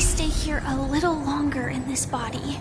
stay here a little longer in this body.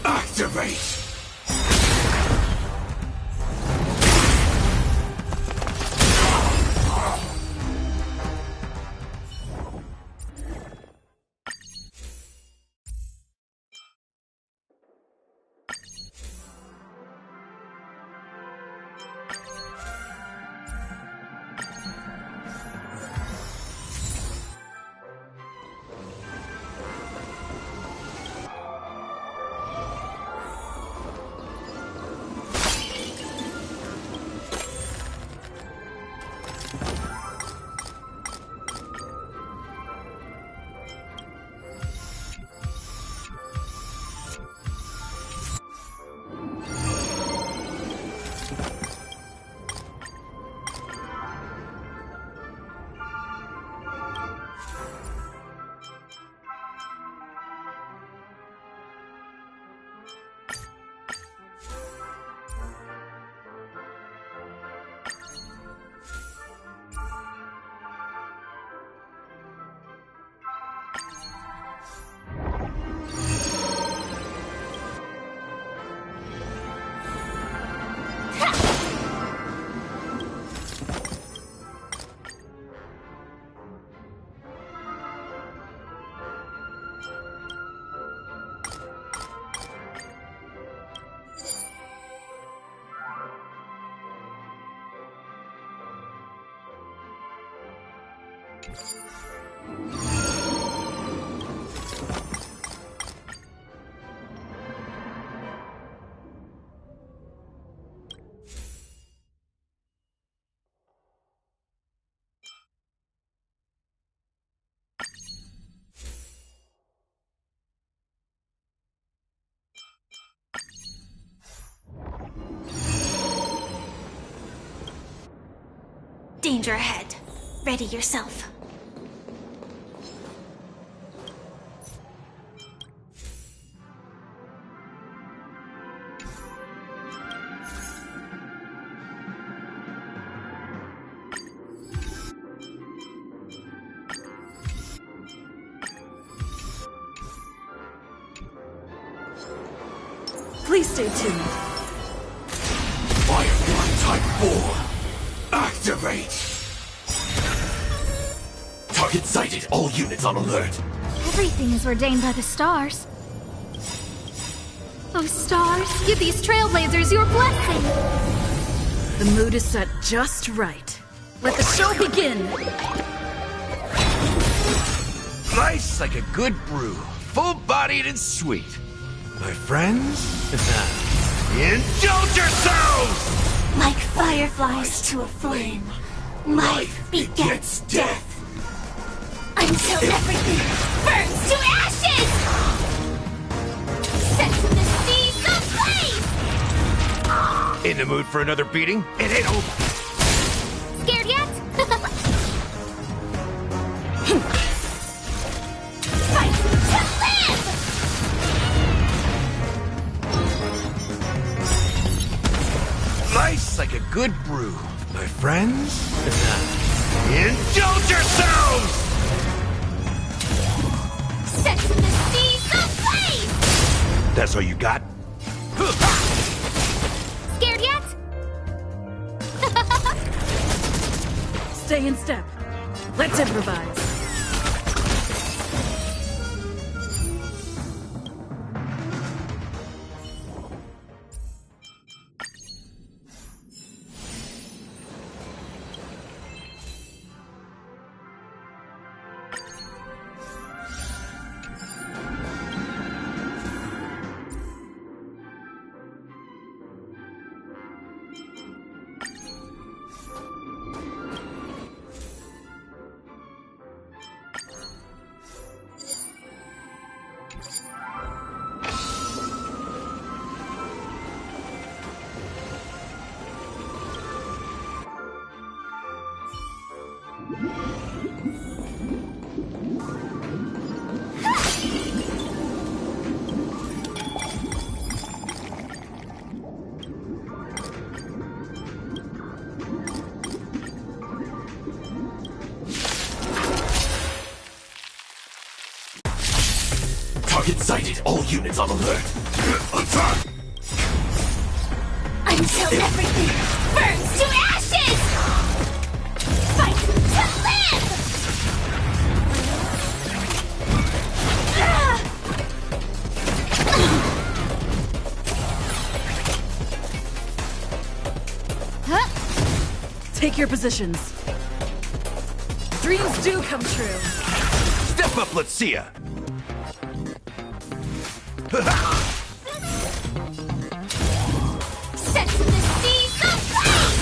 Activate! Danger ahead. Ready yourself. Please stay tuned. Firefly Type 4. Activate! Target sighted. All units on alert. Everything is ordained by the stars. Oh, stars, give these trailblazers your blessing! The mood is set just right. Let the show begin! Nice like a good brew. Full-bodied and sweet. My friends? Indulge yourselves! Like fireflies to a flame, life begets death. Until everything burns to ashes! Set to the seas of blaze! In the mood for another beating? It ain't over. Scared yet? Fight to live! Nice like a good brew. My friends? Indulge yourselves! Set to the seas of blaze! That's all you got? Stay in step. Let's improvise. Target sighted. All units on alert. Attack! Until everything burns to ashes! Fight to live! Take your positions. Dreams do come true. Step up, let's see ya! Set to the seas of flame!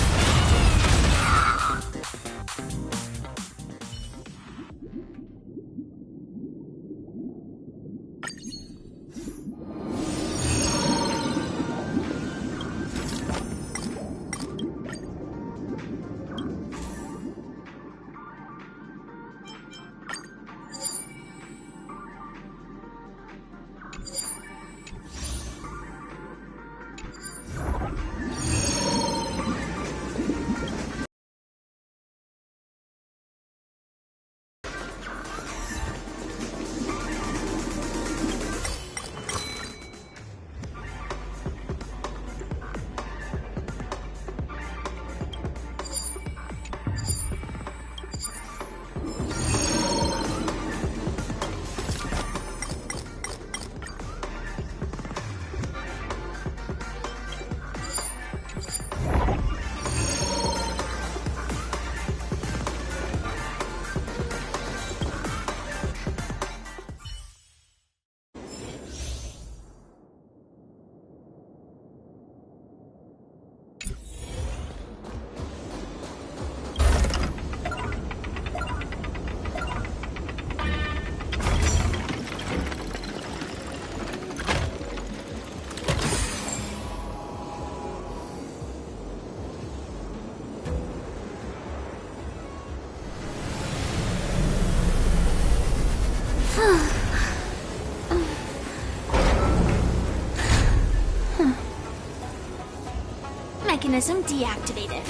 Mechanism deactivated.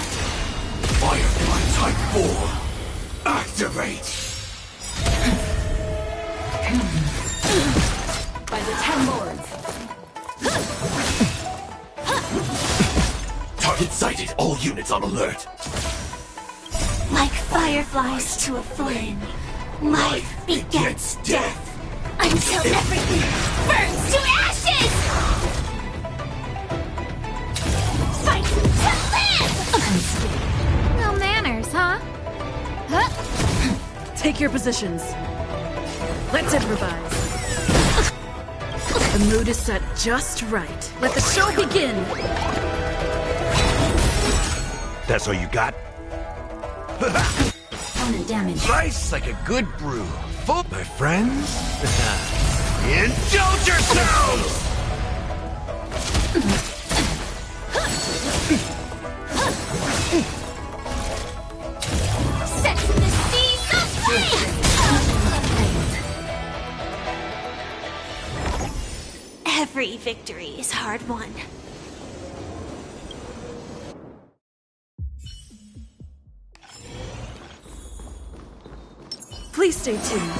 Firefly Type 4. Activate! By the 10 lords. Target sighted. All units on alert. Like fireflies to a flame, life begets death. Until everything burns to ashes! Fight to live! No manners, huh? Take your positions. Let's improvise. The mood is set just right. Let the show begin! That's all you got? Opponent damage. Nice like a good brew. Full, my friends. Indulge yourselves! Set to the seas of flame! Every victory is hard won. Please stay tuned.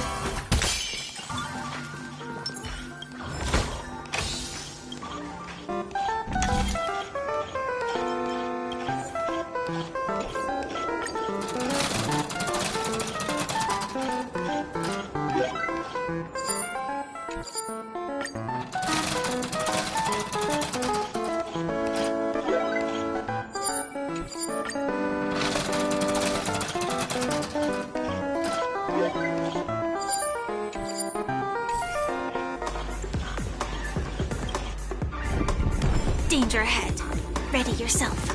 Danger ahead. Ready yourself.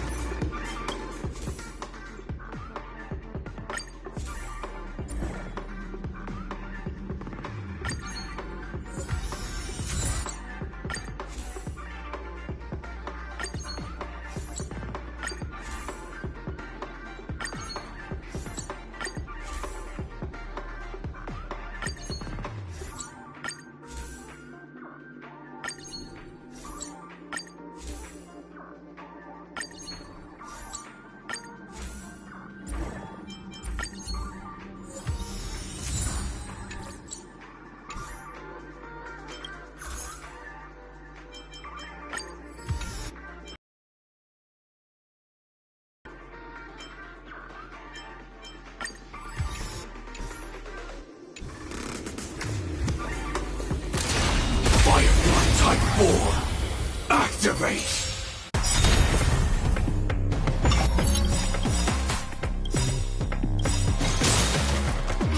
Type 4. Activate!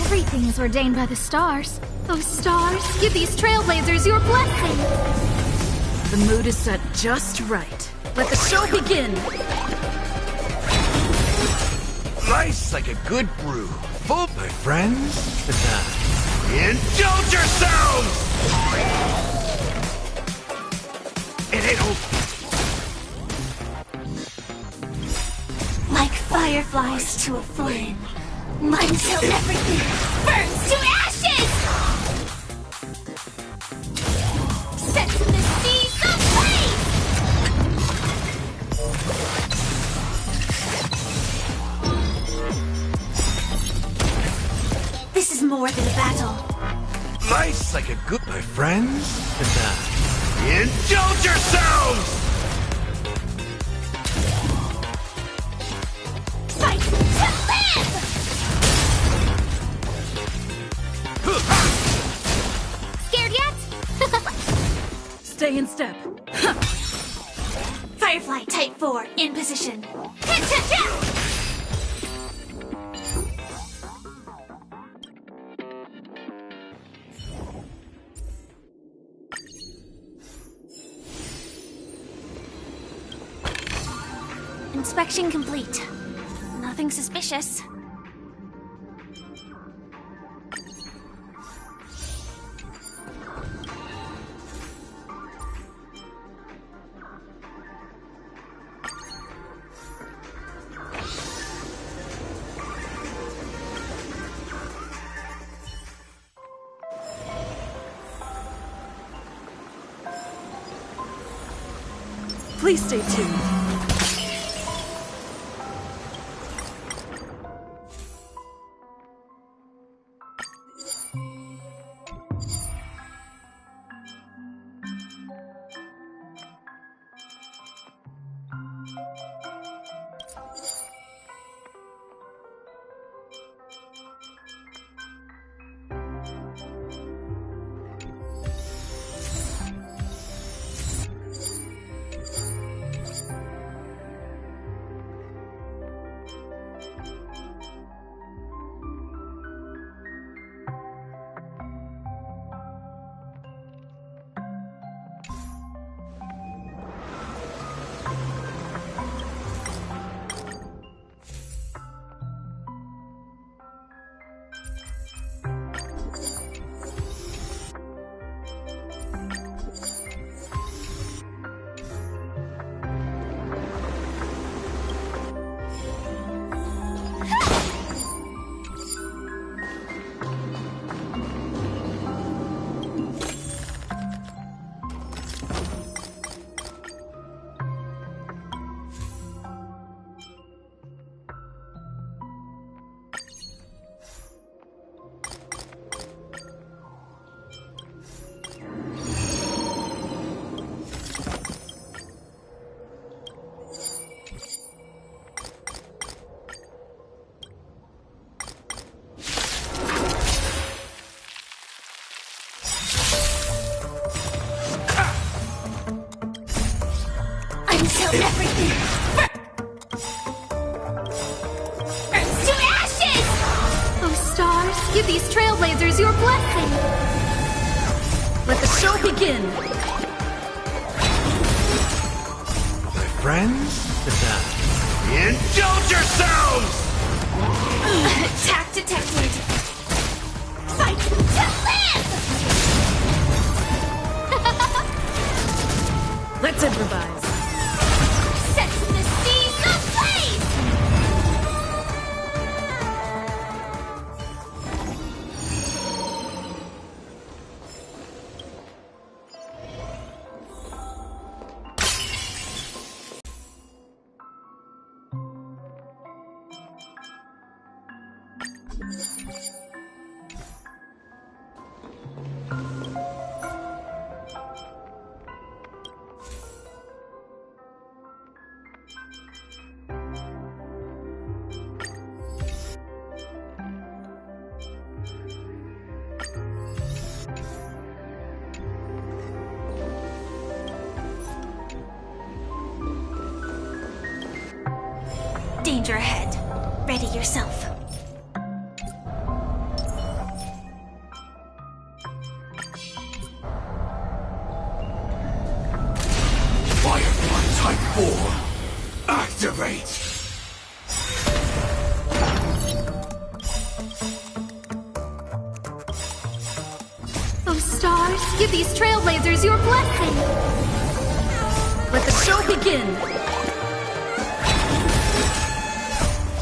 Everything is ordained by the stars. Those stars, give these trailblazers your blessing! The mood is set just right. Let the show begin! Nice like a good brew. Full, my friends. Indulge yourselves! It ain't over. Like fireflies to a flame, until everything burns to ashes! Set to the seas of flame! This is more than a battle. Nice like a good, my friends. Indulge yourselves! Fight to live! Scared yet? Stay in step. Firefly Type 4 in position. Inspection complete. Nothing suspicious. Please stay tuned. Until everything burns to ashes! Oh stars, give these trailblazers your blessing! Let the show begin! friends? Indulge yourselves! Attack detected! Fight to live! Let's improvise. Set the seas ablaze! Danger ahead. Ready yourself. Firefly Type 4. Activate! Oh stars, give these trailblazers your blessing! Let the show begin.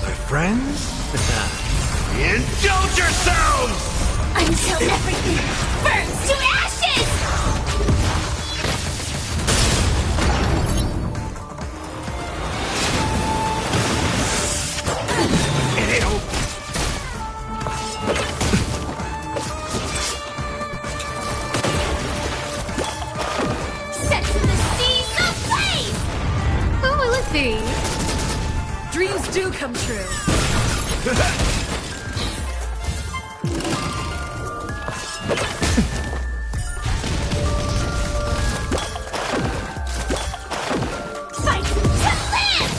My friends? Indulge yourselves! Until everything burns to ashes! Set the seas ablaze! Who will it be? Dreams do come true. Fight to live!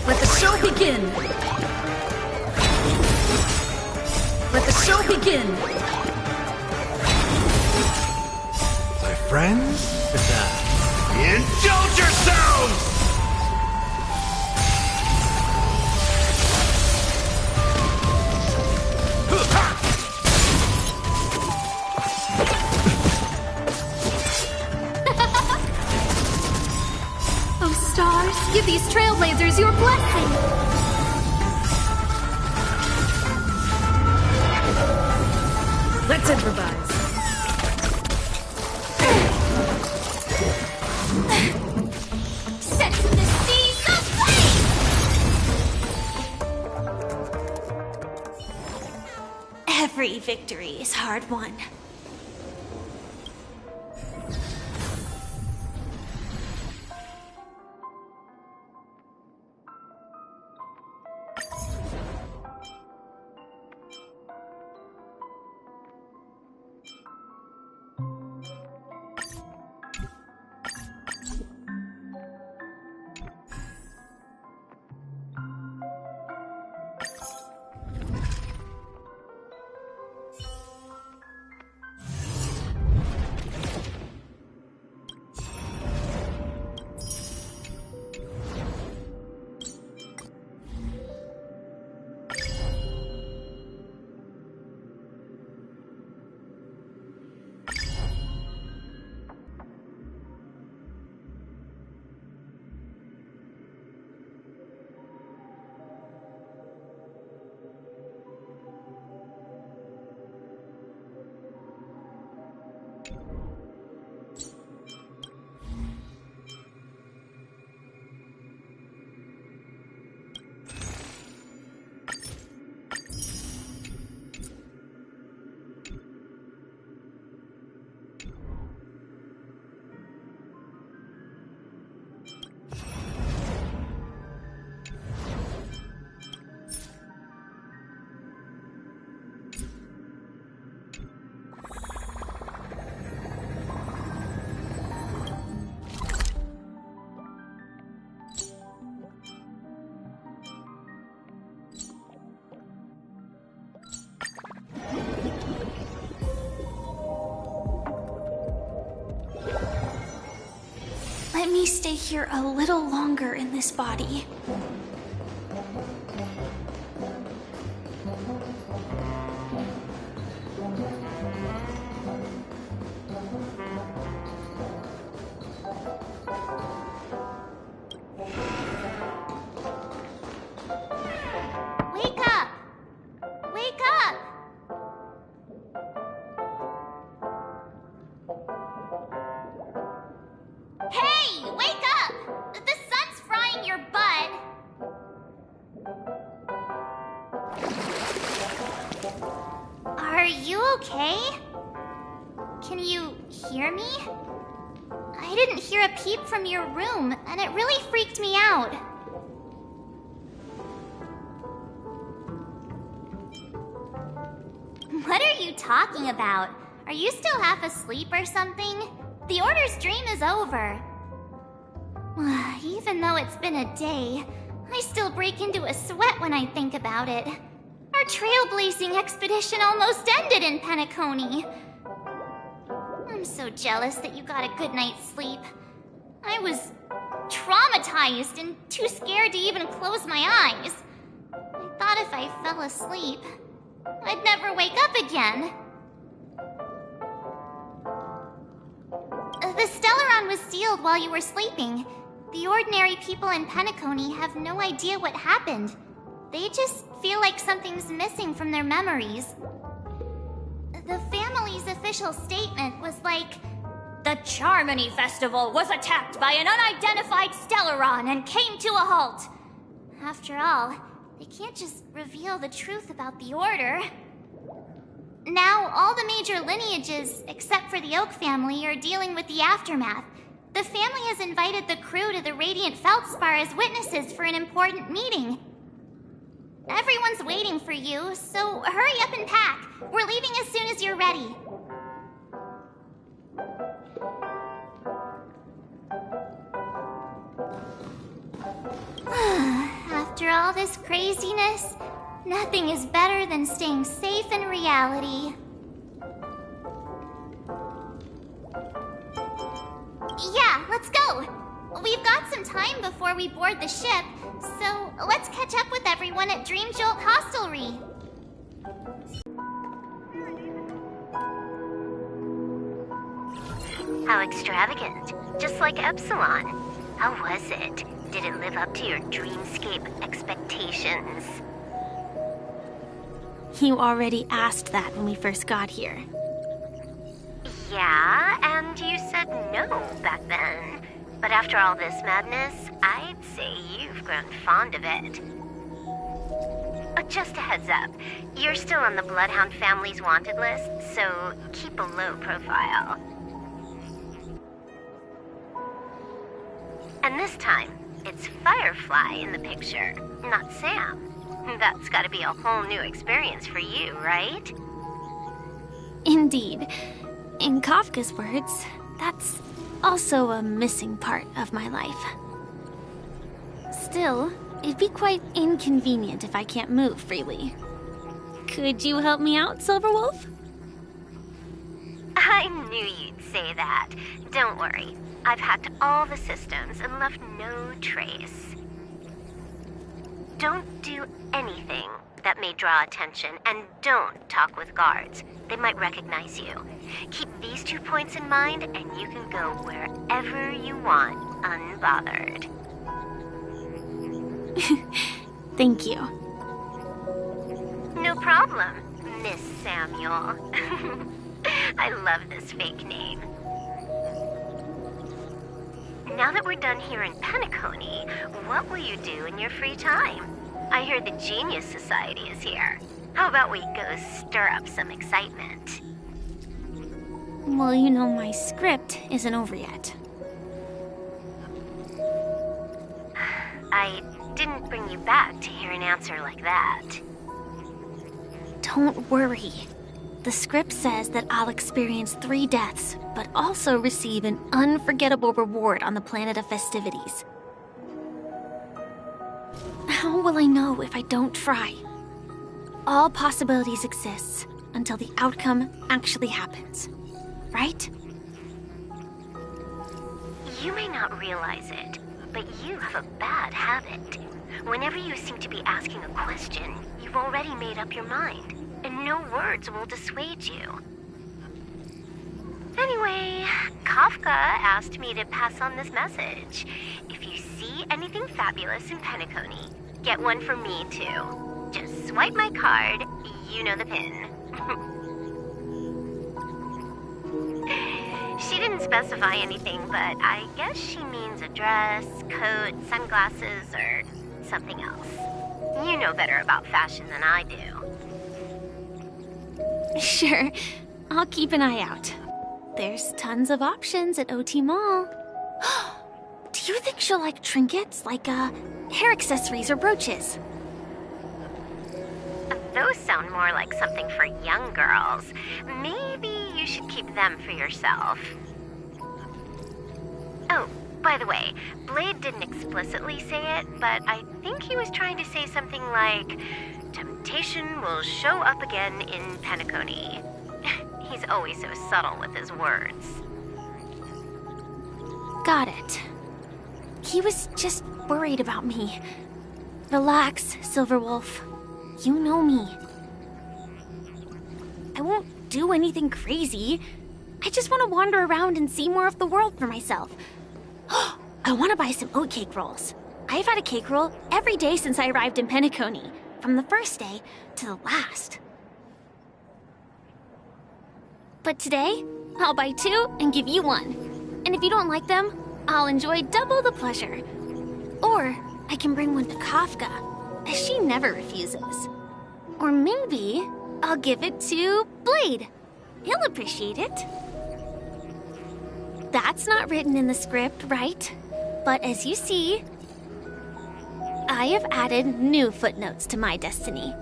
Let the show begin. Let the show begin. My friends? Indulge yourselves! Oh stars, give these trailblazers your blessing! Let's improvise. Set the seas ablaze! Every victory is hard won. stay here a little longer in this body. Wake up! Wake up! Hey! Wake up! The sun's frying your butt! Are you okay? Can you hear me? I didn't hear a peep from your room, and it really freaked me out. What are you talking about? Are you still half asleep or something? The Order's dream is over. Even though it's been a day, I still break into a sweat when I think about it. Our trailblazing expedition almost ended in Penacony. I'm so jealous that you got a good night's sleep. I was traumatized and too scared to even close my eyes. I thought if I fell asleep, I'd never wake up again. The Stellaron was sealed while you were sleeping. The ordinary people in Penacony have no idea what happened. They just feel like something's missing from their memories. The family's official statement was like, "The Charmony Festival was attacked by an unidentified Stellaron and came to a halt." After all, they can't just reveal the truth about the Order. Now, all the major lineages, except for the Oak family, are dealing with the aftermath. The family has invited the crew to the Radiant Feldspar as witnesses for an important meeting. Everyone's waiting for you, so hurry up and pack. We're leaving as soon as you're ready. After all this craziness, nothing is better than staying safe in reality. Yeah, let's go! We've got some time before we board the ship, so let's catch up with everyone at Dream Jolt Hostelry. How extravagant. Just like Epsilon. How was it? Did it live up to your dreamscape expectations? You already asked that when we first got here. Yeah, and you said no back then. But after all this madness, I'd say you've grown fond of it. Just a heads up, you're still on the Bloodhound family's wanted list, so keep a low profile. And this time, it's Firefly in the picture, not Sam. That's gotta be a whole new experience for you, right? Indeed. In Kafka's words, that's also a missing part of my life. Still, it'd be quite inconvenient if I can't move freely. Could you help me out, Silverwolf? I knew you'd say that. Don't worry. I've hacked all the systems and left no trace. Don't do anything that may draw attention, and don't talk with guards. They might recognize you. Keep these 2 points in mind, and you can go wherever you want, unbothered. Thank you. No problem, Miss Samuel. I love this fake name. Now that we're done here in Penacony, what will you do in your free time? I hear the Genius Society is here. How about we go stir up some excitement? Well, you know my script isn't over yet. I didn't bring you back to hear an answer like that. Don't worry. The script says that I'll experience 3 deaths, but also receive an unforgettable reward on the planet of festivities. How will I know if I don't try? All possibilities exist until the outcome actually happens, right? You may not realize it, but you have a bad habit. Whenever you seem to be asking a question, you've already made up your mind, and no words will dissuade you. Anyway, Kafka asked me to pass on this message. If you see anything fabulous in Penacony, get one for me too. Just swipe my card, you know the pin. She didn't specify anything, but I guess she means a dress, coat, sunglasses, or something else. You know better about fashion than I do. Sure, I'll keep an eye out. There's tons of options at OT Mall. Do you think she'll like trinkets, like hair accessories or brooches? Those sound more like something for young girls. Maybe you should keep them for yourself. Oh, by the way, Blade didn't explicitly say it, but I think he was trying to say something like, temptation will show up again in Penacony. He's always so subtle with his words. Got it. He was just worried about me. Relax, Silverwolf. You know me. I won't do anything crazy. I just want to wander around and see more of the world for myself. I want to buy some oatcake rolls. I've had a cake roll every day since I arrived in Penacony, from the first day to the last. But today, I'll buy 2 and give you 1. And if you don't like them, I'll enjoy double the pleasure. Or I can bring one to Kafka, as she never refuses. Or maybe I'll give it to Blade. He'll appreciate it. That's not written in the script, right? But as you see, I have added new footnotes to my destiny.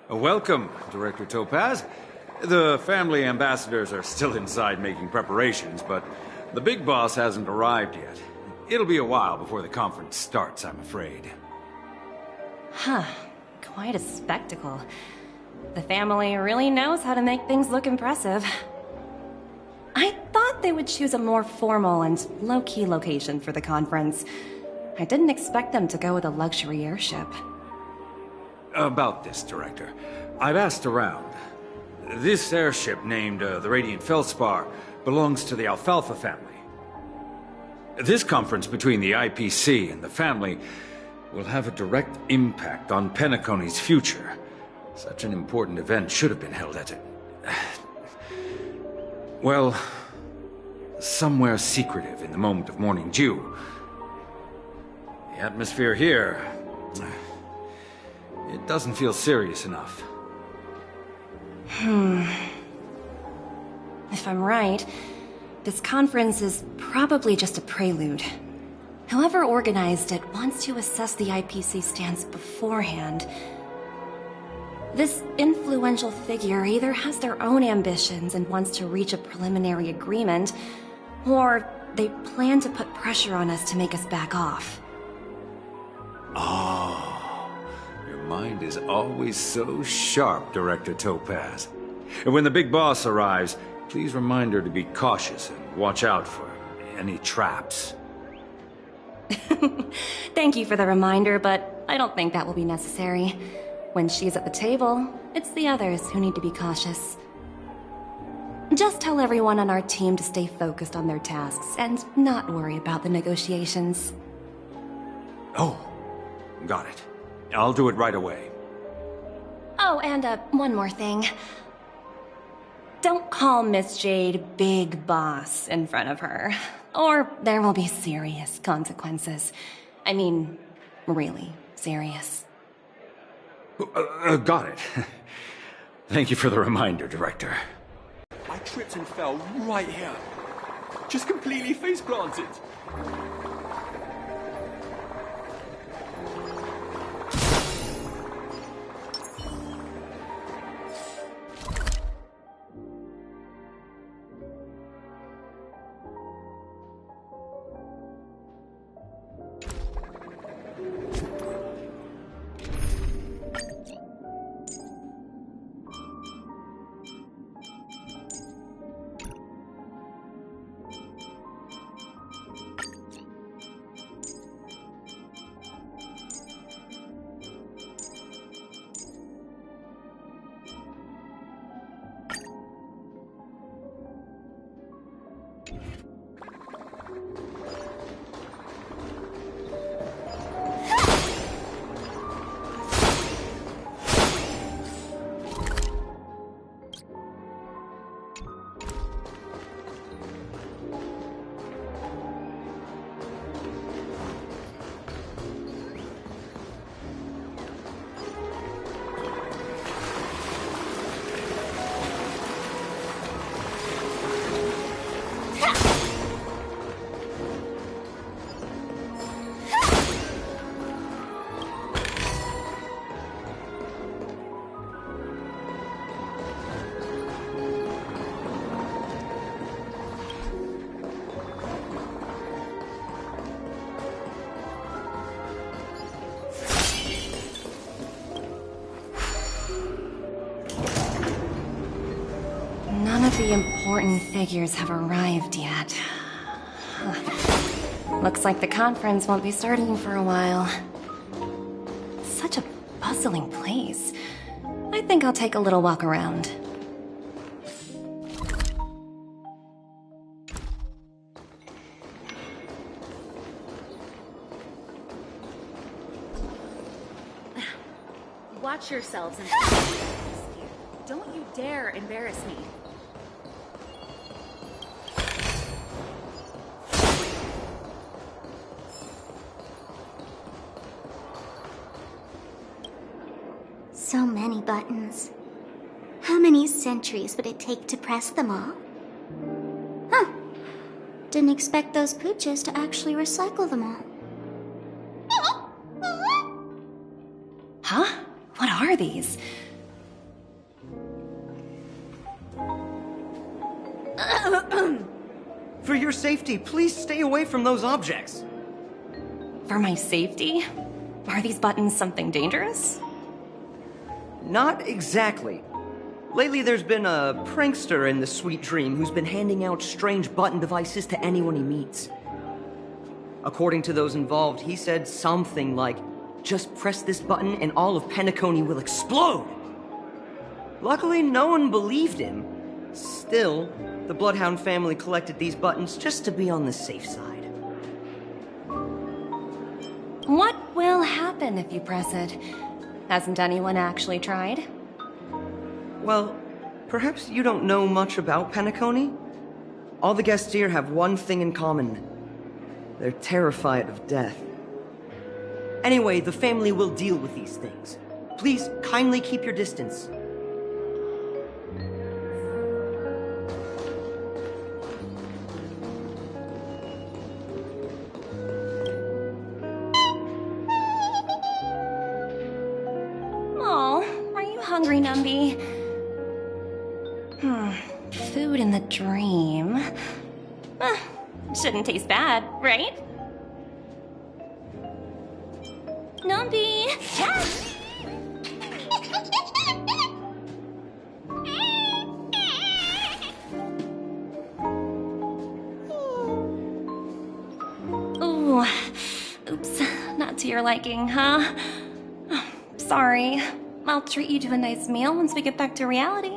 Welcome, Director Topaz. The family ambassadors are still inside making preparations, but the big boss hasn't arrived yet. It'll be a while before the conference starts, I'm afraid. Huh. Quite a spectacle. The family really knows how to make things look impressive. I thought they would choose a more formal and low-key location for the conference. I didn't expect them to go with a luxury airship. About this, Director. I've asked around. This airship, named the Radiant Felspar, belongs to the Alfalfa family. This conference between the IPC and the family will have a direct impact on Penacony's future. Such an important event should have been held at it. Well, somewhere secretive in the moment of morning dew. The atmosphere here, it doesn't feel serious enough. If I'm right, this conference is probably just a prelude. Whoever organized it wants to assess the IPC stance beforehand. This influential figure either has their own ambitions and wants to reach a preliminary agreement, or they plan to put pressure on us to make us back off. Oh, your mind is always so sharp, Director Topaz. And when the big boss arrives, please remind her to be cautious and watch out for any traps. Thank you for the reminder, but I don't think that will be necessary. When she's at the table, it's the others who need to be cautious. Just tell everyone on our team to stay focused on their tasks and not worry about the negotiations. Oh, got it. I'll do it right away. Oh, and one more thing. Don't call Miss Jade Big Boss in front of her, or there will be serious consequences. I mean, really serious. Got it. Thank you for the reminder, Director. I tripped and fell right here. Just completely face planted. the important figures have arrived yet. Looks like the conference won't be starting for a while. Such a bustling place. I think I'll take a little walk around. Watch yourselves and don't you dare embarrass me. So many buttons. How many centuries would it take to press them all? Huh. Didn't expect those pooches to actually recycle them all. Huh? What are these? For your safety, please stay away from those objects. For my safety? Are these buttons something dangerous? Not exactly. Lately there's been a prankster in the Sweet Dream who's been handing out strange button devices to anyone he meets. According to those involved, he said something like, "Just press this button and all of Penacony will explode!" Luckily, no one believed him. Still, the Bloodhound family collected these buttons just to be on the safe side. What will happen if you press it? Hasn't anyone actually tried? Well, perhaps you don't know much about Penacony? All the guests here have one thing in common. They're terrified of death. Anyway, the family will deal with these things. Please kindly keep your distance. Oh, are you hungry, Numby? Food in the dream. Shouldn't taste bad, right? Numby! Yes! Ooh, oops, not to your liking, huh? Sorry. I'll treat you to a nice meal once we get back to reality.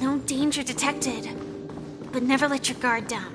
No danger detected. But never let your guard down.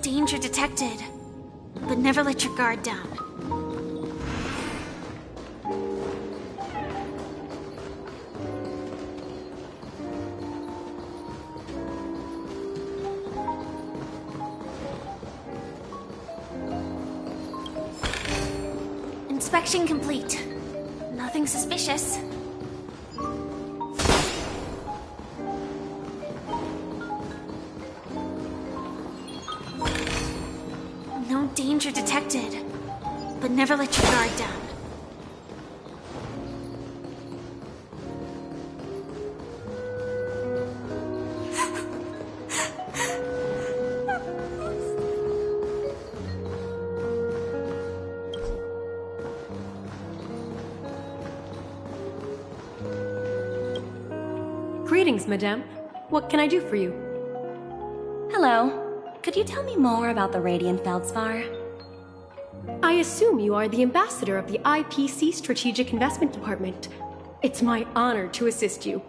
danger detected. But never let your guard down. Inspection complete. Nothing suspicious. No danger detected. But never let your guard down. Greetings, madame. What can I do for you? Hello. Could you tell me more about the Radiant Feldspar? I assume you are the ambassador of the IPC Strategic Investment Department. It's my honor to assist you.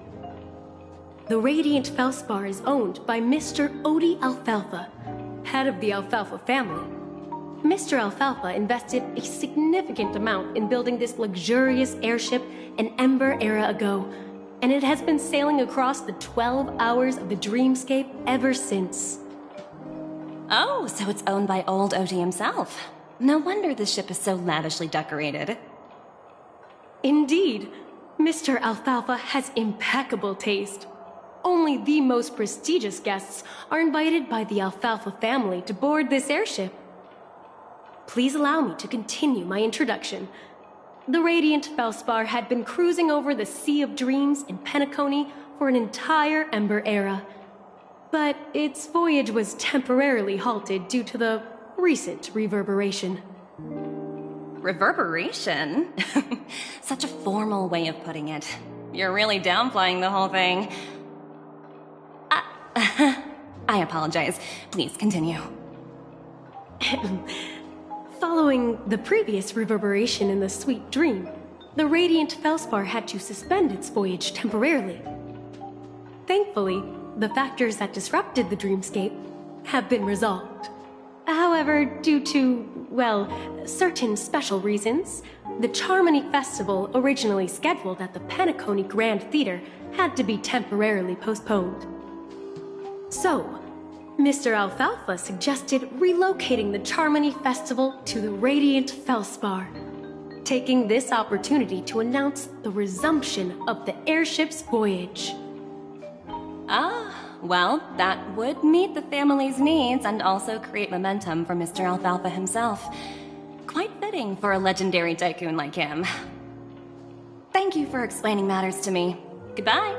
The Radiant Feldspar is owned by Mr. Odie Alfalfa, head of the Alfalfa family. Mr. Alfalfa invested a significant amount in building this luxurious airship an Ember era ago, and it has been sailing across the 12 hours of the dreamscape ever since. Oh, so it's owned by old Odie himself. No wonder the ship is so lavishly decorated. Indeed, Mr. Alfalfa has impeccable taste. Only the most prestigious guests are invited by the Alfalfa family to board this airship. Please allow me to continue my introduction. The Radiant Feldspar had been cruising over the Sea of Dreams in Penacony for an entire Ember era. But its voyage was temporarily halted due to the recent reverberation. Reverberation? Such a formal way of putting it. You're really downplaying the whole thing. I apologize. Please continue. Following the previous reverberation in the Sweet Dream, the Radiant Feldspar had to suspend its voyage temporarily. Thankfully, the factors that disrupted the dreamscape have been resolved. However, due to, well, certain special reasons, the Charmony Festival originally scheduled at the Penacony Grand Theater had to be temporarily postponed. So, Mr. Alfalfa suggested relocating the Charmony Festival to the Radiant Feldspar, taking this opportunity to announce the resumption of the airship's voyage. Well, that would meet the family's needs and also create momentum for Mr. Alfalfa himself. Quite fitting for a legendary tycoon like him. Thank you for explaining matters to me. Goodbye.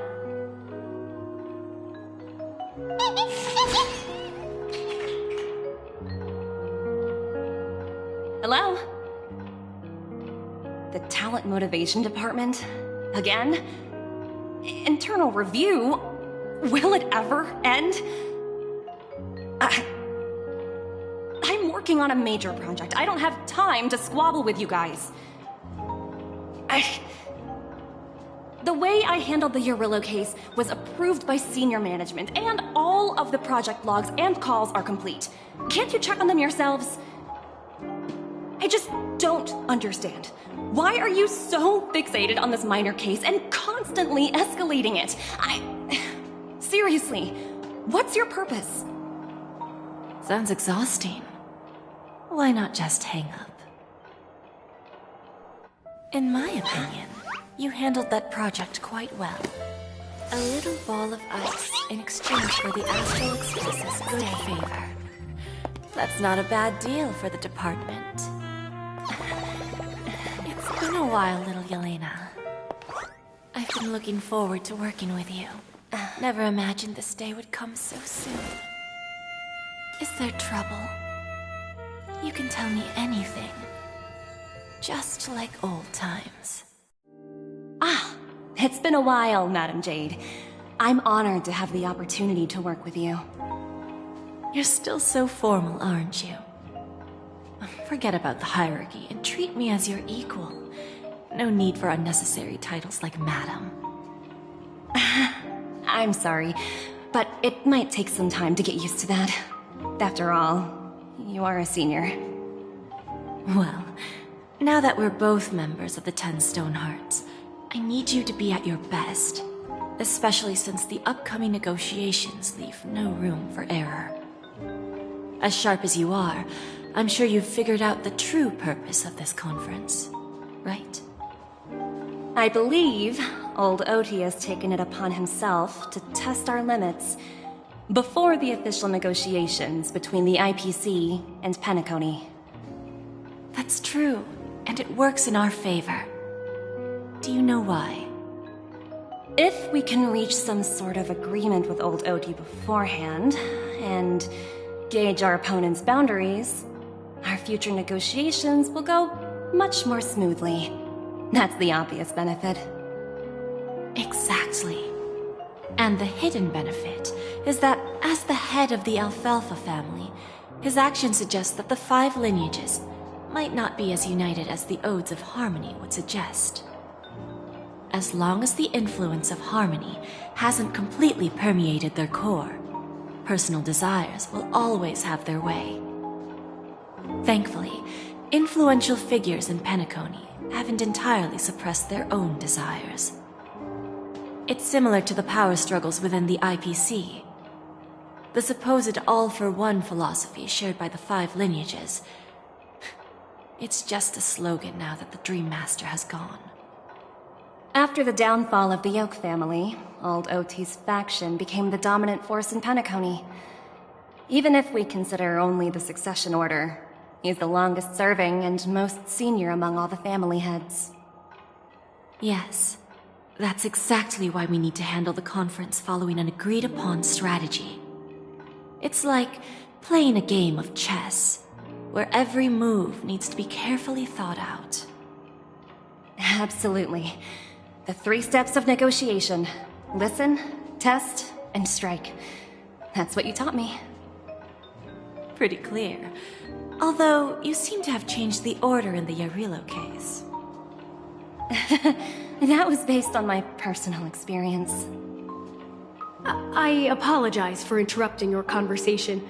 Hello? The Talent Motivation Department? Again? Internal review? Will it ever end? I'm working on a major project. I don't have time to squabble with you guys. The way I handled the Urillo case was approved by senior management, and all of the project logs and calls are complete. Can't you check on them yourselves? I just don't understand. Why are you so fixated on this minor case and constantly escalating it? Seriously, what's your purpose? Sounds exhausting. Why not just hang up? In my opinion, you handled that project quite well. A little ball of ice in exchange for the Astral Express's good favor. That's not a bad deal for the department. It's been a while, little Yelena. I've been looking forward to working with you. Never imagined this day would come so soon. Is there trouble? You can tell me anything. Just like old times. It's been a while, Madam Jade. I'm honored to have the opportunity to work with you. You're still so formal, aren't you? Forget about the hierarchy and treat me as your equal. No need for unnecessary titles like Madam. I'm sorry, but it might take some time to get used to that. After all, You are a senior. Well, now that we're both members of the 10 Stonehearts, I need you to be at your best. Especially since the upcoming negotiations leave no room for error. As sharp as you are, I'm sure you've figured out the true purpose of this conference, right? I believe old Oti has taken it upon himself to test our limits before the official negotiations between the IPC and Penacony. That's true, and it works in our favor. Do you know why? If we can reach some sort of agreement with old Oti beforehand, and gauge our opponent's boundaries, our future negotiations will go much more smoothly. That's the obvious benefit. Exactly. And the hidden benefit is that as the head of the Alfalfa family, his actions suggest that the 5 lineages might not be as united as the Odes of Harmony would suggest. As long as the influence of harmony hasn't completely permeated their core, personal desires will always have their way. Thankfully, influential figures in Penacony haven't entirely suppressed their own desires. It's similar to the power struggles within the IPC. The supposed all-for-one philosophy shared by the 5 lineages. It's just a slogan now that the Dream Master has gone. After the downfall of the Yoke family, old Oti's faction became the dominant force in Penacony. Even if we consider only the succession order, he's the longest serving and most senior among all the family heads. Yes, that's exactly why we need to handle the conference following an agreed-upon strategy. It's like playing a game of chess, where every move needs to be carefully thought out. Absolutely. The 3 steps of negotiation. Listen, test, and strike. That's what you taught me. Pretty clear. Although, you seem to have changed the order in the Yarilo case. That was based on my personal experience. I apologize for interrupting your conversation,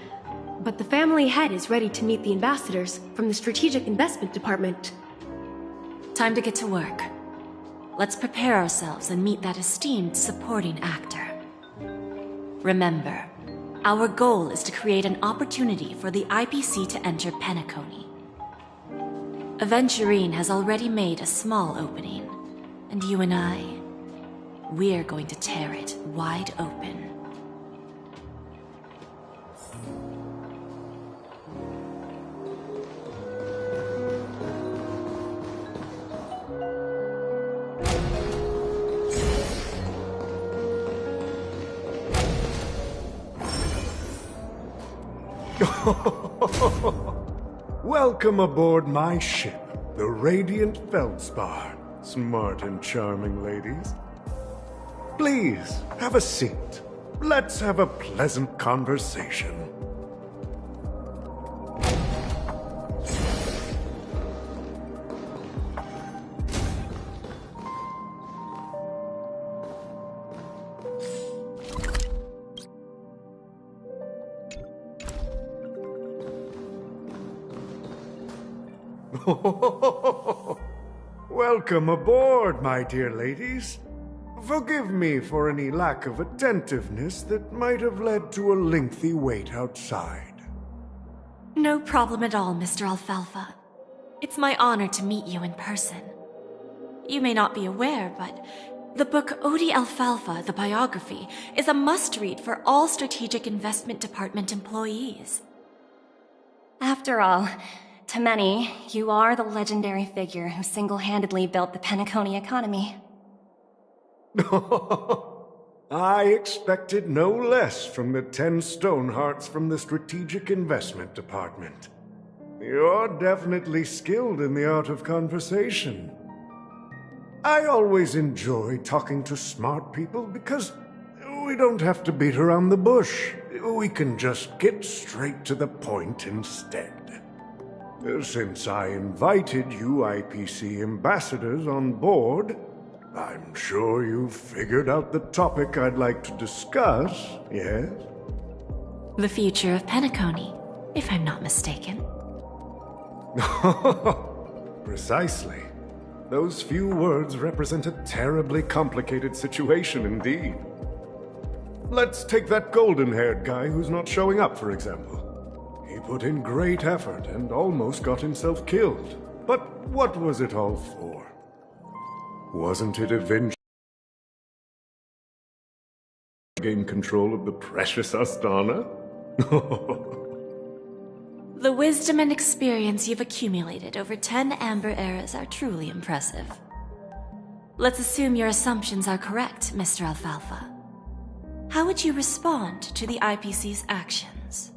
but the family head is ready to meet the ambassadors from the Strategic Investment Department. Time to get to work. Let's prepare ourselves and meet that esteemed supporting actor. Remember, our goal is to create an opportunity for the IPC to enter Penacony. Aventurine has already made a small opening, and you and I, we're going to tear it wide open. Welcome aboard my ship, the Radiant Feldspar. Smart and charming ladies. Please, have a seat. Let's have a pleasant conversation. Welcome aboard, my dear ladies. Forgive me for any lack of attentiveness that might have led to a lengthy wait outside. No problem at all, Mr. Alfalfa. It's my honor to meet you in person. You may not be aware, but the book Odi Alfalfa, the biography, is a must-read for all Strategic Investment Department employees. After all, to many, you are the legendary figure who single-handedly built the Penacony economy. I expected no less from the 10 Stonehearts from the Strategic Investment Department. You're definitely skilled in the art of conversation. I always enjoy talking to smart people because we don't have to beat around the bush. We can just get straight to the point instead. Since I invited you IPC ambassadors on board, I'm sure you've figured out the topic I'd like to discuss, yes? The future of Penacony. if I'm not mistaken. Precisely. Those few words represent a terribly complicated situation indeed. Let's take that golden-haired guy who's not showing up, for example. He put in great effort and almost got himself killed. But what was it all for? Wasn't it eventually gain control of the precious Astana? The wisdom and experience you've accumulated over 10 Amber Eras are truly impressive. Let's assume your assumptions are correct, Mr. Alfalfa. How would you respond to the IPC's actions?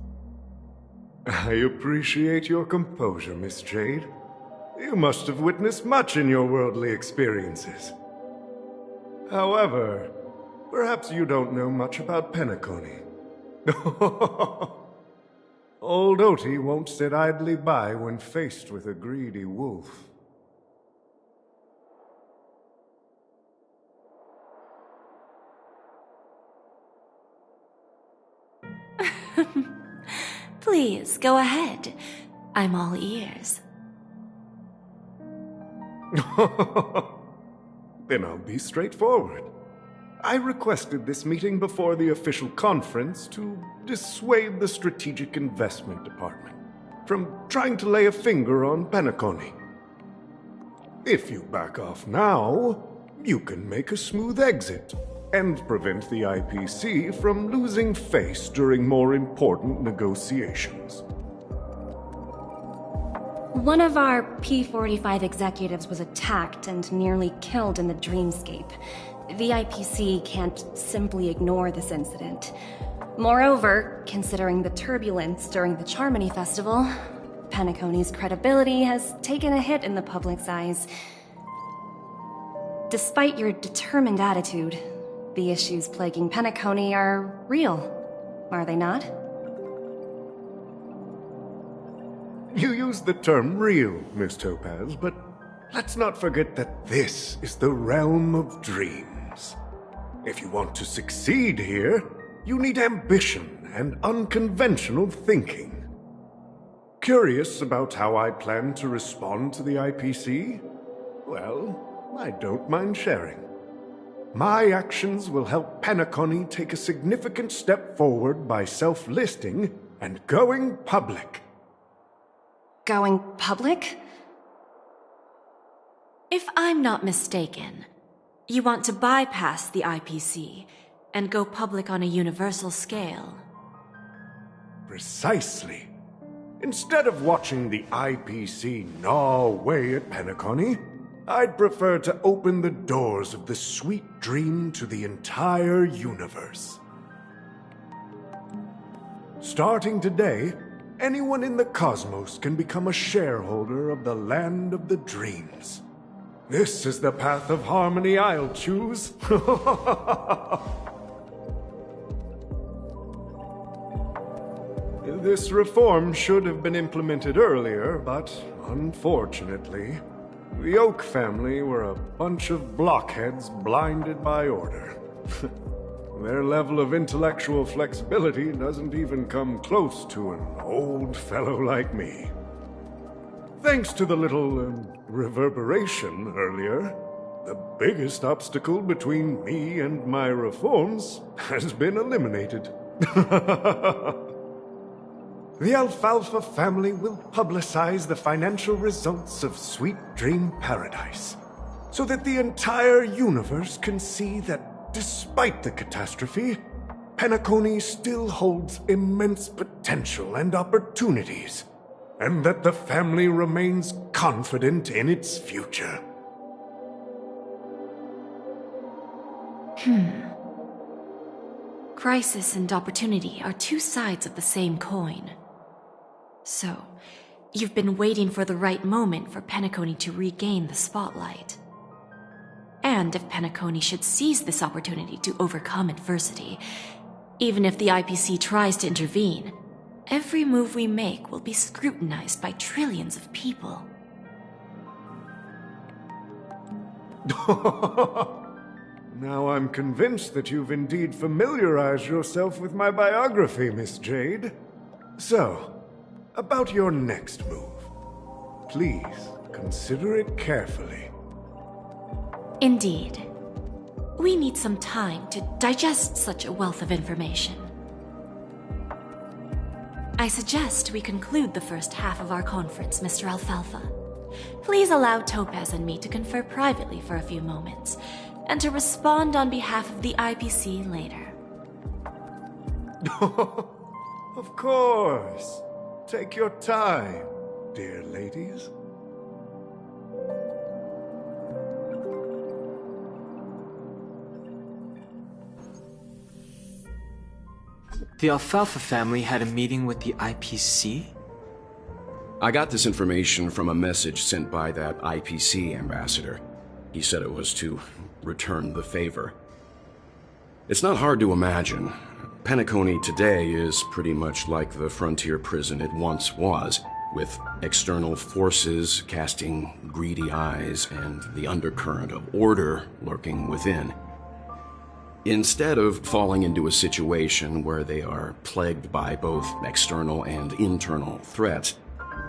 I appreciate your composure, Miss Jade. You must have witnessed much in your worldly experiences. However, perhaps you don't know much about Penacony. Old Oti won't sit idly by when faced with a greedy wolf. Please, go ahead. I'm all ears. Then I'll be straightforward. I requested this meeting before the official conference to dissuade the Strategic Investment Department from trying to lay a finger on Penacony. If you back off now, you can make a smooth exit and prevent the IPC from losing face during more important negotiations. One of our P-45 executives was attacked and nearly killed in the dreamscape. The IPC can't simply ignore this incident. Moreover, considering the turbulence during the Charmony Festival, Penacony's credibility has taken a hit in the public's eyes. Despite your determined attitude, the issues plaguing Penacony are real, are they not? You used the term real, Miss Topaz, but let's not forget that this is the realm of dreams. If you want to succeed here, you need ambition and unconventional thinking. Curious about how I plan to respond to the IPC? Well, I don't mind sharing. My actions will help Penacony take a significant step forward by self-listing and going public. Going public? If I'm not mistaken, you want to bypass the IPC and go public on a universal scale. Precisely. Instead of watching the IPC gnaw away at Penacony, I'd prefer to open the doors of the sweet dream to the entire universe. Starting today, anyone in the cosmos can become a shareholder of the land of the dreams. This is the path of harmony I'll choose. This reform should have been implemented earlier, but unfortunately, the Oak family were a bunch of blockheads blinded by order. Their level of intellectual flexibility doesn't even come close to an old fellow like me. Thanks to the little reverberation earlier, the biggest obstacle between me and my reforms has been eliminated. The Alfalfa family will publicize the financial results of Sweet Dream Paradise, so that the entire universe can see that despite the catastrophe, Penacony still holds immense potential and opportunities, and that the family remains confident in its future. Crisis and opportunity are two sides of the same coin. So, you've been waiting for the right moment for Penacony to regain the spotlight. And if Penacony should seize this opportunity to overcome adversity, even if the IPC tries to intervene, every move we make will be scrutinized by trillions of people. Now I'm convinced that you've indeed familiarized yourself with my biography, Miss Jade. So, About your next move. Please, consider it carefully. Indeed. We need some time to digest such a wealth of information. I suggest we conclude the first half of our conference, Mr. Alfalfa. Please allow Topaz and me to confer privately for a few moments, and to respond on behalf of the IPC later. Of course. Take your time, dear ladies. The Alfalfa family had a meeting with the IPC? I got this information from a message sent by that IPC ambassador. He said it was to return the favor. It's not hard to imagine. Penacony today is pretty much like the frontier prison it once was, with external forces casting greedy eyes and the undercurrent of order lurking within. Instead of falling into a situation where they are plagued by both external and internal threats,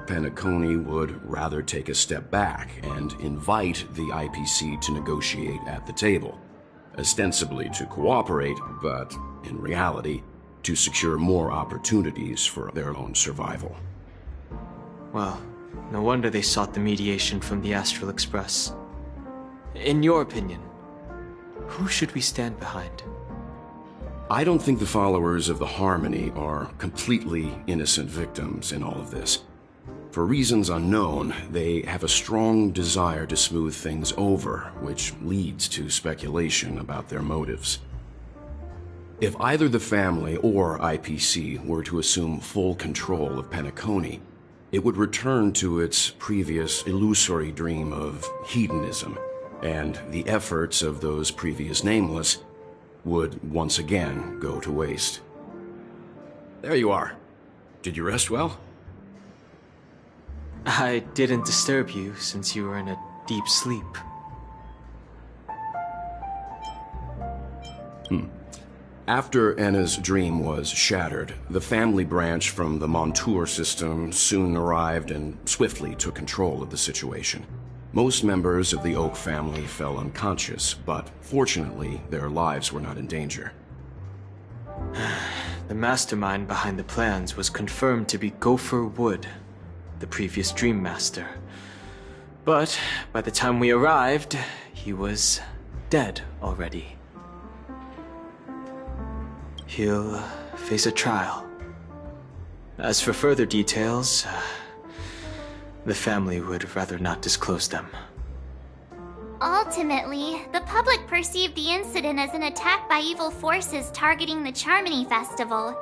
Penacony would rather take a step back and invite the IPC to negotiate at the table, ostensibly to cooperate, but in reality, to secure more opportunities for their own survival. Well, no wonder they sought the mediation from the Astral Express. In your opinion, who should we stand behind? I don't think the followers of the Harmony are completely innocent victims in all of this. For reasons unknown, they have a strong desire to smooth things over, which leads to speculation about their motives. If either the family or IPC were to assume full control of Penacony, it would return to its previous illusory dream of hedonism, and the efforts of those previous nameless would once again go to waste. There you are. Did you rest well? I didn't disturb you since you were in a deep sleep. After Enna's dream was shattered, the family branch from the Montour system soon arrived and swiftly took control of the situation. Most members of the Oak family fell unconscious, but fortunately, their lives were not in danger. The mastermind behind the plans was confirmed to be Gopher Wood, the previous Dream Master. But by the time we arrived, he was dead already. He'll face a trial. As for further details, the family would rather not disclose them. Ultimately, the public perceived the incident as an attack by evil forces targeting the Charmony Festival.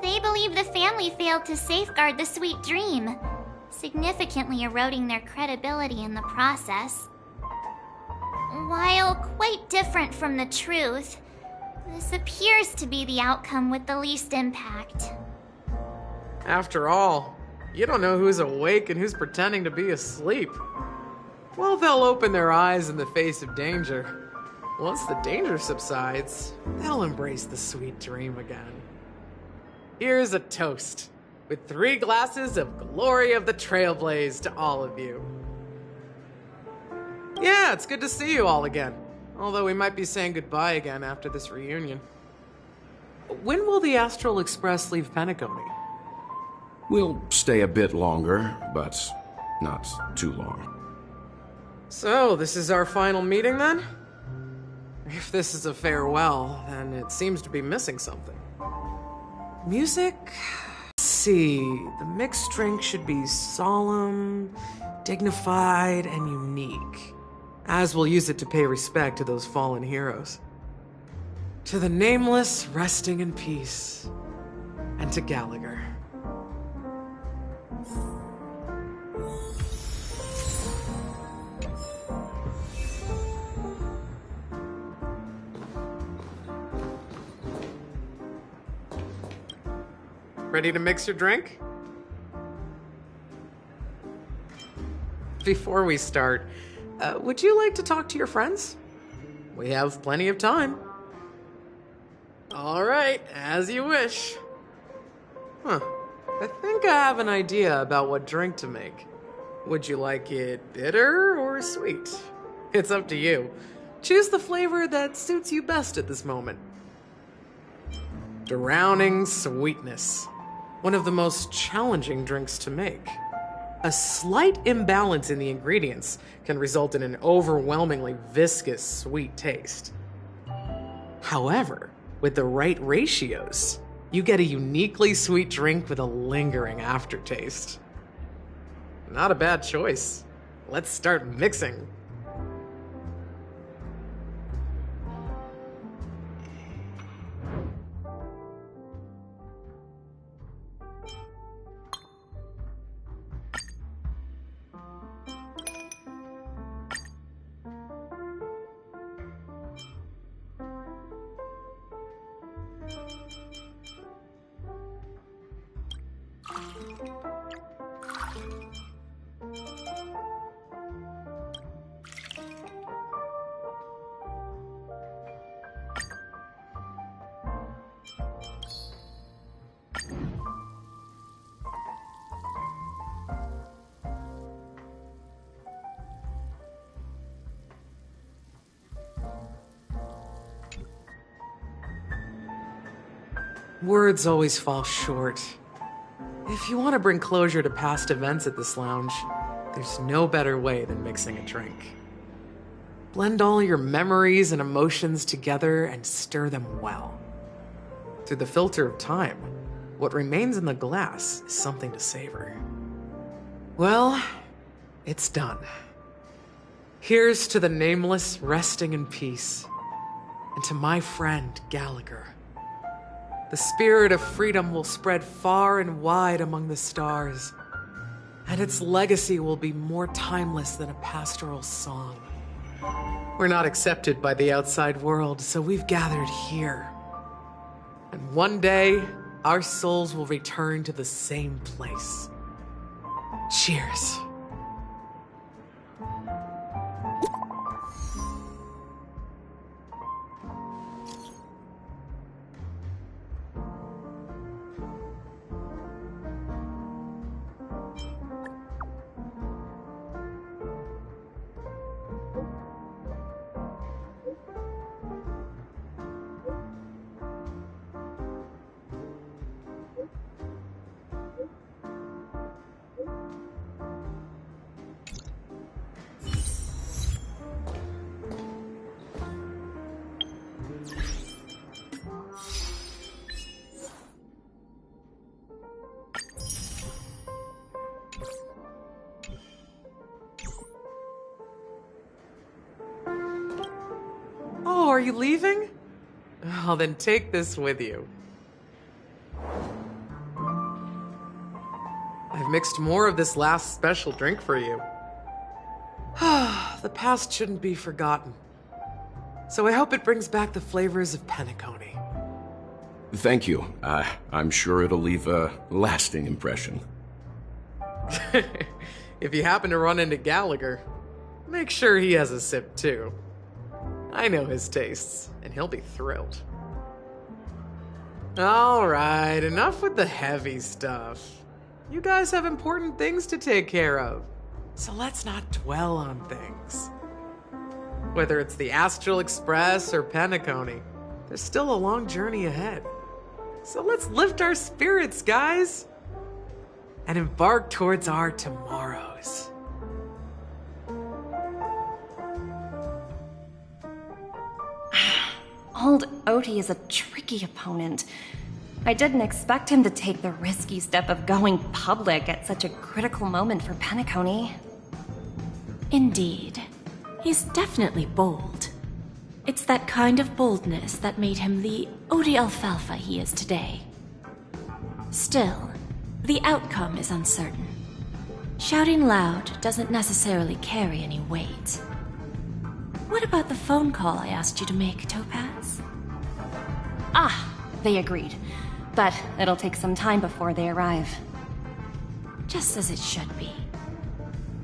They believe the family failed to safeguard the Sweet Dream, significantly eroding their credibility in the process. While quite different from the truth, this appears to be the outcome with the least impact. After all, you don't know who's awake and who's pretending to be asleep. Well, they'll open their eyes in the face of danger. Once the danger subsides, they'll embrace the sweet dream again. Here's a toast, with 3 glasses of Glory of the Trailblaze to all of you. Yeah, it's good to see you all again. Although we might be saying goodbye again after this reunion. When will the Astral Express leave Penacony? We'll stay a bit longer, but not too long. So, this is our final meeting then? If this is a farewell, then it seems to be missing something. Music? Let's see, the mixed drink should be solemn, dignified, and unique. As we'll use it to pay respect to those fallen heroes. To the Nameless, resting in peace. And to Gallagher. Ready to mix your drink? Before we start, would you like to talk to your friends? We have plenty of time. All right, as you wish. Huh. I think I have an idea about what drink to make. Would you like it bitter or sweet? It's up to you. Choose the flavor that suits you best at this moment. Drowning sweetness. One of the most challenging drinks to make. A slight imbalance in the ingredients can result in an overwhelmingly viscous sweet taste. However, with the right ratios, you get a uniquely sweet drink with a lingering aftertaste. Not a bad choice. Let's start mixing. Words always fall short. If you want to bring closure to past events at this lounge, there's no better way than mixing a drink. Blend all your memories and emotions together and stir them well. Through the filter of time, what remains in the glass is something to savor. Well, it's done. Here's to the nameless resting in peace, and to my friend Gallagher. The spirit of freedom will spread far and wide among the stars, and its legacy will be more timeless than a pastoral song. We're not accepted by the outside world, so we've gathered here. And one day, our souls will return to the same place. Cheers. Oh, are you leaving? Oh, then take this with you. I've mixed more of this last special drink for you. The past shouldn't be forgotten. So I hope it brings back the flavors of Penacony. Thank you. I'm sure it'll leave a lasting impression. If you happen to run into Gallagher, make sure he has a sip too. I know his tastes, and he'll be thrilled. Alright, enough with the heavy stuff. You guys have important things to take care of, so let's not dwell on things. Whether it's the Astral Express or Penacony, there's still a long journey ahead. So let's lift our spirits, guys, and embark towards our tomorrows. Old Odie is a tricky opponent. I didn't expect him to take the risky step of going public at such a critical moment for Penacony. Indeed. He's definitely bold. It's that kind of boldness that made him the Odie Alfalfa he is today. Still, the outcome is uncertain. Shouting loud doesn't necessarily carry any weight. What about the phone call I asked you to make, Topaz? Ah, they agreed. But it'll take some time before they arrive. Just as it should be.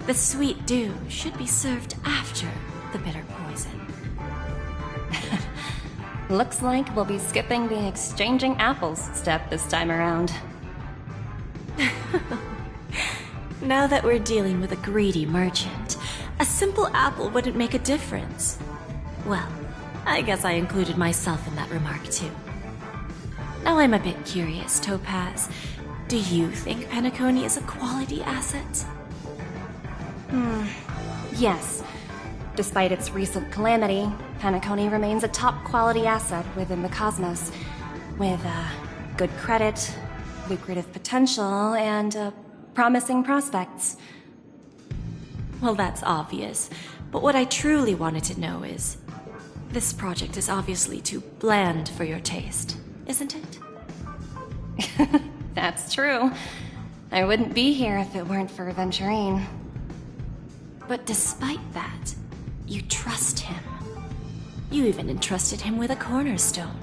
The sweet dew should be served after the bitter poison. Looks like we'll be skipping the exchanging apples step this time around. Now that we're dealing with a greedy merchant, a simple apple wouldn't make a difference. Well, I guess I included myself in that remark too. Now I'm a bit curious, Topaz. Do you think Penacony is a quality asset? Yes. Despite its recent calamity, Penacony remains a top quality asset within the cosmos, with good credit, lucrative potential, and promising prospects. Well, that's obvious, but what I truly wanted to know is, this project is obviously too bland for your taste, isn't it? That's true. I wouldn't be here if it weren't for Aventurine. But despite that, you trust him. You even entrusted him with a cornerstone.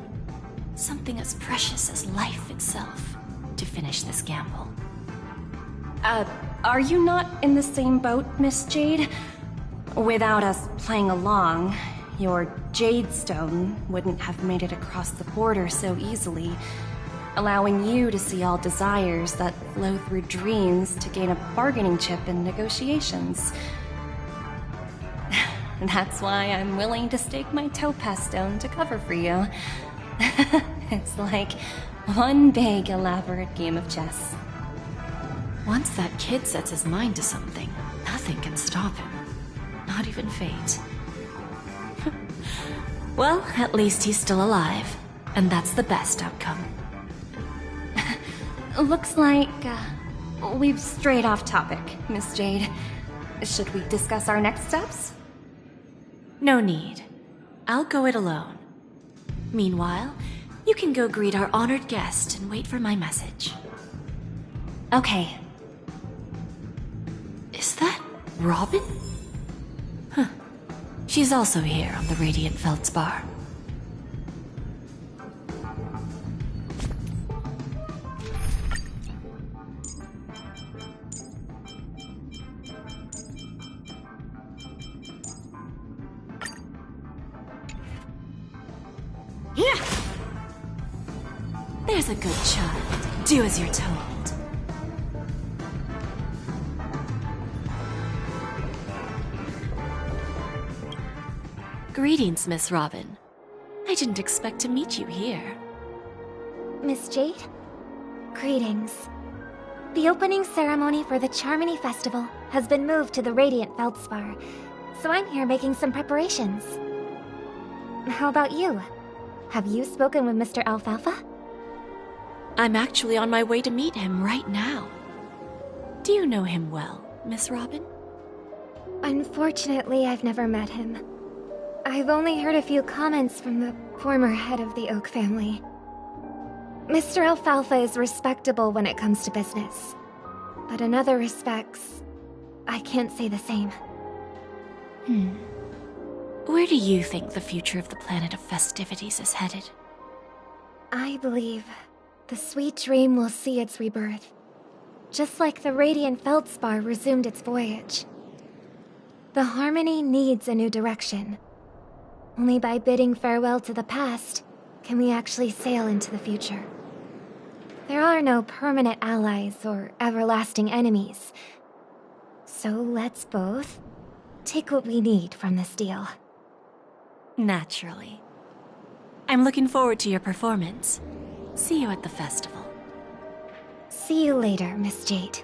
Something as precious as life itself, to finish this gamble. Are you not in the same boat, Miss Jade? Without us playing along, your Jade Stone wouldn't have made it across the border so easily, allowing you to see all desires that flow through dreams to gain a bargaining chip in negotiations. That's why I'm willing to stake my Topaz Stone to cover for you. It's like one big, elaborate game of chess. Once that kid sets his mind to something, nothing can stop him. Not even fate. Well, at least he's still alive, and that's the best outcome. Looks like we've strayed off topic, Miss Jade. Should we discuss our next steps? No need. I'll go it alone. Meanwhile, you can go greet our honored guest and wait for my message. Okay. Is that Robin? Huh. She's also here on the Radiant Feldspar. There's a good child. Do as you're told. Greetings, Miss Robin. I didn't expect to meet you here. Miss Jade? Greetings. The opening ceremony for the Charmony Festival has been moved to the Radiant Feldspar, so I'm here making some preparations. How about you? Have you spoken with Mr. Alfalfa? I'm actually on my way to meet him right now. Do you know him well, Miss Robin? Unfortunately, I've never met him. I've only heard a few comments from the former head of the Oak family. Mr. Alfalfa is respectable when it comes to business, but in other respects, I can't say the same. Where do you think the future of the planet of festivities is headed? I believe the sweet dream will see its rebirth, just like the Radiant Feldspar resumed its voyage. The Harmony needs a new direction. Only by bidding farewell to the past can we actually sail into the future. There are no permanent allies or everlasting enemies. So let's both take what we need from this deal. Naturally. I'm looking forward to your performance. See you at the festival. See you later, Miss Jade.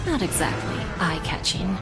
Not exactly eye-catching.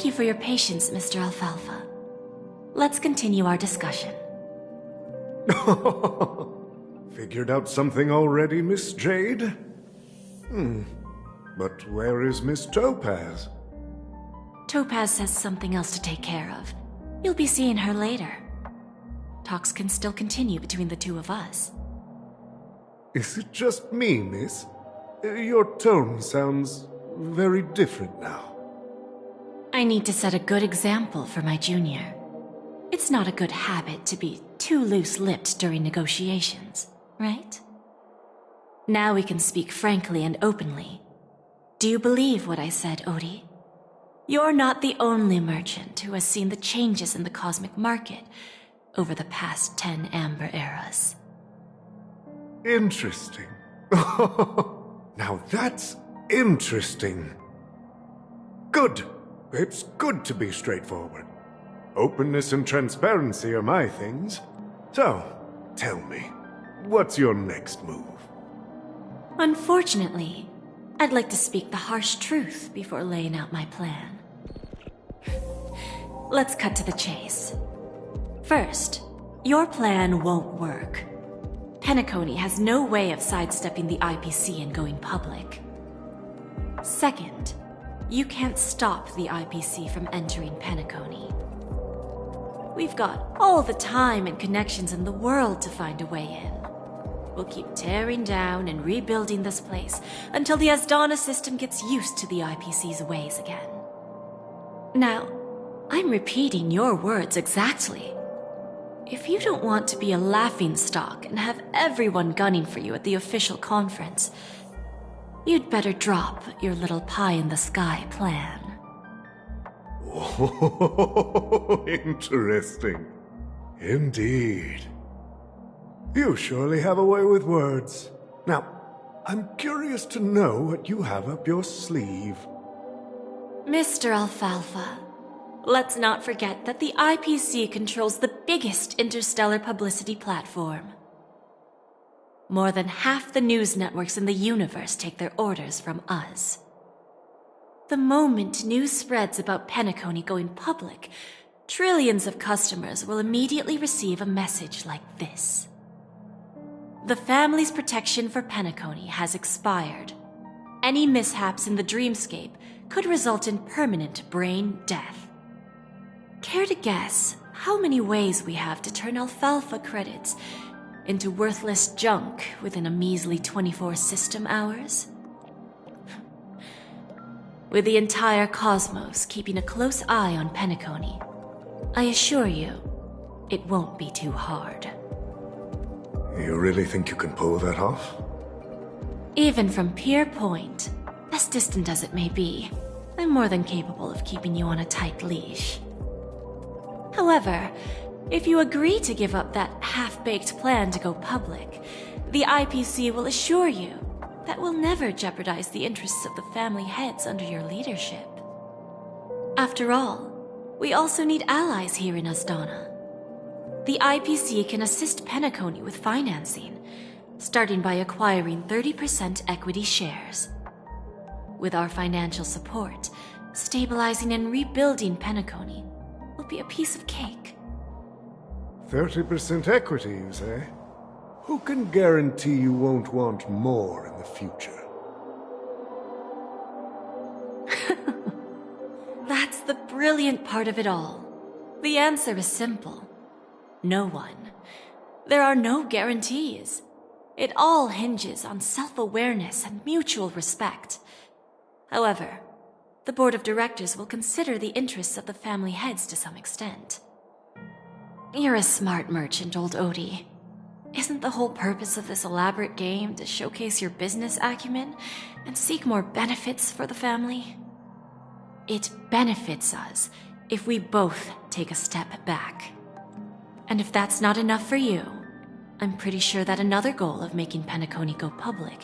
Thank you for your patience, Mr. Alfalfa. Let's continue our discussion. Figured out something already, Miss Jade? But where is Miss Topaz? Topaz has something else to take care of. You'll be seeing her later. Talks can still continue between the two of us. Is it just me, miss? Your tone sounds very different now. I need to set a good example for my junior. It's not a good habit to be too loose-lipped during negotiations, right? Now we can speak frankly and openly. Do you believe what I said, Odie? You're not the only merchant who has seen the changes in the cosmic market over the past 10 Amber Eras. Interesting. Now that's interesting. Good. It's good to be straightforward. Openness and transparency are my things. So, tell me, what's your next move? Unfortunately, I'd like to speak the harsh truth before laying out my plan. Let's cut to the chase. First, your plan won't work. Penacony has no way of sidestepping the IPC and going public. Second, you can't stop the IPC from entering Penacony. We've got all the time and connections in the world to find a way in. We'll keep tearing down and rebuilding this place until the Asdana system gets used to the IPC's ways again. Now, I'm repeating your words exactly. If you don't want to be a laughingstock and have everyone gunning for you at the official conference, you'd better drop your little pie-in-the-sky plan. Oh, interesting. Indeed. You surely have a way with words. Now, I'm curious to know what you have up your sleeve. Mr. Alfalfa, let's not forget that the IPC controls the biggest interstellar publicity platform. More than half the news networks in the universe take their orders from us. The moment news spreads about Penacony going public, trillions of customers will immediately receive a message like this. The family's protection for Penacony has expired. Any mishaps in the dreamscape could result in permanent brain death. Care to guess how many ways we have to turn Alfalfa credits into worthless junk within a measly 24 system hours? With the entire cosmos keeping a close eye on Penacony, I assure you, it won't be too hard. You really think you can pull that off? Even from Pier Point, as distant as it may be, I'm more than capable of keeping you on a tight leash. However, if you agree to give up that half-baked plan to go public, the IPC will assure you that will never jeopardize the interests of the family heads under your leadership. After all, we also need allies here in Asdana. The IPC can assist Penacony with financing, starting by acquiring 30% equity shares. With our financial support, stabilizing and rebuilding Penacony will be a piece of cake. 30% equity, you say? Who can guarantee you won't want more in the future? That's the brilliant part of it all. The answer is simple. No one. There are no guarantees. It all hinges on self-awareness and mutual respect. However, the board of directors will consider the interests of the family heads to some extent. You're a smart merchant, old Odie. Isn't the whole purpose of this elaborate game to showcase your business acumen and seek more benefits for the family? It benefits us if we both take a step back. And if that's not enough for you, I'm pretty sure that another goal of making Penacony go public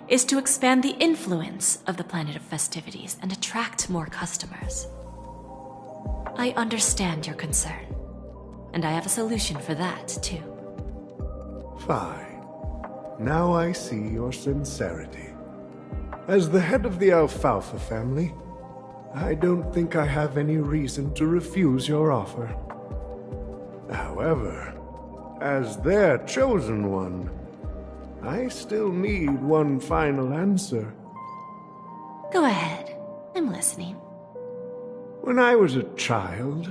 is to expand the influence of the Planet of Festivities and attract more customers. I understand your concern, and I have a solution for that, too. Fine. Now I see your sincerity. As the head of the Alfalfa family, I don't think I have any reason to refuse your offer. However, as their chosen one, I still need one final answer. Go ahead. I'm listening. When I was a child,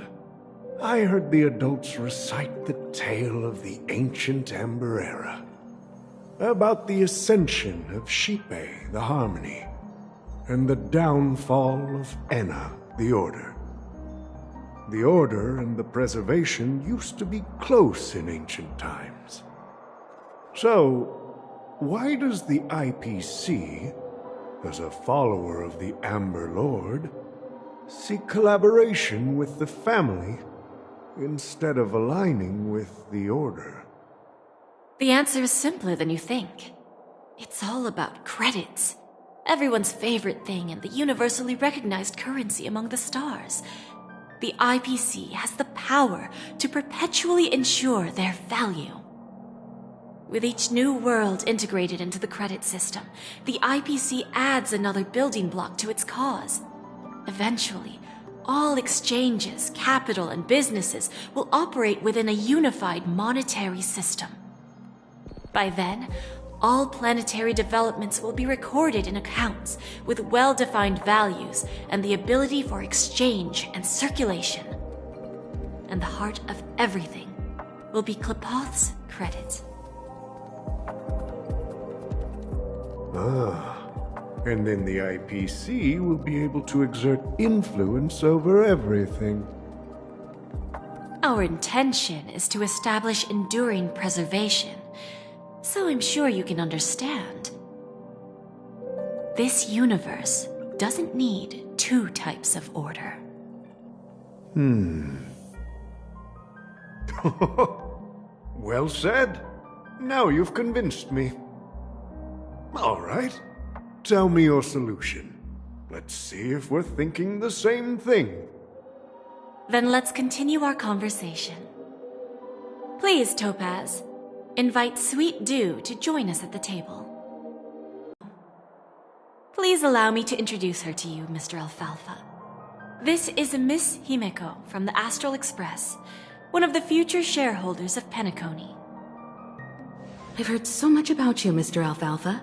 I heard the adults recite the tale of the ancient Amber Era, about the ascension of Xipe, the Harmony, and the downfall of Enna, the Order. The Order and the Preservation used to be close in ancient times. So, why does the IPC, as a follower of the Amber Lord, seek collaboration with the family instead of aligning with the Order? The answer is simpler than you think. It's all about credits. Everyone's favorite thing and the universally recognized currency among the stars. The IPC has the power to perpetually ensure their value. With each new world integrated into the credit system, the IPC adds another building block to its cause. Eventually, all exchanges, capital, and businesses will operate within a unified monetary system. By then, all planetary developments will be recorded in accounts with well-defined values and the ability for exchange and circulation. And the heart of everything will be Klepoth's credit. And then the IPC will be able to exert influence over everything. Our intention is to establish enduring preservation, so I'm sure you can understand. This universe doesn't need two types of order. Well said. Now you've convinced me. All right. Tell me your solution. Let's see if we're thinking the same thing. Then let's continue our conversation. Please, Topaz, invite Sweet Dew to join us at the table. Please allow me to introduce her to you, Mr. Alfalfa. This is Miss Himeko from the Astral Express, one of the future shareholders of Penacony. I've heard so much about you, Mr. Alfalfa.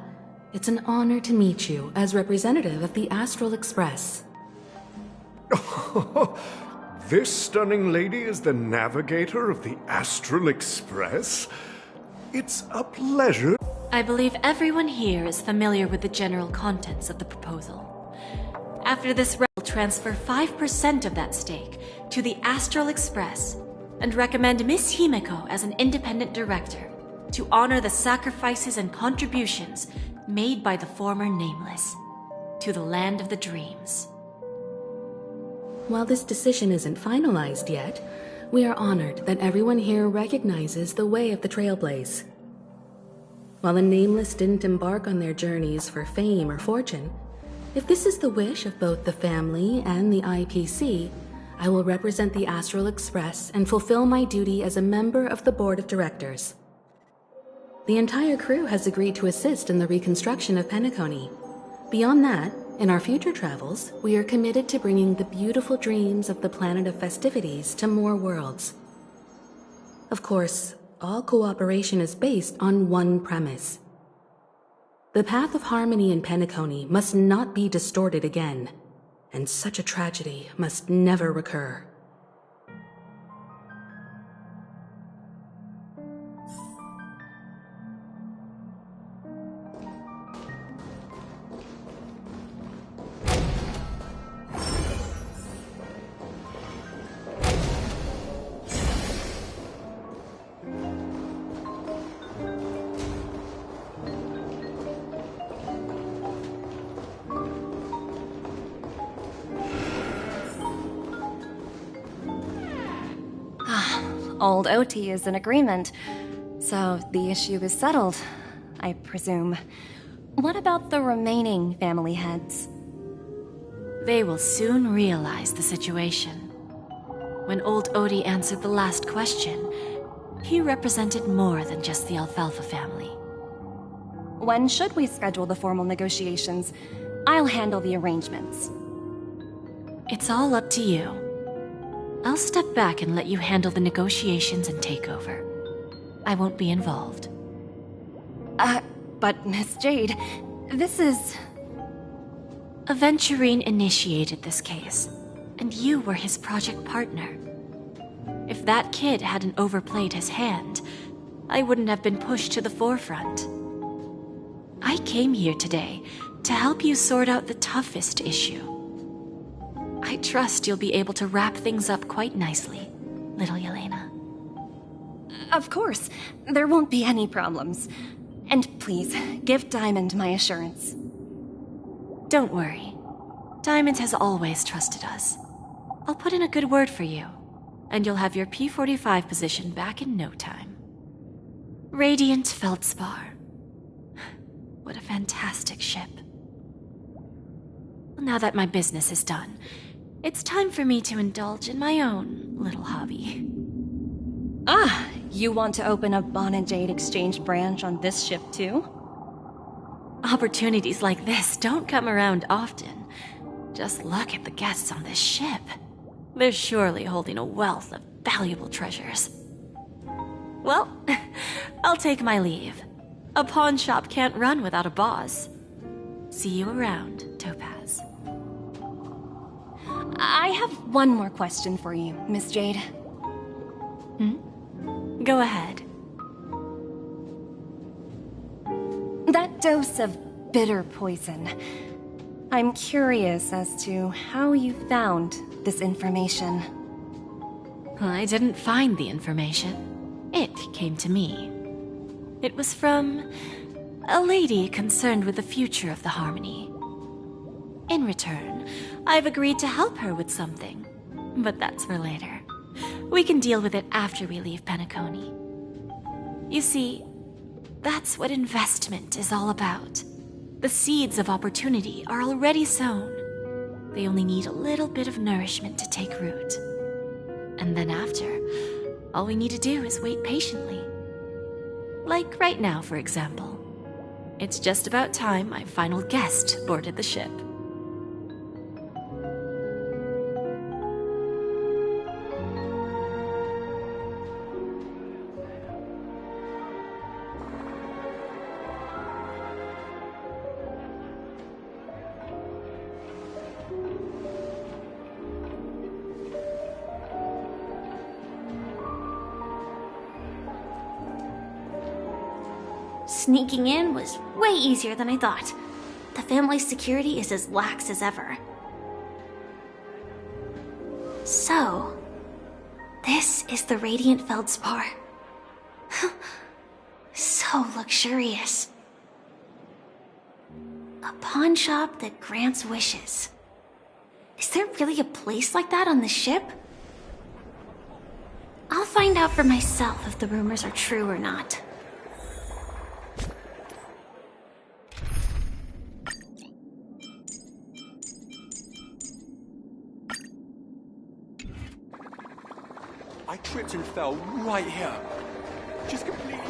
It's an honor to meet you as representative of the Astral Express. This stunning lady is the navigator of the Astral Express? It's a pleasure. I believe everyone here is familiar with the general contents of the proposal. After this, we'll transfer 5% of that stake to the Astral Express and recommend Miss Himeko as an independent director to honor the sacrifices and contributions made by the former Nameless to the land of the dreams. While this decision isn't finalized yet, we are honored that everyone here recognizes the way of the Trailblaze. While the Nameless didn't embark on their journeys for fame or fortune, if this is the wish of both the family and the IPC, I will represent the Astral Express and fulfill my duty as a member of the board of directors. The entire crew has agreed to assist in the reconstruction of Penacony. Beyond that, in our future travels, we are committed to bringing the beautiful dreams of the planet of festivities to more worlds. Of course, all cooperation is based on one premise. The path of harmony in Penacony must not be distorted again, and such a tragedy must never recur. Old OT is in agreement, so the issue is settled, I presume. What about the remaining family heads? They will soon realize the situation. When old Odie answered the last question, he represented more than just the Alfalfa family. When should we schedule the formal negotiations? I'll handle the arrangements. It's all up to you. I'll step back and let you handle the negotiations and takeover. I won't be involved. But Miss Jade, this is... Aventurine initiated this case, and you were his project partner. If that kid hadn't overplayed his hand, I wouldn't have been pushed to the forefront. I came here today to help you sort out the toughest issue. I trust you'll be able to wrap things up quite nicely, little Yelena. Of course, there won't be any problems. And please, give Diamond my assurance. Don't worry. Diamond has always trusted us. I'll put in a good word for you, and you'll have your P-45 position back in no time. Radiant Feldspar. What a fantastic ship. Now that my business is done, it's time for me to indulge in my own little hobby. Ah, you want to open a Bon and Jade exchange branch on this ship too? Opportunities like this don't come around often. Just look at the guests on this ship. They're surely holding a wealth of valuable treasures. Well, I'll take my leave. A pawn shop can't run without a boss. See you around, Topaz. I have one more question for you, Miss Jade. Go ahead. That dose of bitter poison. I'm curious as to how you found this information. I didn't find the information. It came to me. It was from a lady concerned with the future of the Harmony. In return, I've agreed to help her with something. But that's for later. We can deal with it after we leave Penacony. You see, that's what investment is all about. The seeds of opportunity are already sown. They only need a little bit of nourishment to take root. And then after, all we need to do is wait patiently. Like right now, for example. It's just about time my final guest boarded the ship. Sneaking in was way easier than I thought. The family's security is as lax as ever. So, this is the Radiant Feldspar. So luxurious. A pawn shop that grants wishes. Is there really a place like that on the ship? I'll find out for myself if the rumors are true or not. I tripped and fell right here. Just completely...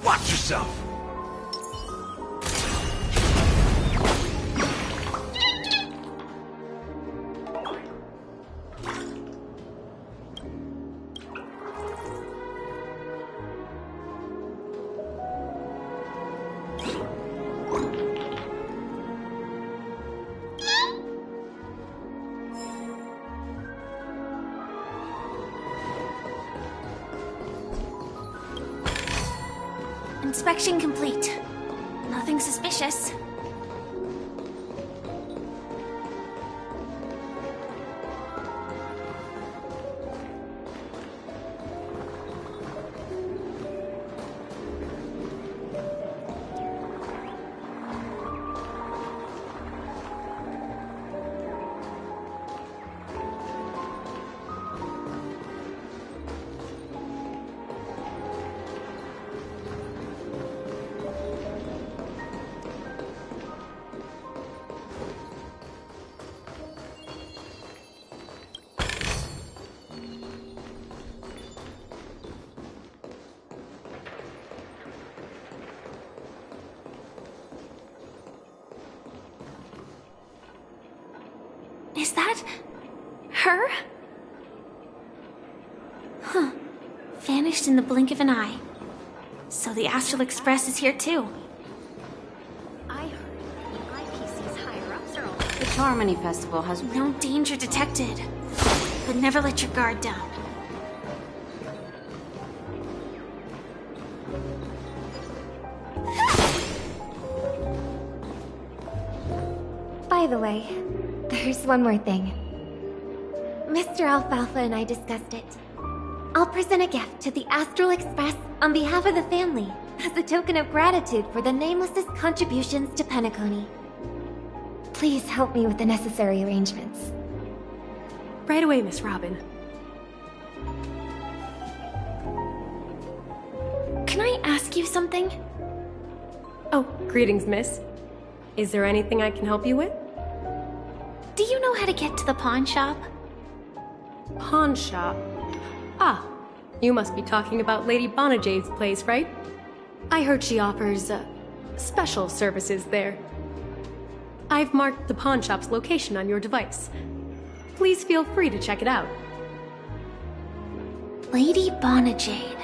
Watch yourself! Inspection complete. Nothing suspicious. Is that her? Huh. Vanished in the blink of an eye. So the Astral Express is here too. I heard the IPC's higher-ups are all... The Harmony Festival has no danger detected. But never let your guard down. By the way, there's one more thing. Mr. Alfalfa and I discussed it. I'll present a gift to the Astral Express on behalf of the family, as a token of gratitude for the Nameless's contributions to Penacony. Please help me with the necessary arrangements. Right away, Miss Robin. Can I ask you something? Oh, greetings, miss. Is there anything I can help you with? Do you know how to get to the pawn shop? Pawn shop? Ah, you must be talking about Lady Bonajade's place, right? I heard she offers, special services there. I've marked the pawn shop's location on your device. Please feel free to check it out. Lady Bonajade.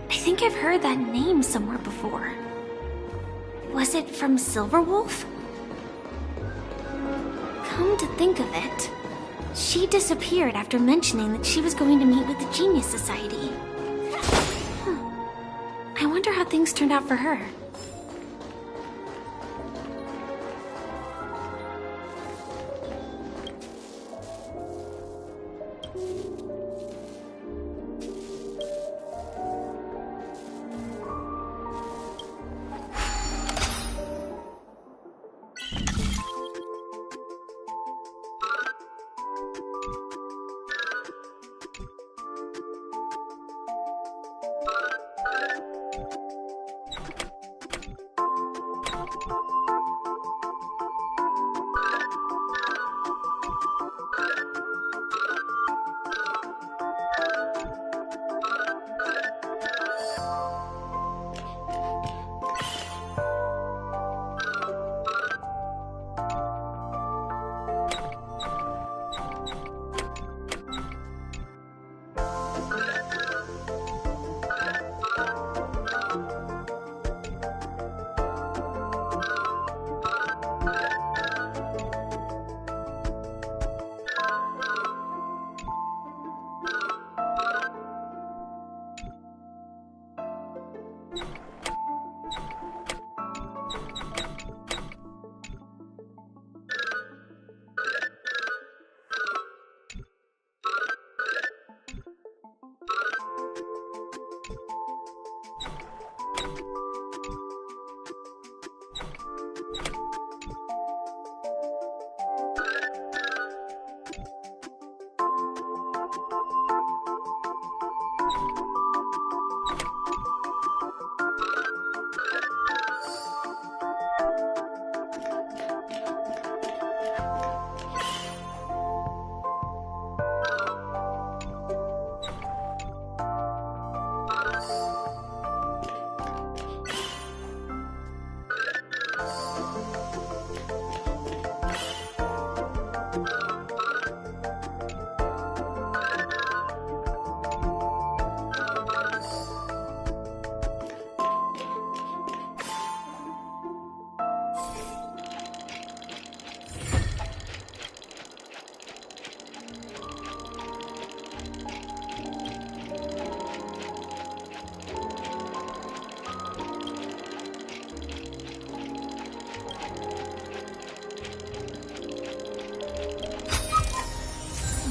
I think I've heard that name somewhere before. Was it from Silverwolf? Come to think of it, she disappeared after mentioning that she was going to meet with the Genius Society. I wonder how things turned out for her.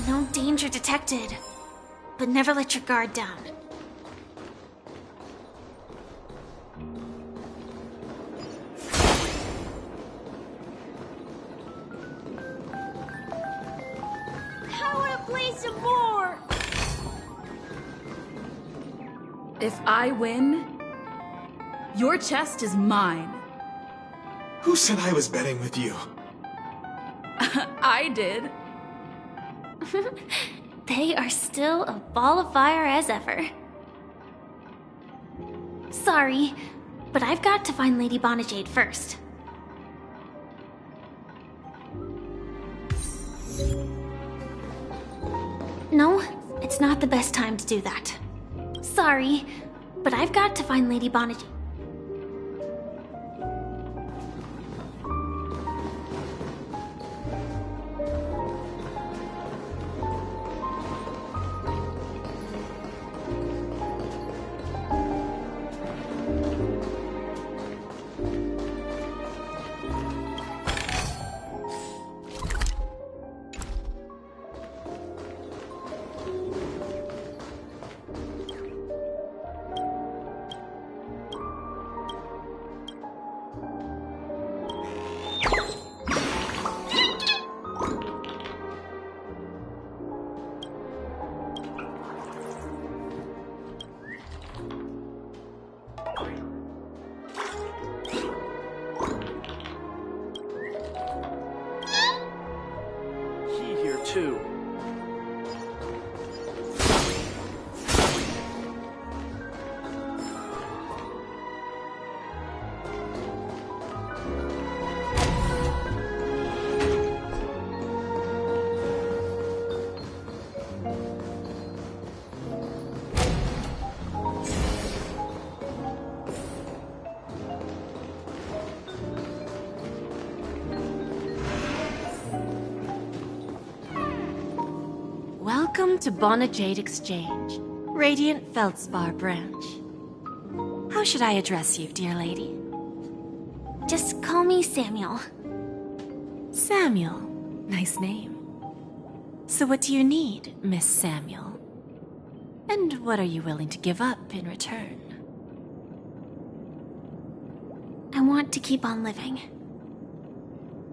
No danger detected. But never let your guard down. I want to play some more! If I win, your chest is mine. Who said I was betting with you? I did. They are still a ball of fire as ever. Sorry, but I've got to find Lady Bonajade first. No, it's not the best time to do that. Sorry, but I've got to find Lady Bonajade. Too. Welcome to Bonajade Exchange, Radiant Feldspar branch. How should I address you, dear lady? Just call me Samuel. Samuel. Nice name. So what do you need, Miss Samuel? And what are you willing to give up in return? I want to keep on living.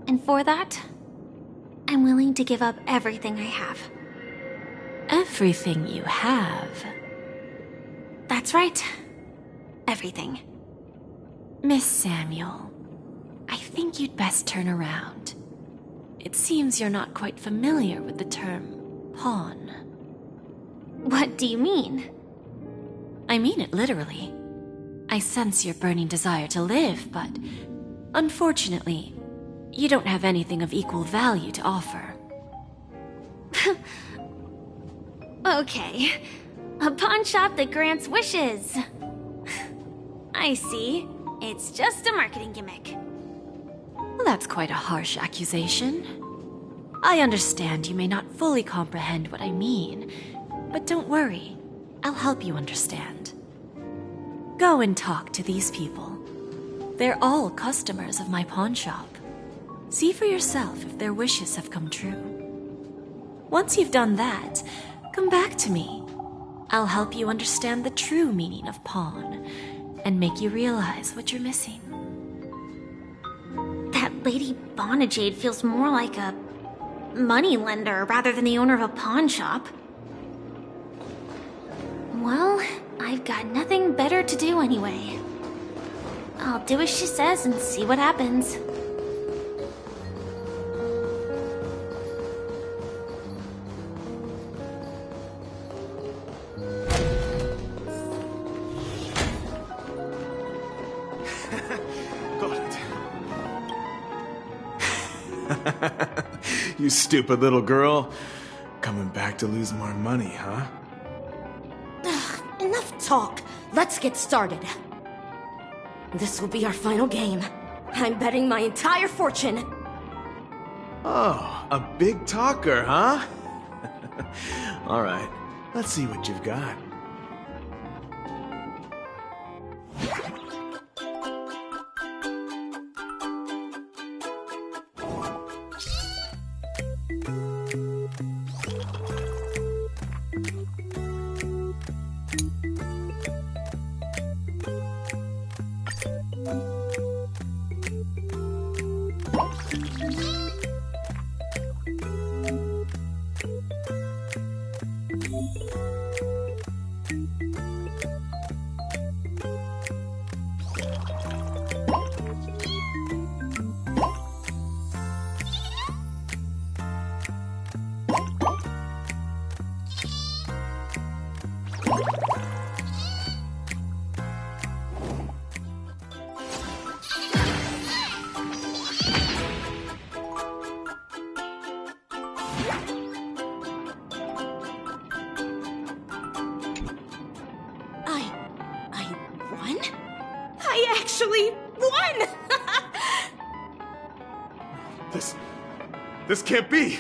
And for that, I'm willing to give up everything I have. Everything you have? That's right. Everything. Miss Samuel, I think you'd best turn around. It seems you're not quite familiar with the term pawn. What do you mean? I mean it literally. I sense your burning desire to live, but unfortunately, you don't have anything of equal value to offer. Okay. A pawn shop that grants wishes. I see. It's just a marketing gimmick. Well, that's quite a harsh accusation. I understand you may not fully comprehend what I mean, but don't worry. I'll help you understand. Go and talk to these people. They're all customers of my pawn shop. See for yourself if their wishes have come true. Once you've done that, come back to me. I'll help you understand the true meaning of pawn and make you realize what you're missing. That Lady Bonajade feels more like a moneylender rather than the owner of a pawn shop. Well, I've got nothing better to do anyway. I'll do as she says and see what happens. You stupid little girl. Coming back to lose more money, huh? Enough talk. Let's get started. This will be our final game. I'm betting my entire fortune. Oh, a big talker, huh? All right, let's see what you've got. I won? I actually won! This can't be!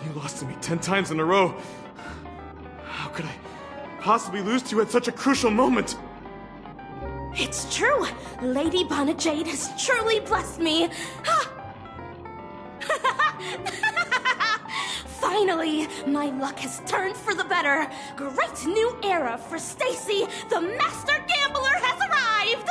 You lost to me 10 times in a row. How could I possibly lose to you at such a crucial moment? It's true! Lady Bonajade has truly blessed me! Finally, my luck has turned for the better! Great new era for Stacy! The Master Gambler has arrived!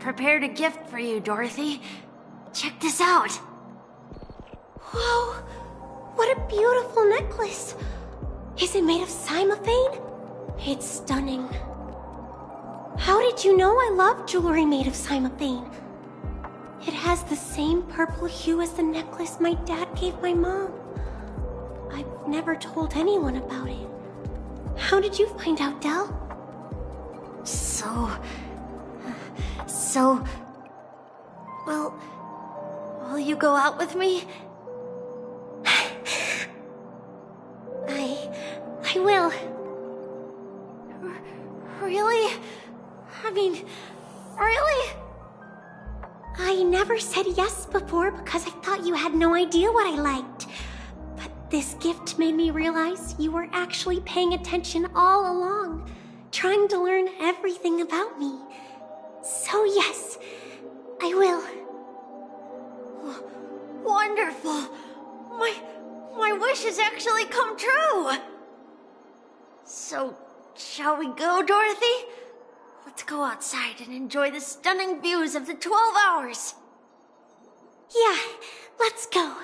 Prepared a gift for you, Dorothy. Check this out. Whoa! What a beautiful necklace! Is it made of cymophane? It's stunning. How did you know I love jewelry made of cymophane? It has the same purple hue as the necklace my dad gave my mom. I've never told anyone about it. How did you find out, Del? Well, will you go out with me? I will. Really? I mean, really? I never said yes before because I thought you had no idea what I liked. But this gift made me realize you were actually paying attention all along, trying to learn everything about me. So yes, I will. Wonderful. My wish has actually come true. So, shall we go, Dorothy? Let's go outside and enjoy the stunning views of the 12 hours. Yeah, let's go.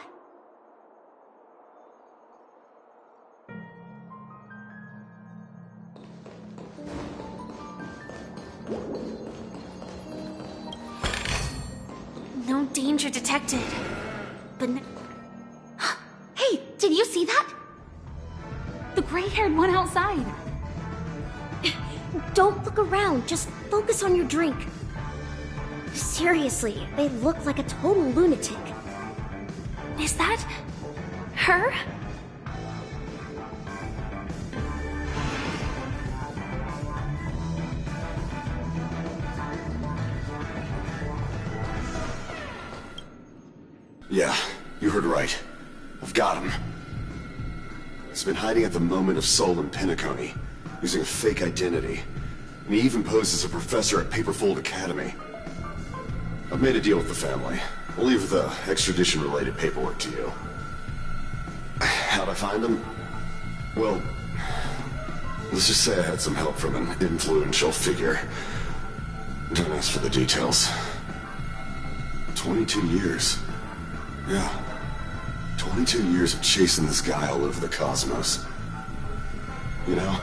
No danger detected. But Hey, did you see that? The gray-haired one outside. Don't look around, just focus on your drink. Seriously, they look like a total lunatic. Is that her? Yeah, you heard right. I've got him. He's been hiding at the Moment of Soul in Penacony, using a fake identity. And he even posed as a professor at Paperfold Academy. I've made a deal with the family. I'll leave the extradition-related paperwork to you. How'd I find him? Well, let's just say I had some help from an influential figure. Don't ask for the details. 22 years. Yeah. 22 years of chasing this guy all over the cosmos. You know,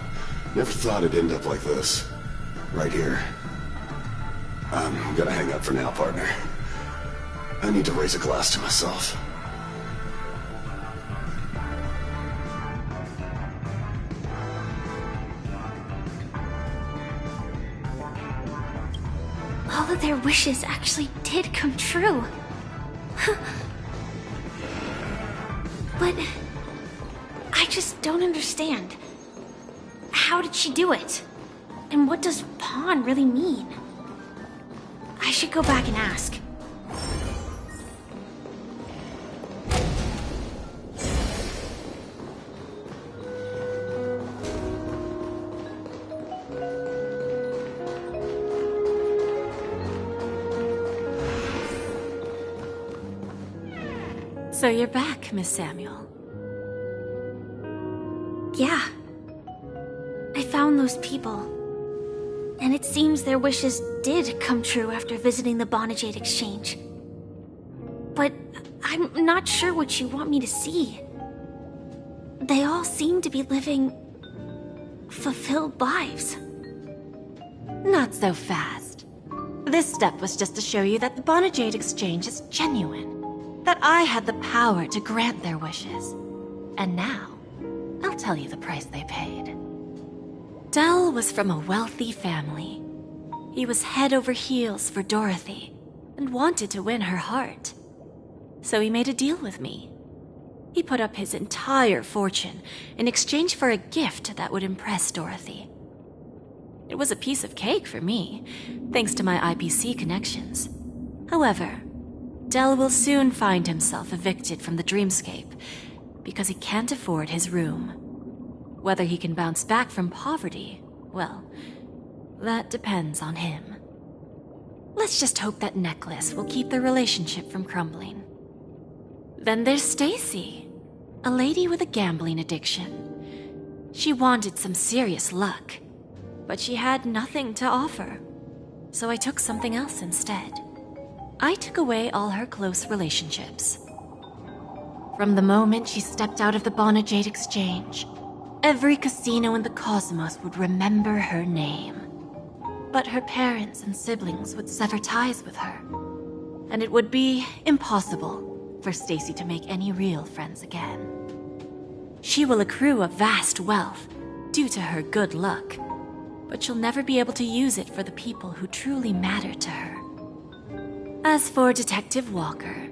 never thought it'd end up like this. Right here. I'm gonna hang up for now, partner. I need to raise a glass to myself. All of their wishes actually did come true. But I just don't understand. How did she do it? And what does pawn really mean? I should go back and ask. So you're back, Miss Samuel. Yeah. I found those people. And it seems their wishes did come true after visiting the Bonajade Exchange. But I'm not sure what you want me to see. They all seem to be living fulfilled lives. Not so fast. This step was just to show you that the Bonajade Exchange is genuine. That I had the power to grant their wishes. And now, I'll tell you the price they paid. Dell was from a wealthy family. He was head over heels for Dorothy and wanted to win her heart. So he made a deal with me. He put up his entire fortune in exchange for a gift that would impress Dorothy. It was a piece of cake for me, thanks to my IPC connections. However, Dell will soon find himself evicted from the dreamscape because he can't afford his room. Whether he can bounce back from poverty, well, that depends on him. Let's just hope that necklace will keep their relationship from crumbling. Then there's Stacy, a lady with a gambling addiction. She wanted some serious luck, but she had nothing to offer, so I took something else instead. I took away all her close relationships. From the moment she stepped out of the Bonajade Exchange, every casino in the cosmos would remember her name. But her parents and siblings would sever ties with her, and it would be impossible for Stacy to make any real friends again. She will accrue a vast wealth due to her good luck, but she'll never be able to use it for the people who truly matter to her. As for Detective Walker,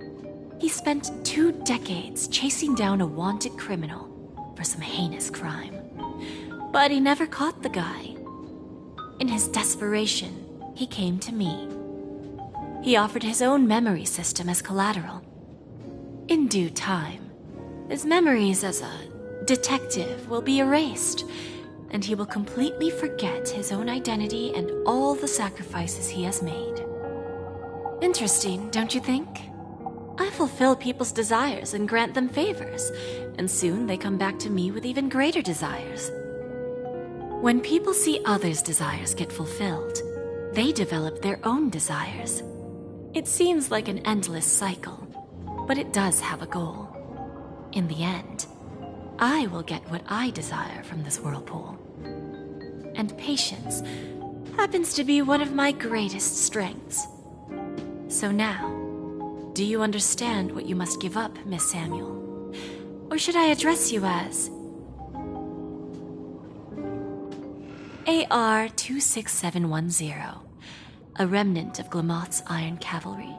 he spent 2 decades chasing down a wanted criminal for some heinous crime. But he never caught the guy. In his desperation, he came to me. He offered his own memory system as collateral. In due time, his memories as a detective will be erased, and he will completely forget his own identity and all the sacrifices he has made. Interesting, don't you think? I fulfill people's desires and grant them favors, and soon they come back to me with even greater desires. When people see others' desires get fulfilled, they develop their own desires. It seems like an endless cycle, but it does have a goal. In the end, I will get what I desire from this whirlpool. And patience happens to be one of my greatest strengths. So now, do you understand what you must give up, Miss Samuel? Or should I address you as AR-26710, a remnant of Glamoth's Iron Cavalry?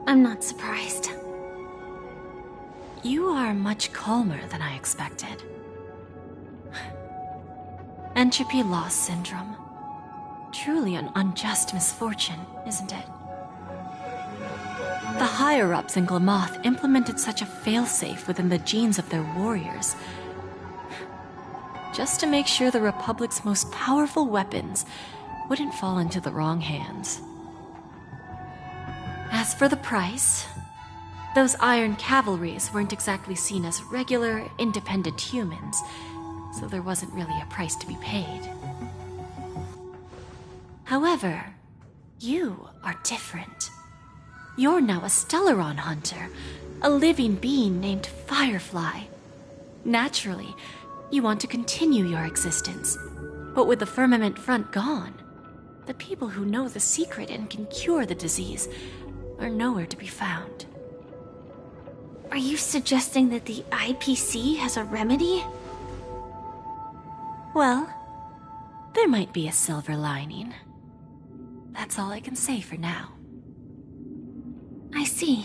I'm not surprised. You are much calmer than I expected. Entropy loss syndrome. Truly an unjust misfortune, isn't it? The higher-ups in Glamoth implemented such a failsafe within the genes of their warriors, just to make sure the Republic's most powerful weapons wouldn't fall into the wrong hands. As for the price, those Iron Cavalries weren't exactly seen as regular, independent humans, so there wasn't really a price to be paid. However, you are different. You're now a Stellaron hunter, a living being named Firefly. Naturally, you want to continue your existence, but with the firmament front gone, the people who know the secret and can cure the disease are nowhere to be found. Are you suggesting that the IPC has a remedy? Well, there might be a silver lining. That's all I can say for now. I see.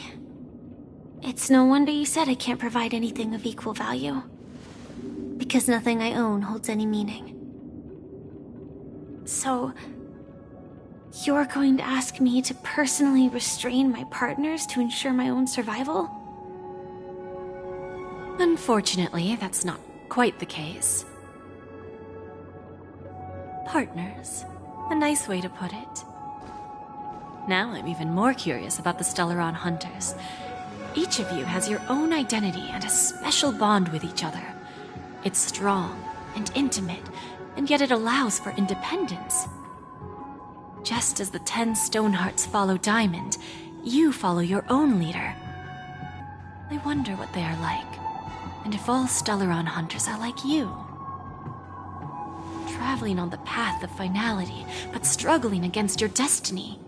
It's no wonder you said I can't provide anything of equal value. Because nothing I own holds any meaning. So, you're going to ask me to personally restrain my partners to ensure my own survival? Unfortunately, that's not quite the case. Partners. A nice way to put it. Now I'm even more curious about the Stellaron Hunters. Each of you has your own identity and a special bond with each other. It's strong and intimate, and yet it allows for independence. Just as the 10 Stonehearts follow Diamond, you follow your own leader. I wonder what they are like, and if all Stellaron Hunters are like you. Traveling on the path of finality, but struggling against your destiny.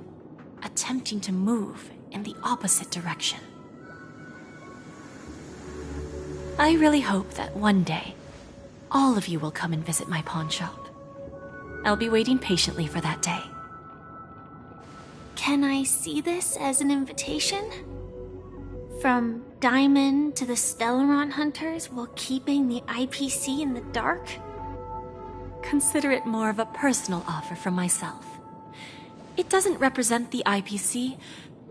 Attempting to move in the opposite direction. I really hope that one day, all of you will come and visit my pawn shop. I'll be waiting patiently for that day. Can I see this as an invitation? From Diamond to the Stellaron Hunters while keeping the IPC in the dark? Consider it more of a personal offer from myself. It doesn't represent the IPC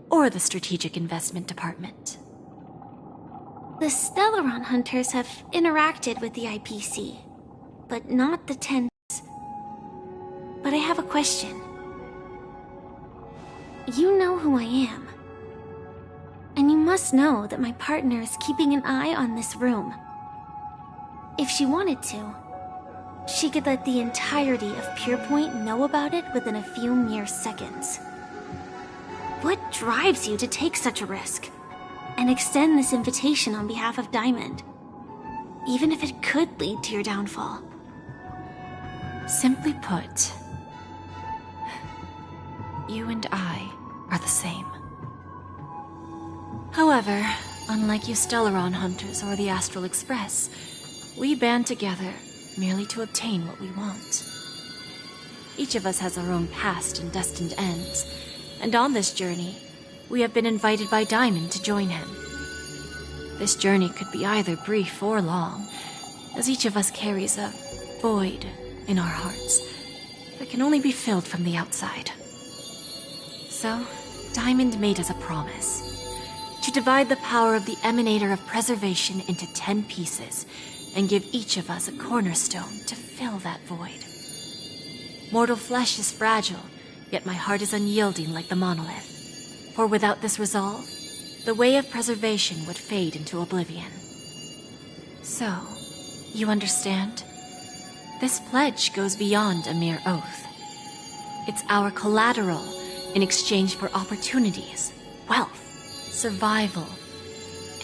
or the Strategic Investment Department. The Stellaron Hunters have interacted with the IPC, but not the 10. But I have a question. You know who I am. And you must know that my partner is keeping an eye on this room. If she wanted to, she could let the entirety of Purepoint know about it within a few mere seconds. What drives you to take such a risk and extend this invitation on behalf of Diamond, even if it could lead to your downfall? Simply put, you and I are the same. However, unlike you Stellaron Hunters or the Astral Express, we band together merely to obtain what we want. Each of us has our own past and destined ends, and on this journey, we have been invited by Diamond to join him. This journey could be either brief or long, as each of us carries a void in our hearts that can only be filled from the outside. So, Diamond made us a promise to divide the power of the Emanator of Preservation into 10 pieces and give each of us a cornerstone to fill that void. Mortal flesh is fragile, yet my heart is unyielding like the monolith. For without this resolve, the way of preservation would fade into oblivion. So, you understand? This pledge goes beyond a mere oath. It's our collateral in exchange for opportunities, wealth, survival,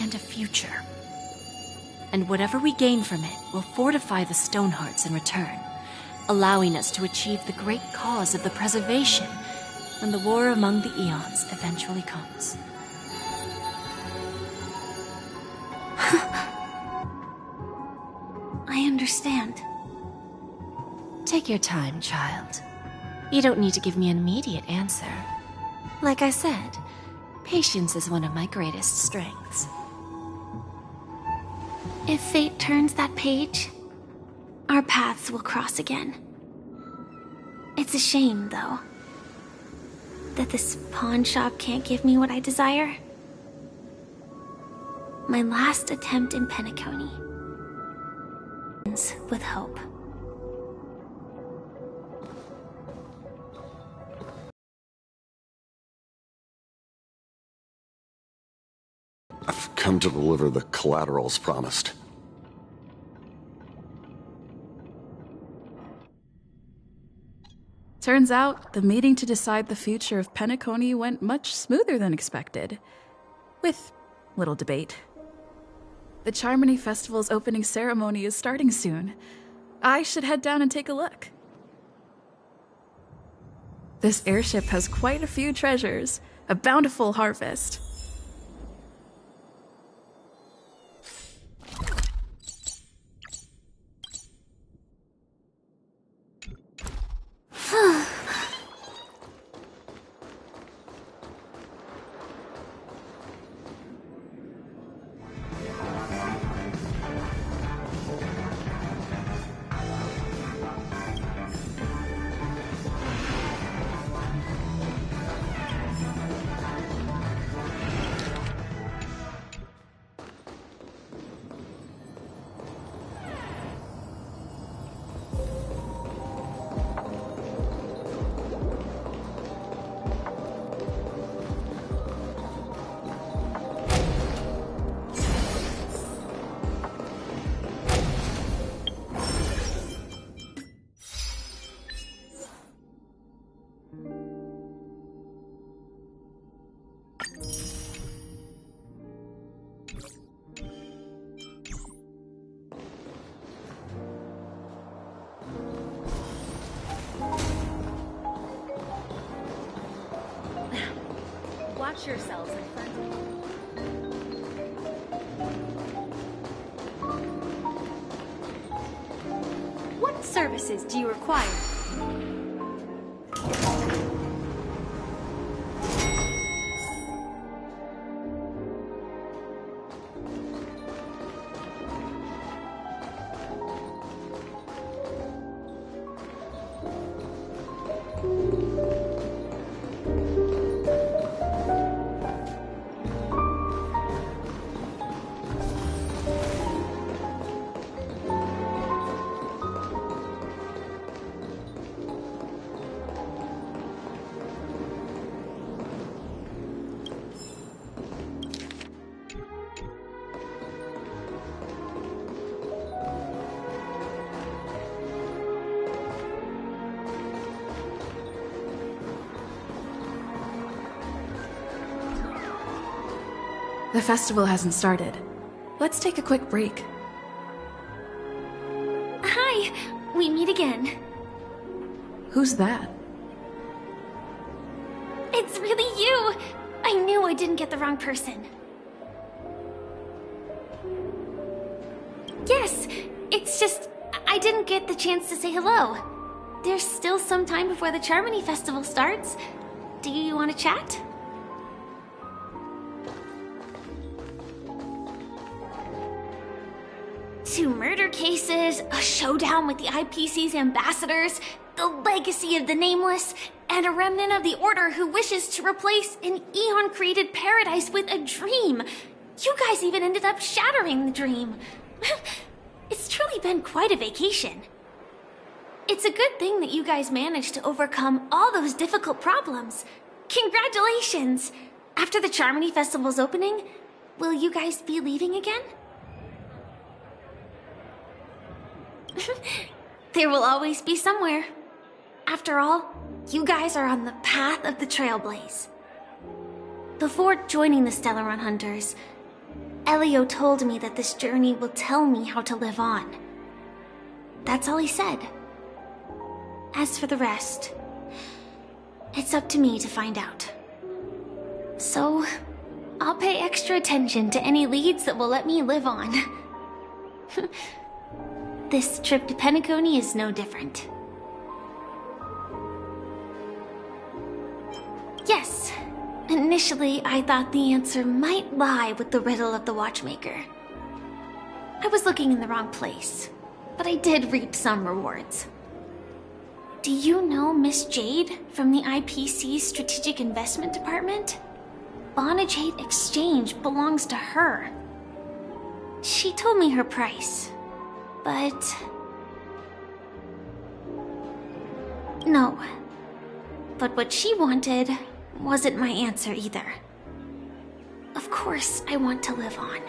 and a future. And whatever we gain from it will fortify the Stonehearts in return, allowing us to achieve the great cause of the preservation when the war among the eons eventually comes. I understand. Take your time, child. You don't need to give me an immediate answer. Like I said, patience is one of my greatest strengths. If fate turns that page, our paths will cross again. It's a shame, though, that this pawn shop can't give me what I desire. My last attempt in Penacony ends with hope. I've come to deliver the collaterals promised. Turns out, the meeting to decide the future of Penacony went much smoother than expected. With little debate. The Charmony Festival's opening ceremony is starting soon. I should head down and take a look. This airship has quite a few treasures. A bountiful harvest. Watch yourselves in front of you. What services do you require? The festival hasn't started. Let's take a quick break. Hi! We meet again. Who's that? It's really you! I knew I didn't get the wrong person. Yes, it's just I didn't get the chance to say hello. There's still some time before the Charmony Festival starts. Do you want to chat? Two murder cases, a showdown with the IPC's ambassadors, the legacy of the Nameless, and a remnant of the Order who wishes to replace an Eon-created paradise with a dream. You guys even ended up shattering the dream. It's truly been quite a vacation. It's a good thing that you guys managed to overcome all those difficult problems. Congratulations! After the Charmony Festival's opening, will you guys be leaving again? There will always be somewhere. After all, you guys are on the path of the Trailblaze. Before joining the Stellaron Hunters, Elio told me that this journey will tell me how to live on. That's all he said. As for the rest, it's up to me to find out. So, I'll pay extra attention to any leads that will let me live on. This trip to Penacony is no different. Yes, initially I thought the answer might lie with the riddle of the Watchmaker. I was looking in the wrong place, but I did reap some rewards. Do you know Miss Jade from the IPC's Strategic Investment Department? Bonajade Exchange belongs to her. She told me her price. But... no. But what she wanted wasn't my answer either. Of course I want to live on.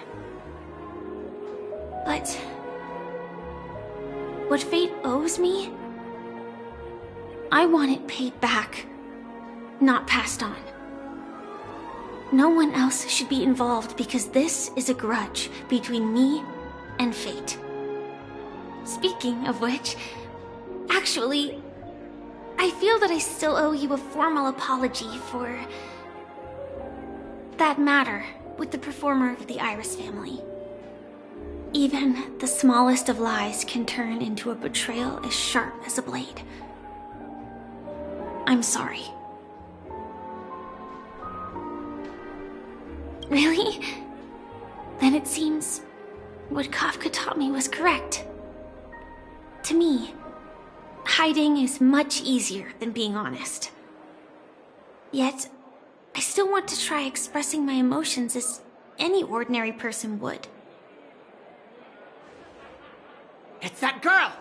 But... what fate owes me? I want it paid back, not passed on. No one else should be involved because this is a grudge between me and fate. Speaking of which, actually, I feel that I still owe you a formal apology for that matter with the performer of the Iris family. Even the smallest of lies can turn into a betrayal as sharp as a blade. I'm sorry. Really? Then it seems what Kafka taught me was correct. To me, hiding is much easier than being honest. Yet, I still want to try expressing my emotions as any ordinary person would. It's that girl!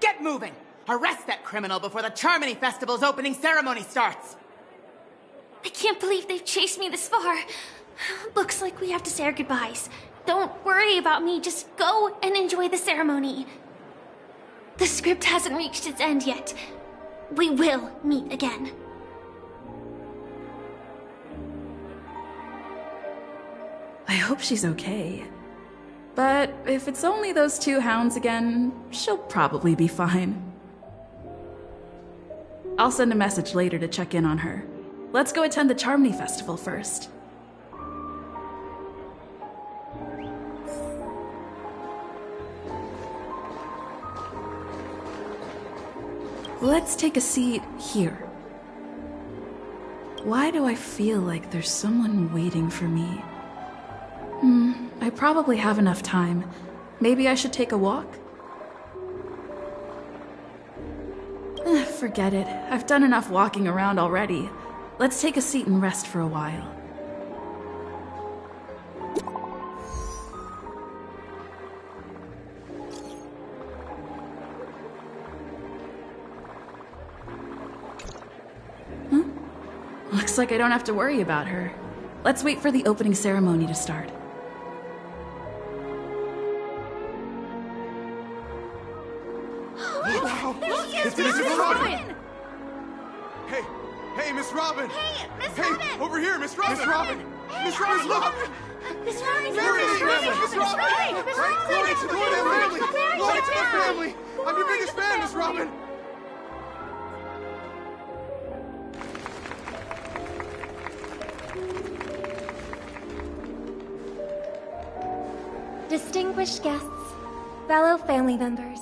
Get moving! Arrest that criminal before the Charmony Festival's opening ceremony starts! I can't believe they've chased me this far. Looks like we have to say our goodbyes. Don't worry about me, just go and enjoy the ceremony. The script hasn't reached its end yet. We will meet again. I hope she's okay. But if it's only those two hounds again, she'll probably be fine. I'll send a message later to check in on her. Let's go attend the Charmony Festival first. Let's take a seat here. Why do I feel like there's someone waiting for me? I probably have enough time. Maybe I should take a walk? Forget it. I've done enough walking around already. Let's take a seat and rest for a while. Looks like I don't have to worry about her. Let's wait for the opening ceremony to start. It's Miss Robin! Hey, Miss Robin! Hey, Miss Robin! Over here, Miss Robin! Miss Robin! Miss Robin, look! Miss Robin! Glory to Miss Robin! Glory to the family! Glory to the family! I'm your biggest fan, Miss Robin! Distinguished guests, fellow family members,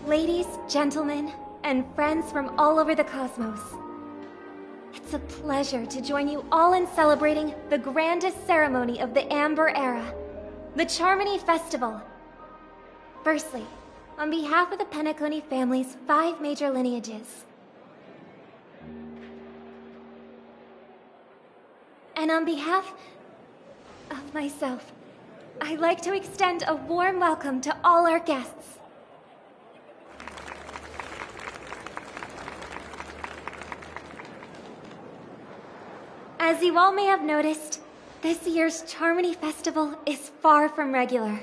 ladies, gentlemen, and friends from all over the cosmos. It's a pleasure to join you all in celebrating the grandest ceremony of the Amber Era, the Charmony Festival. Firstly, on behalf of the Penacony family's 5 major lineages, and on behalf of myself, I'd like to extend a warm welcome to all our guests. As you all may have noticed, this year's Charmony Festival is far from regular.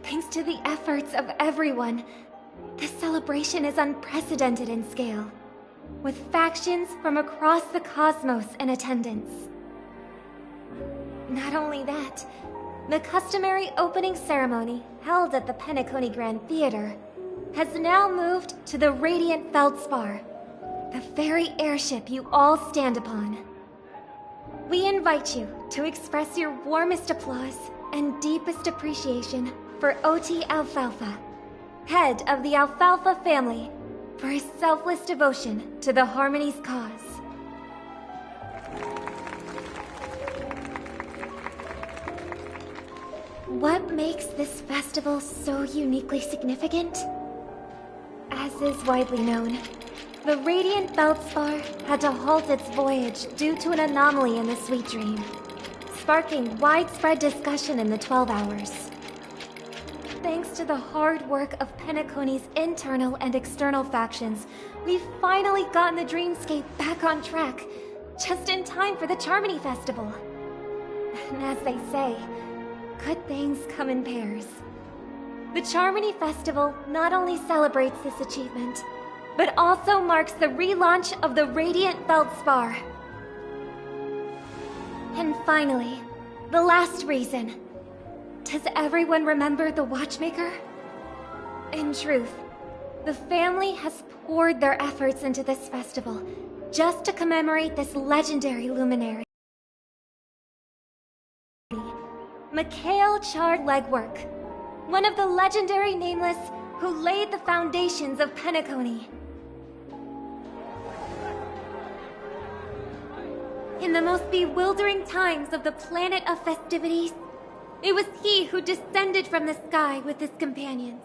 Thanks to the efforts of everyone, this celebration is unprecedented in scale, with factions from across the cosmos in attendance. Not only that, the customary opening ceremony held at the Penacony Grand Theater has now moved to the Radiant Feldspar, the very airship you all stand upon. We invite you to express your warmest applause and deepest appreciation for OT Alfalfa, head of the Alfalfa family, for his selfless devotion to the Harmony's cause. What makes this festival so uniquely significant? As is widely known, the Radiant Feldspar had to halt its voyage due to an anomaly in the Sweet Dream, sparking widespread discussion in the 12 Hours. Thanks to the hard work of Penacony's internal and external factions, we've finally gotten the Dreamscape back on track, just in time for the Charmony Festival. And as they say, good things come in pairs. The Charmony Festival not only celebrates this achievement, but also marks the relaunch of the Radiant Feldspar. And finally, the last reason. Does everyone remember the Watchmaker? In truth, the family has poured their efforts into this festival just to commemorate this legendary luminary. Mikhail Chard Legwork, one of the legendary Nameless who laid the foundations of Penacony. In the most bewildering times of the planet of festivities, it was he who descended from the sky with his companions,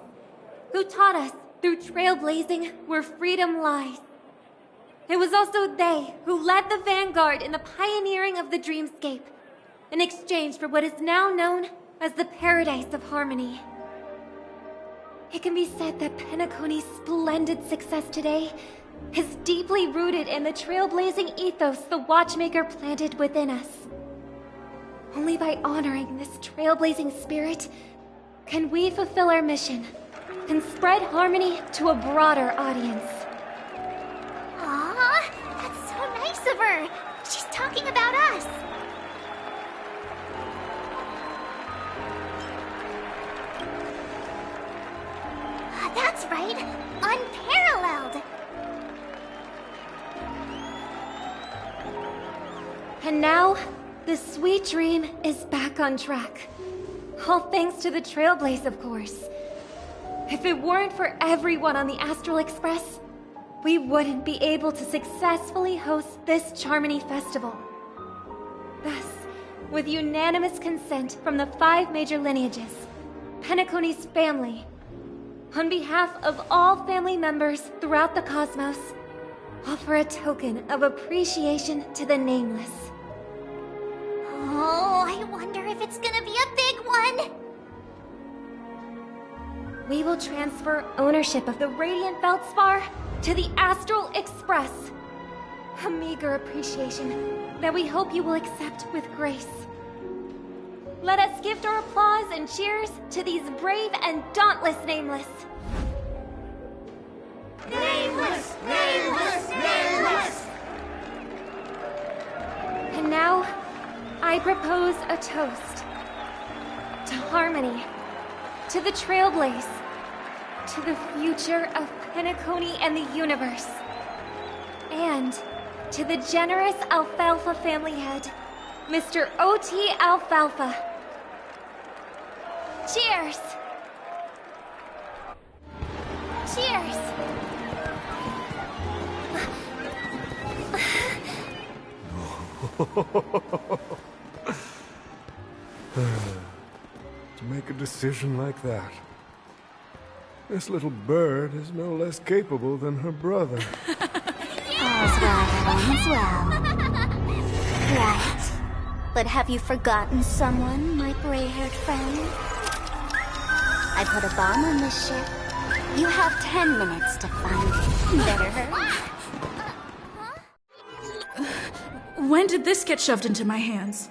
who taught us through trailblazing where freedom lies. It was also they who led the vanguard in the pioneering of the Dreamscape, in exchange for what is now known as the Paradise of Harmony. It can be said that Penacony's splendid success today is deeply rooted in the trailblazing ethos the Watchmaker planted within us. Only by honoring this trailblazing spirit can we fulfill our mission and spread harmony to a broader audience. Aw, that's so nice of her. She's talking about us. That's right, unparalleled. And now, the sweet dream is back on track. All thanks to the Trailblaze, of course. If it weren't for everyone on the Astral Express, we wouldn't be able to successfully host this Charmony Festival. Thus, with unanimous consent from the 5 major lineages, Penacony's family, on behalf of all family members throughout the cosmos, offer a token of appreciation to the Nameless. Oh, I wonder if it's gonna be a big one! We will transfer ownership of the Radiant Feldspar to the Astral Express. A meager appreciation that we hope you will accept with grace. Let us gift our applause and cheers to these brave and dauntless Nameless. Nameless! Nameless! Nameless! And now, I propose a toast. To harmony, to the Trailblaze, to the future of Penacony and the universe, and to the generous Alfalfa family head, Mr. O.T. Alfalfa. Cheers! Cheers! To make a decision like that. This little bird is no less capable than her brother. All's well that ends well. Right. But have you forgotten someone, my gray-haired friend? I put a bomb on this ship. You have 10 minutes to find it. Better hurry. When did this get shoved into my hands?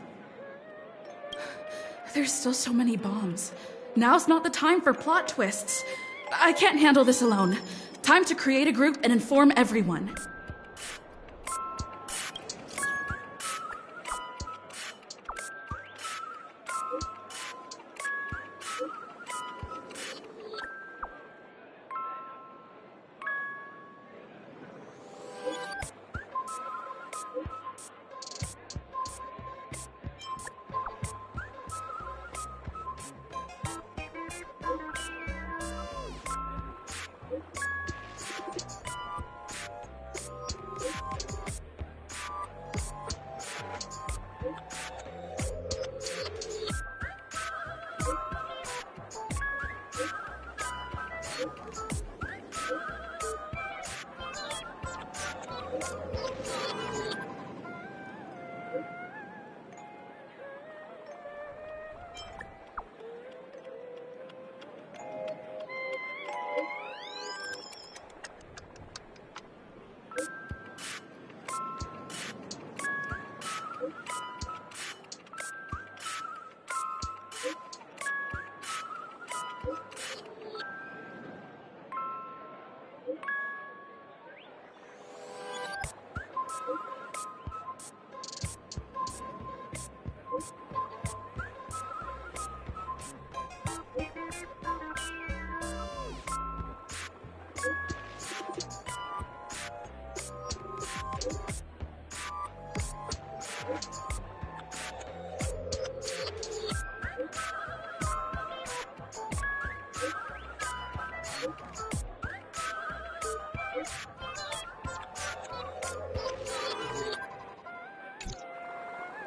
There's still so many bombs. Now's not the time for plot twists. I can't handle this alone. Time to create a group and inform everyone.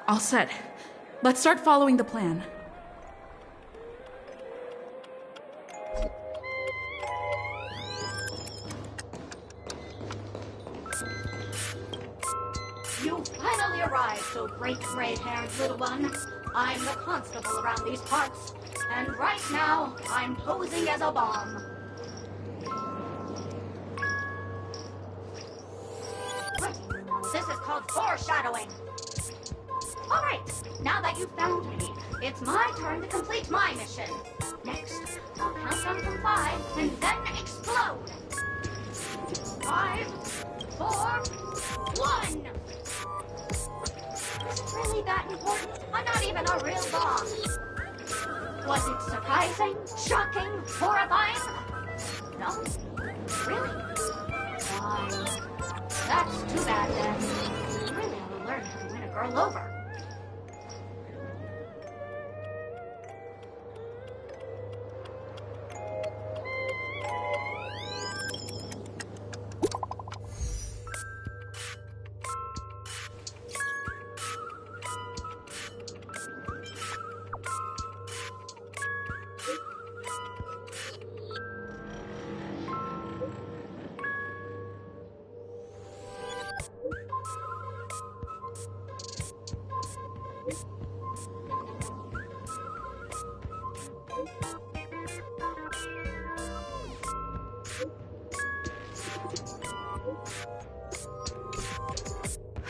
All set. Let's start following the plan. You finally arrived, so great gray-haired little one. I'm the constable around these parts, and right now, I'm posing as a bomb. This is called foreshadowing. All right, now that you've found me, it's my turn to complete my mission. Next, I'll count down from 5 and then explode. 5, 4, 1. Is it really that important? I'm not even a real bomb. Was it surprising, shocking, horrifying? No? Really? Fine. That's too bad then. Really ought to learn how to win a girl over.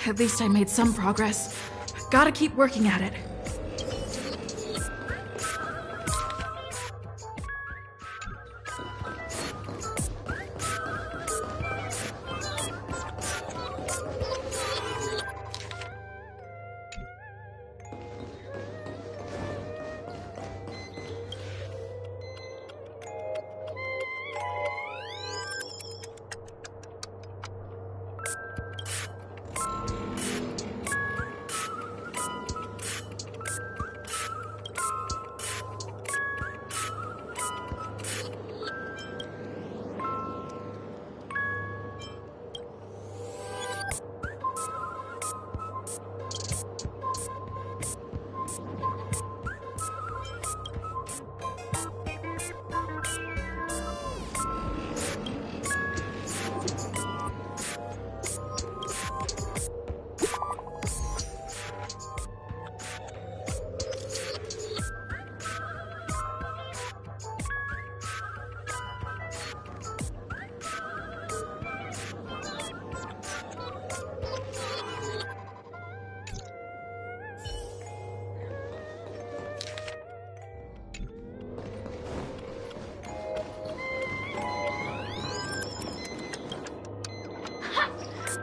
At least I made some progress. Gotta keep working at it.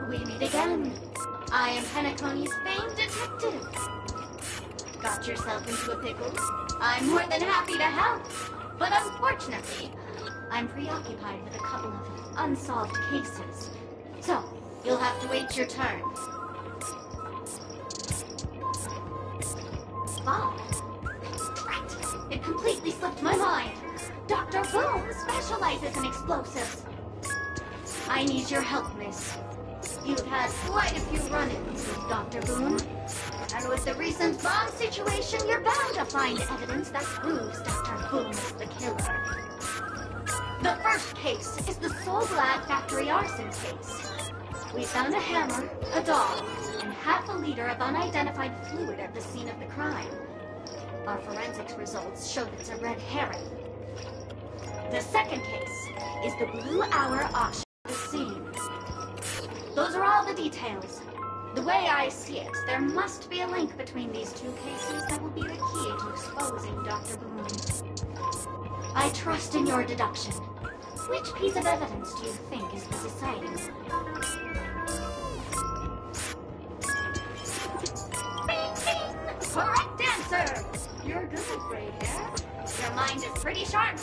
We meet again. I am Penacony's famed detective. Got yourself into a pickle? I'm more than happy to help. But unfortunately, I'm preoccupied with a couple of unsolved cases. So, you'll have to wait your turn. Bob. Right. It completely slipped my mind. Dr. Boom specializes in explosives. I need your help, miss. You've had quite a few run-ins with Dr. Boone. And with the recent bomb situation, you're bound to find evidence that proves Dr. Boone is the killer. The first case is the Soul Glad Factory arson case. We found a hammer, a doll, and half a liter of unidentified fluid at the scene of the crime. Our forensics results showed it's a red herring. The second case is the Blue Hour auction at the scene. Those are all the details. The way I see it, there must be a link between these two cases that will be the key to exposing Dr. Boone. I trust in your deduction. Which piece of evidence do you think is the deciding one? Bing, bing! Correct answer! You're good at gray hair. Your mind is pretty sharp.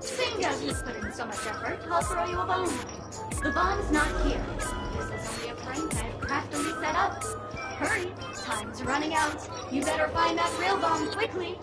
Seeing as you put in so much effort, I'll throw you a bone. The bomb's not here. This is only a prank I've craftily set up. Hurry, time's running out. You better find that real bomb quickly.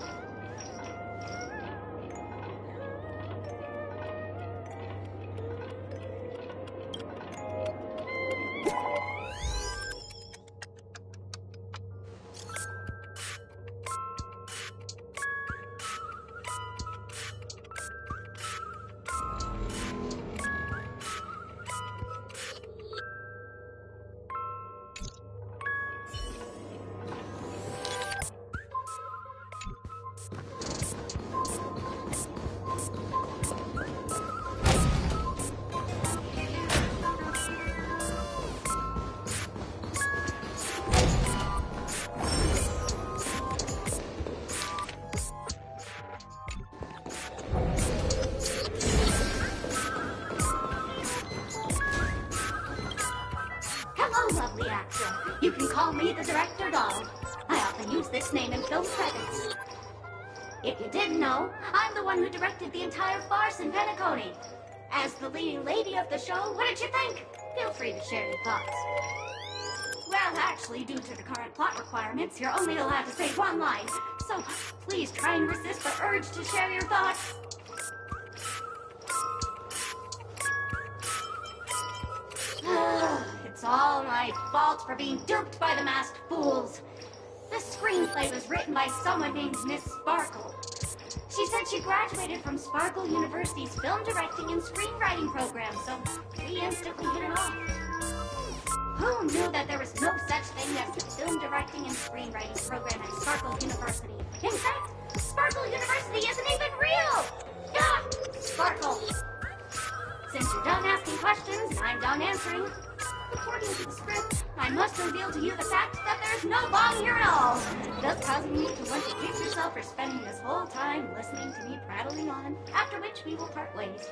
Lovely actor. You can call me the director doll. I often use this name in film credits. If you didn't know, I'm the one who directed the entire farce in Penacony. As the leading lady of the show, what did you think? Feel free to share your thoughts. Well, actually, due to the current plot requirements, you're only allowed to say one line. So please try and resist the urge to share your thoughts. It's all my fault for being duped by the masked fools. The screenplay was written by someone named Miss Sparkle. She said she graduated from Sparkle University's film directing and screenwriting program, so we instantly hit it off. Who knew that there was no such thing as the film directing and screenwriting program at Sparkle University? In fact, Sparkle University isn't even real! Ah! Sparkle! Since you're done asking questions and I'm done answering, according to the script, I must reveal to you the fact that there's no bomb here at all, thus causing you to want to kick yourself for spending this whole time listening to me prattling on, after which we will part ways.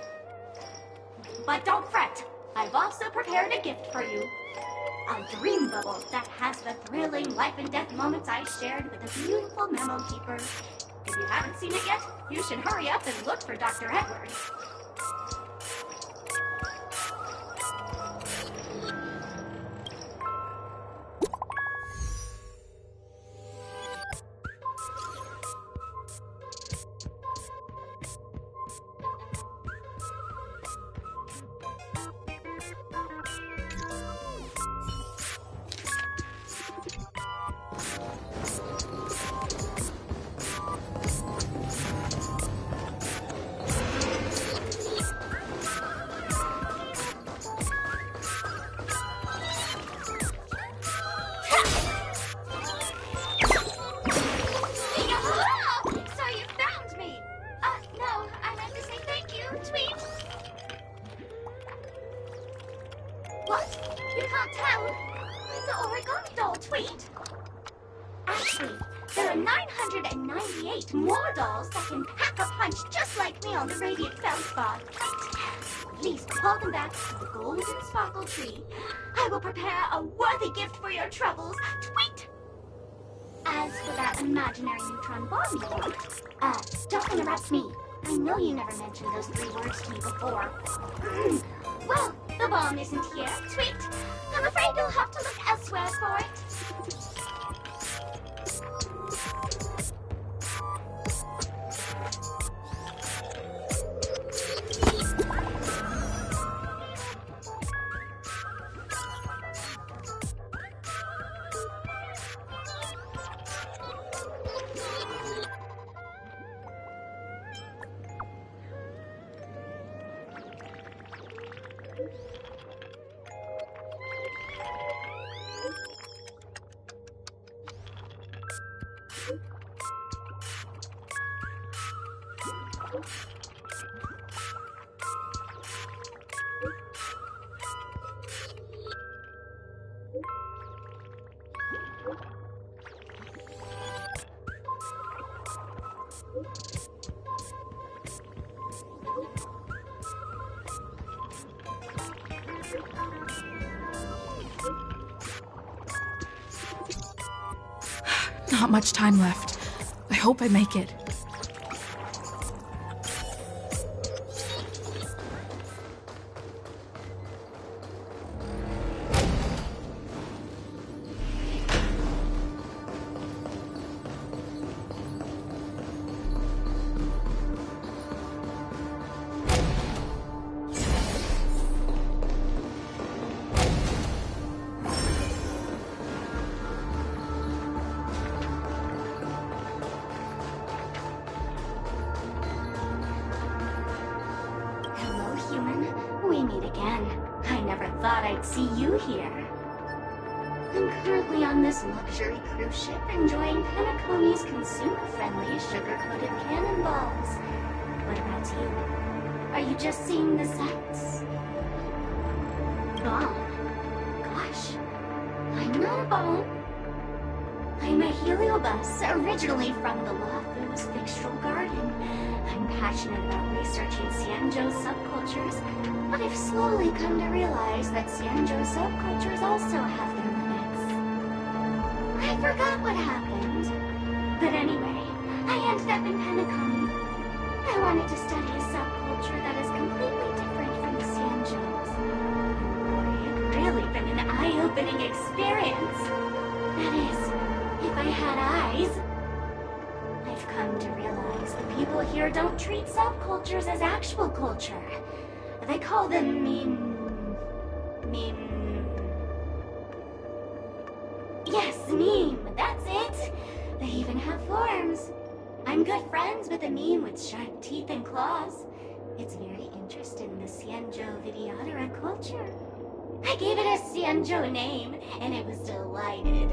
But don't fret, I've also prepared a gift for you. A dream bubble that has the thrilling life and death moments I shared with a beautiful memo keeper. If you haven't seen it yet, you should hurry up and look for Dr. Edward. I will prepare a worthy gift for your troubles. Tweet! As for that imaginary neutron bomb you want, don't interrupt me. I know you never mentioned those 3 words to me before. Well, the bomb isn't here. Tweet! I'm afraid you'll have to look elsewhere for it. Not much time left. I hope I make it. Luxury cruise ship enjoying Penacony's consumer-friendly sugar-coated cannonballs. What about you? Are you just seeing the sights? Bomb? Gosh, I'm not a bomb. I'm a heliobus, originally from the Lawfoo's Fixtural Garden. I'm passionate about researching Xianzhou's subcultures, but I've slowly come to realize that Xianzhou's subcultures also have their I forgot what happened. But anyway, I ended up in Penacony. I wanted to study a subculture that is completely different from the Xianzhou's. Boy, it really been an eye-opening experience. That is, if I had eyes. I've come to realize the people here don't treat subcultures as actual culture. They call them Yes, meme, that's it. They even have forms. I'm good friends with a meme with sharp teeth and claws. It's very interested in the Xianzhou Videodera culture. I gave it a Xianzhou name, and it was delighted.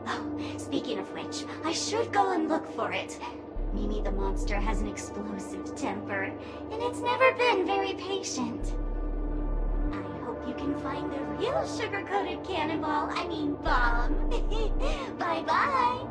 Oh, speaking of which, I should go and look for it. Mimi the monster has an explosive temper, and it's never been very patient. I hope you can find the real sugar-coated cannonball, bomb. Bye-bye.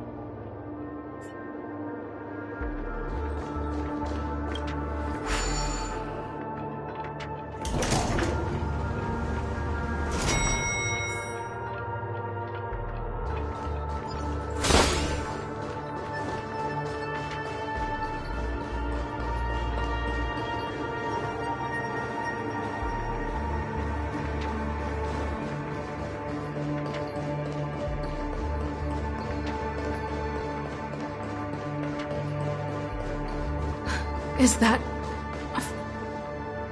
Is that...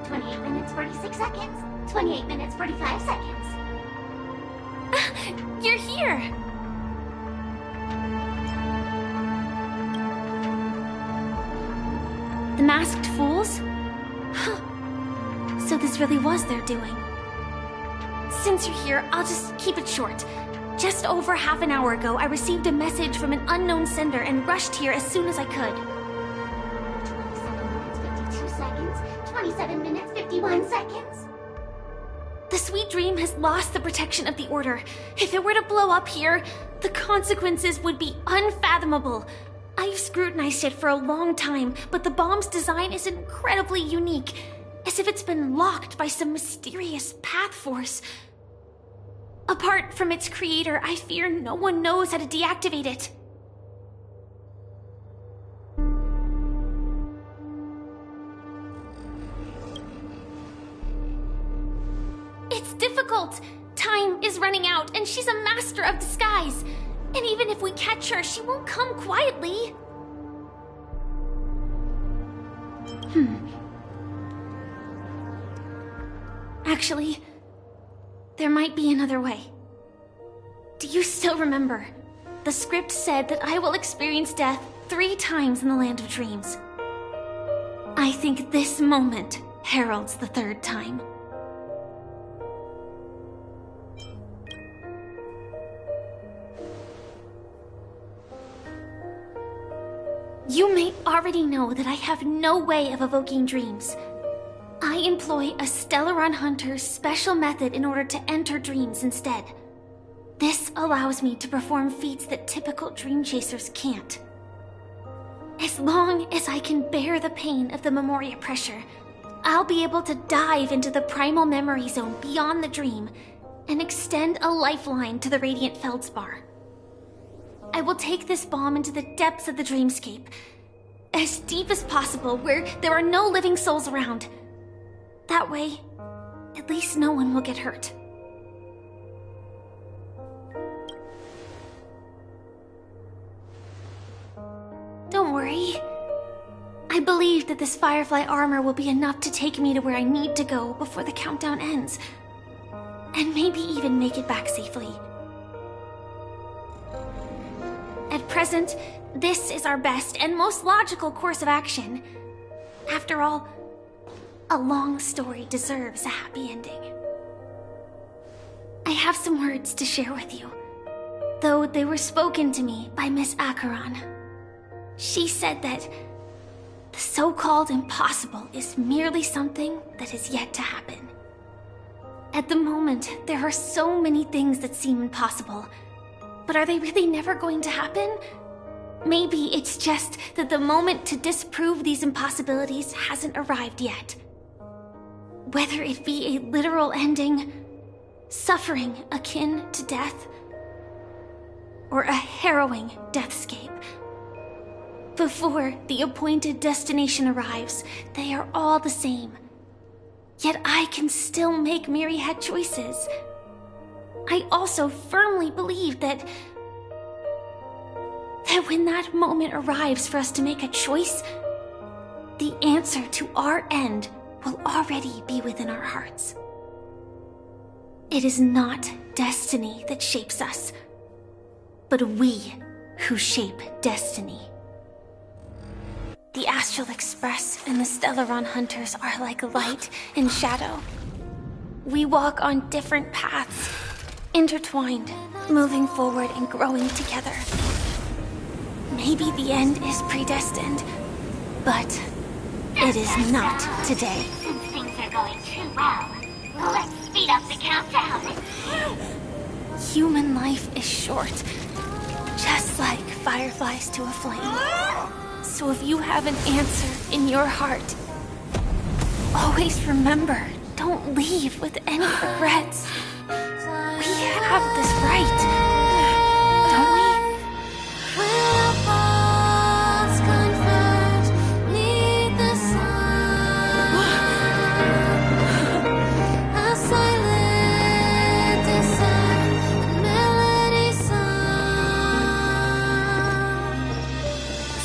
28 minutes, 46 seconds. 28 minutes, 45 seconds. You're here! The masked fools? So this really was their doing. Since you're here, I'll just keep it short. Just over half an hour ago, I received a message from an unknown sender and rushed here as soon as I could. 27 minutes, 51 seconds. The Sweet Dream has lost the protection of the Order. If it were to blow up here, the consequences would be unfathomable. I've scrutinized it for a long time, but the bomb's design is incredibly unique, as if it's been locked by some mysterious path force. Apart from its creator, I fear no one knows how to deactivate it. It's difficult. Time is running out, and she's a master of disguise. And even if we catch her, she won't come quietly. Actually, there might be another way. Do you still remember? The script said that I will experience death 3 times in the Land of Dreams. I think this moment heralds the 3rd time. You may already know that I have no way of evoking dreams. I employ a Stellaron Hunter's special method in order to enter dreams instead. This allows me to perform feats that typical dream chasers can't. As long as I can bear the pain of the Memoria pressure, I'll be able to dive into the primal memory zone beyond the dream and extend a lifeline to the Radiant Feldspar. I will take this bomb into the depths of the dreamscape, as deep as possible where there are no living souls around. That way, at least no one will get hurt. Don't worry. I believe that this Firefly armor will be enough to take me to where I need to go before the countdown ends, and maybe even make it back safely. At present, this is our best and most logical course of action. After all, a long story deserves a happy ending. I have some words to share with you, though they were spoken to me by Miss Acheron. She said that the so-called impossible is merely something that is yet to happen. At the moment, there are so many things that seem impossible, but are they really never going to happen? Maybe it's just that the moment to disprove these impossibilities hasn't arrived yet. Whether it be a literal ending, suffering akin to death, or a harrowing deathscape. Before the appointed destination arrives, they are all the same. Yet I can still make myriad choices. I also firmly believe that when that moment arrives for us to make a choice, the answer to our end will already be within our hearts. It is not destiny that shapes us, but we who shape destiny. The Astral Express and the Stellaron Hunters are like light and shadow. We walk on different paths, intertwined, moving forward and growing together. Maybe the end is predestined, but it is not today. Since things are going too well, let's speed up the countdown. Human life is short, just like fireflies to a flame. So if you have an answer in your heart, always remember, don't leave with any regrets. We have this right, don't we?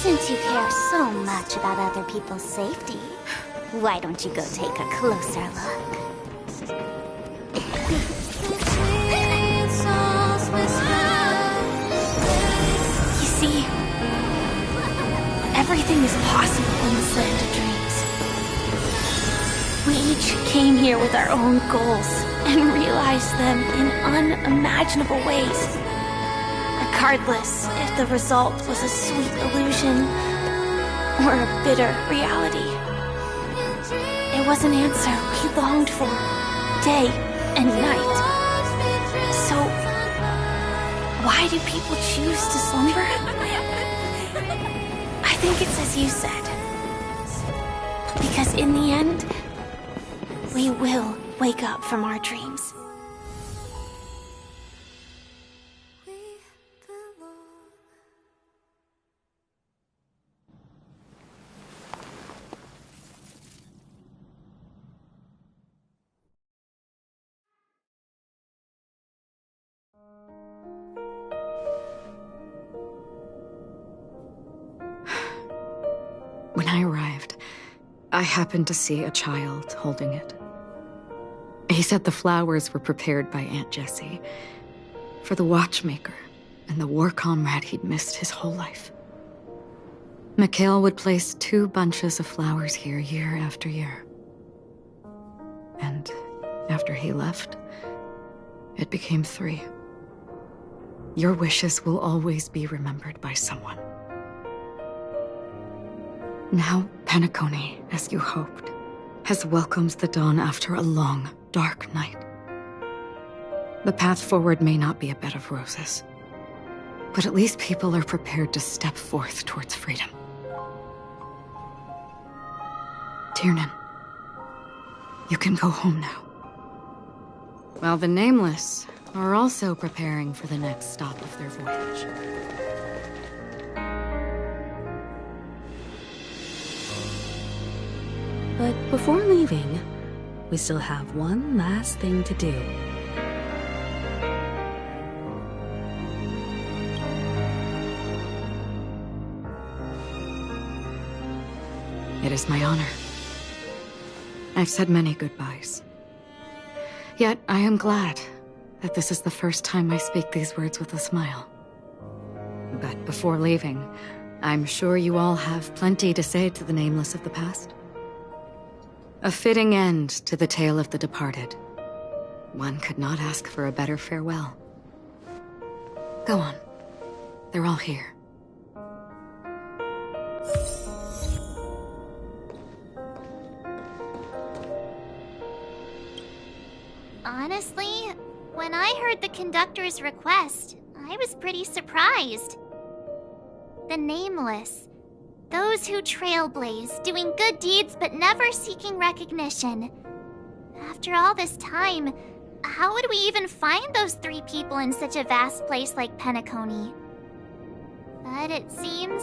Since you care so much about other people's safety, why don't you go take a closer look? You see, everything is possible in this land of dreams. We each came here with our own goals and realized them in unimaginable ways. Regardless if the result was a sweet illusion or a bitter reality. It was an answer we longed for, day and night. So, why do people choose to slumber? I think it's as you said. Because in the end, we will wake up from our dreams. When I arrived, I happened to see a child holding it. He said the flowers were prepared by Aunt Jessie for the watchmaker and the war comrade he'd missed his whole life. Mikhail would place 2 bunches of flowers here year after year. And after he left, it became 3. Your wishes will always be remembered by someone. Now, Penacony, as you hoped, has welcomed the dawn after a long, dark night. The path forward may not be a bed of roses, but at least people are prepared to step forth towards freedom. Tiernan, you can go home now. While the Nameless are also preparing for the next stop of their voyage. But before leaving, we still have one last thing to do. It is my honor. I've said many goodbyes. Yet I am glad that this is the first time I speak these words with a smile. But before leaving, I'm sure you all have plenty to say to the Nameless of the past. A fitting end to the tale of the departed. One could not ask for a better farewell. Go on. They're all here. Honestly, when I heard the conductor's request, I was pretty surprised. The Nameless. Those who trailblaze, doing good deeds but never seeking recognition. After all this time, how would we even find those 3 people in such a vast place like Penacony? But it seems,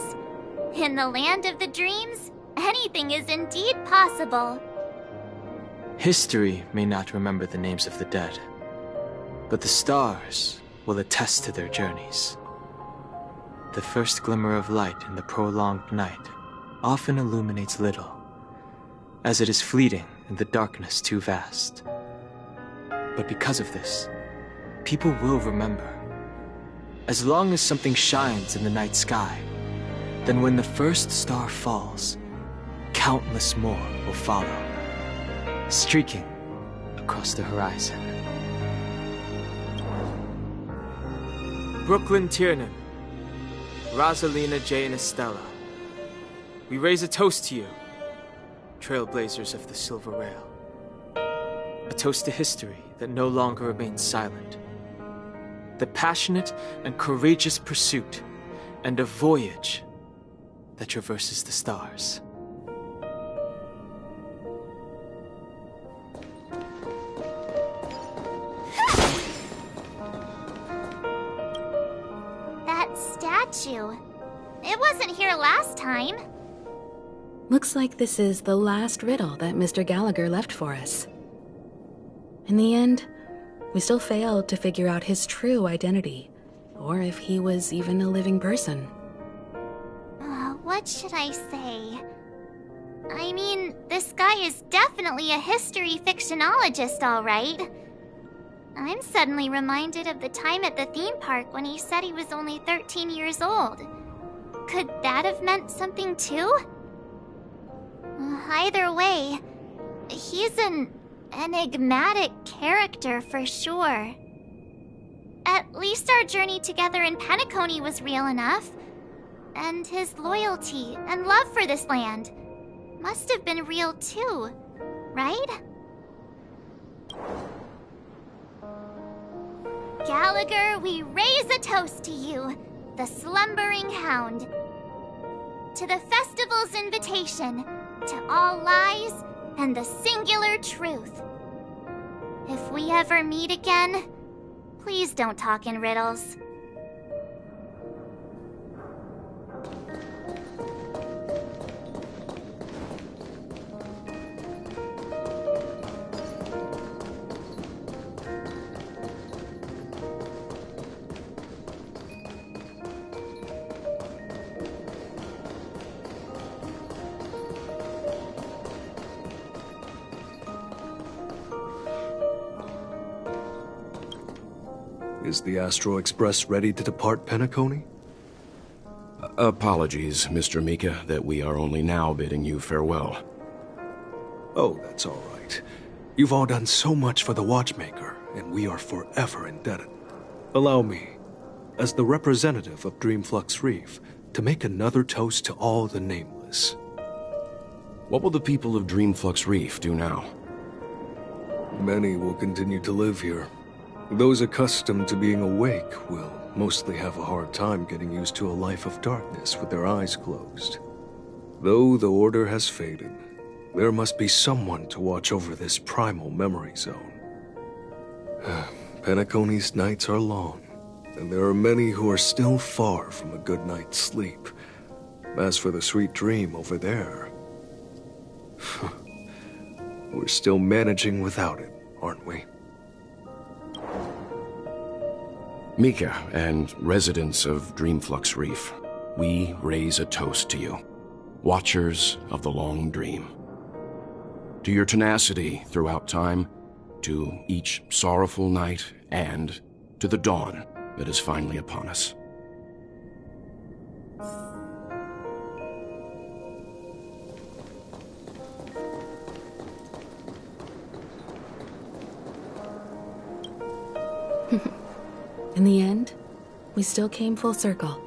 in the land of the dreams, anything is indeed possible. History may not remember the names of the dead, but the stars will attest to their journeys. The first glimmer of light in the prolonged night often illuminates little, as it is fleeting in the darkness too vast. But because of this, people will remember. As long as something shines in the night sky, then when the first star falls, countless more will follow, streaking across the horizon. Brooklyn Tiernan, Rosalina J. and Estella, we raise a toast to you, trailblazers of the Silver Rail. A toast to history that no longer remains silent. The passionate and courageous pursuit, and a voyage that traverses the stars. That statue. It wasn't here last time. Looks like this is the last riddle that Mr. Gallagher left for us. In the end, we still failed to figure out his true identity, or if he was even a living person. What should I say? I mean, this guy is definitely a history fictionologist, all right. I'm suddenly reminded of the time at the theme park when he said he was only 13 years old. Could that have meant something too? Either way, he's an enigmatic character for sure. At least our journey together in Penacony was real enough. And his loyalty and love for this land must have been real too, right? Gallagher, we raise a toast to you, the slumbering hound. To the festival's invitation, to all lies and the singular truth. If we ever meet again, please don't talk in riddles. Is the Astro Express ready to depart Penacony? Apologies, Mr. Mika, that we are only now bidding you farewell. Oh, that's all right. You've all done so much for the Watchmaker, and we are forever indebted. Allow me, as the representative of Dreamflux Reef, to make another toast to all the nameless. What will the people of Dreamflux Reef do now? Many will continue to live here. Those accustomed to being awake will mostly have a hard time getting used to a life of darkness with their eyes closed. Though the order has faded, there must be someone to watch over this primal memory zone. Penacony's nights are long, and there are many who are still far from a good night's sleep. As for the sweet dream over there, we're still managing without it, aren't we? Mika and residents of Dreamflux Reef, we raise a toast to you, watchers of the long dream. To your tenacity throughout time, to each sorrowful night, and to the dawn that is finally upon us. In the end, we still came full circle.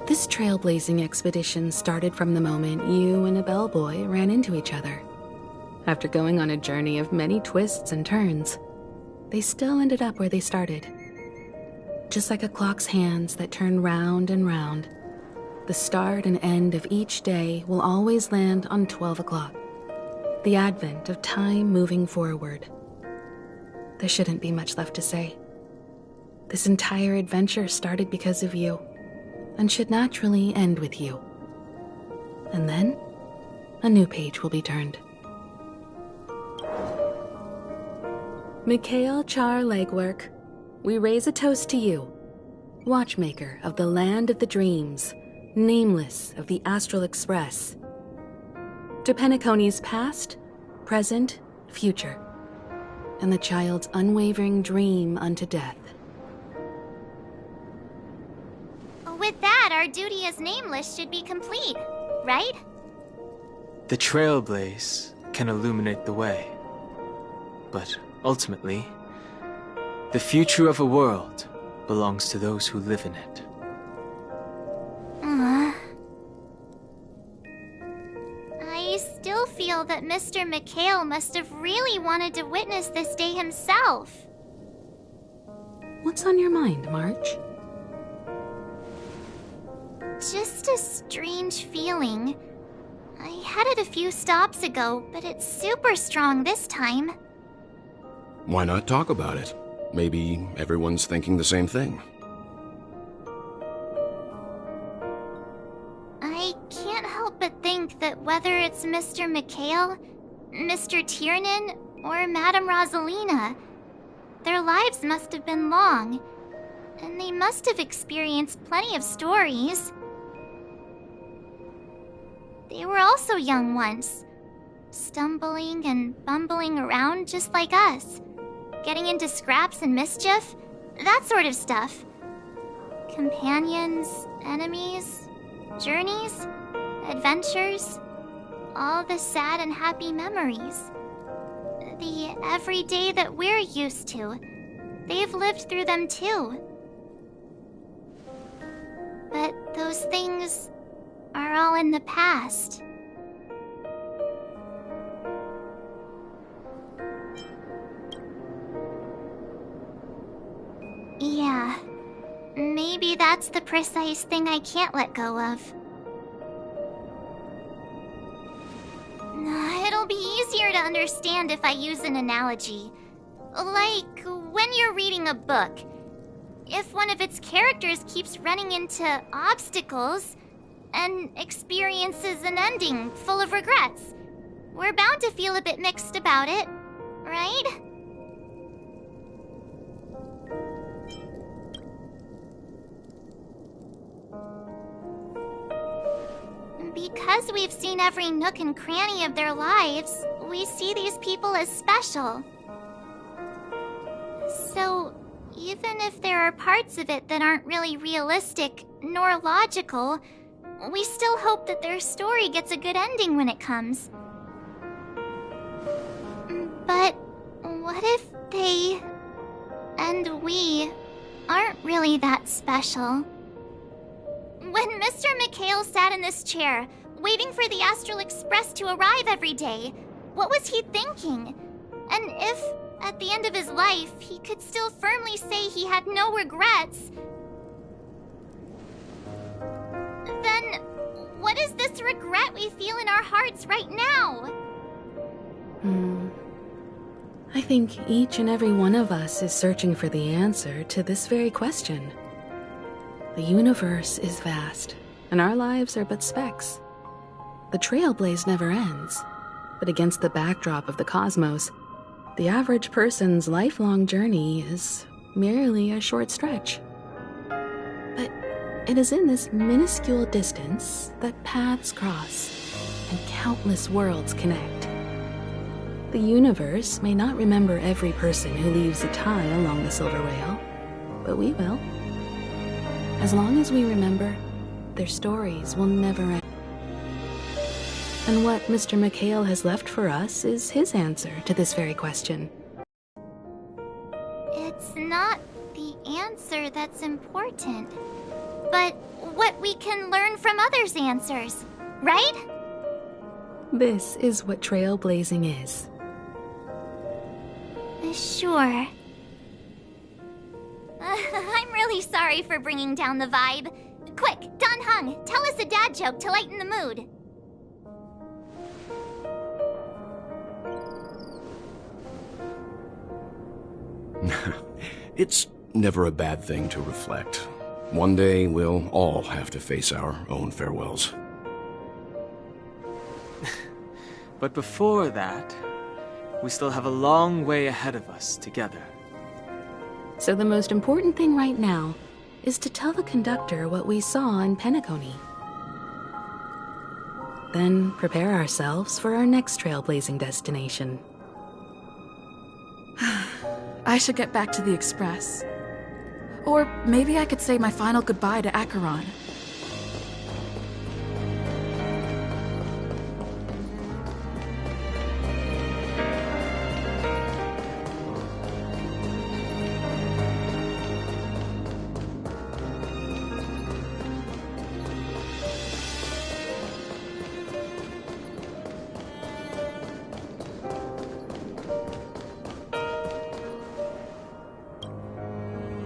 This trailblazing expedition started from the moment you and a bellboy ran into each other. After going on a journey of many twists and turns, they still ended up where they started. Just like a clock's hands that turn round and round, the start and end of each day will always land on 12 o'clock, the advent of time moving forward. There shouldn't be much left to say. This entire adventure started because of you, and should naturally end with you. And then, a new page will be turned. Mikhail Char Legwork, we raise a toast to you, watchmaker of the land of the dreams, nameless of the Astral Express. To Penacony's past, present, future, and the child's unwavering dream unto death. With that, our duty as Nameless should be complete, right? The trailblaze can illuminate the way. But ultimately, the future of a world belongs to those who live in it. I still feel that Mr. Mikhail must have really wanted to witness this day himself. What's on your mind, March? Just a strange feeling. I had it a few stops ago, but it's super strong this time. Why not talk about it? Maybe everyone's thinking the same thing. I can't help but think that whether it's Mr. Mikhail, Mr. Tiernan, or Madame Rosalina, their lives must have been long, and they must have experienced plenty of stories. They were also young once, stumbling and bumbling around just like us, getting into scraps and mischief, that sort of stuff. Companions, enemies, journeys, adventures, all the sad and happy memories. The everyday that we're used to, they've lived through them too. But those things are all in the past. Yeah, maybe that's the precise thing I can't let go of. It'll be easier to understand if I use an analogy. Like when you're reading a book. If one of its characters keeps running into obstacles and experiences an ending full of regrets, we're bound to feel a bit mixed about it, right? Because we've seen every nook and cranny of their lives, we see these people as special. So, even if there are parts of it that aren't really realistic nor logical, we still hope that their story gets a good ending when it comes. But what if they and we aren't really that special? When Mr. Mikhail sat in this chair, waiting for the Astral Express to arrive every day, what was he thinking? And if, at the end of his life, he could still firmly say he had no regrets, then what is this regret we feel in our hearts right now? I think each and every one of us is searching for the answer to this very question. The universe is vast, and our lives are but specks. The trailblaze never ends, but against the backdrop of the cosmos, the average person's lifelong journey is merely a short stretch. But it is in this minuscule distance that paths cross and countless worlds connect. The universe may not remember every person who leaves a tie along the Silver Rail, but we will. As long as we remember, their stories will never end. And what Mr. Mikhail has left for us is his answer to this very question. It's not the answer that's important, but what we can learn from others' answers, right? This is what trailblazing is. Sure. I'm really sorry for bringing down the vibe. Quick, Don Hung, tell us a dad joke to lighten the mood. It's never a bad thing to reflect. One day we'll all have to face our own farewells. But before that, we still have a long way ahead of us together. So the most important thing right now is to tell the conductor what we saw in Penacony. Then prepare ourselves for our next trailblazing destination. I should get back to the Express. Or maybe I could say my final goodbye to Acheron.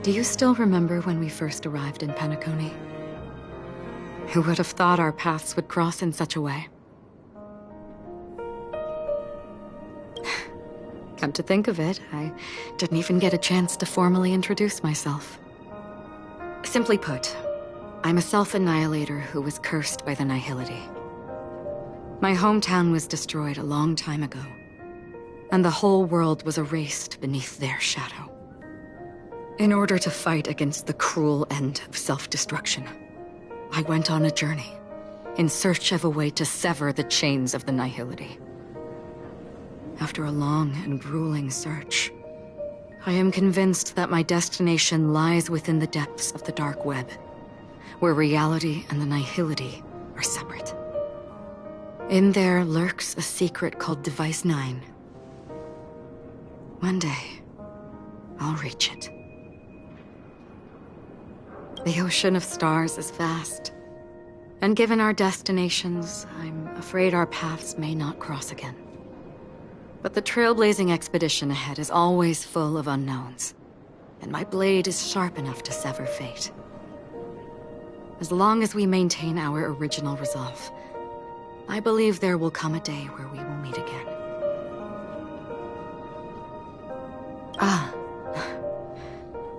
Do you still remember when we first arrived in Penacony? Who would have thought our paths would cross in such a way? Come to think of it, I didn't even get a chance to formally introduce myself. Simply put, I'm a self-annihilator who was cursed by the Nihility. My hometown was destroyed a long time ago, and the whole world was erased beneath their shadow. In order to fight against the cruel end of self-destruction, I went on a journey in search of a way to sever the chains of the Nihility. After a long and grueling search, I am convinced that my destination lies within the depths of the dark web, where reality and the Nihility are separate. In there lurks a secret called Device 9. One day, I'll reach it. The ocean of stars is vast, and given our destinations, I'm afraid our paths may not cross again. But the trailblazing expedition ahead is always full of unknowns, and my blade is sharp enough to sever fate. As long as we maintain our original resolve, I believe there will come a day where we will meet again.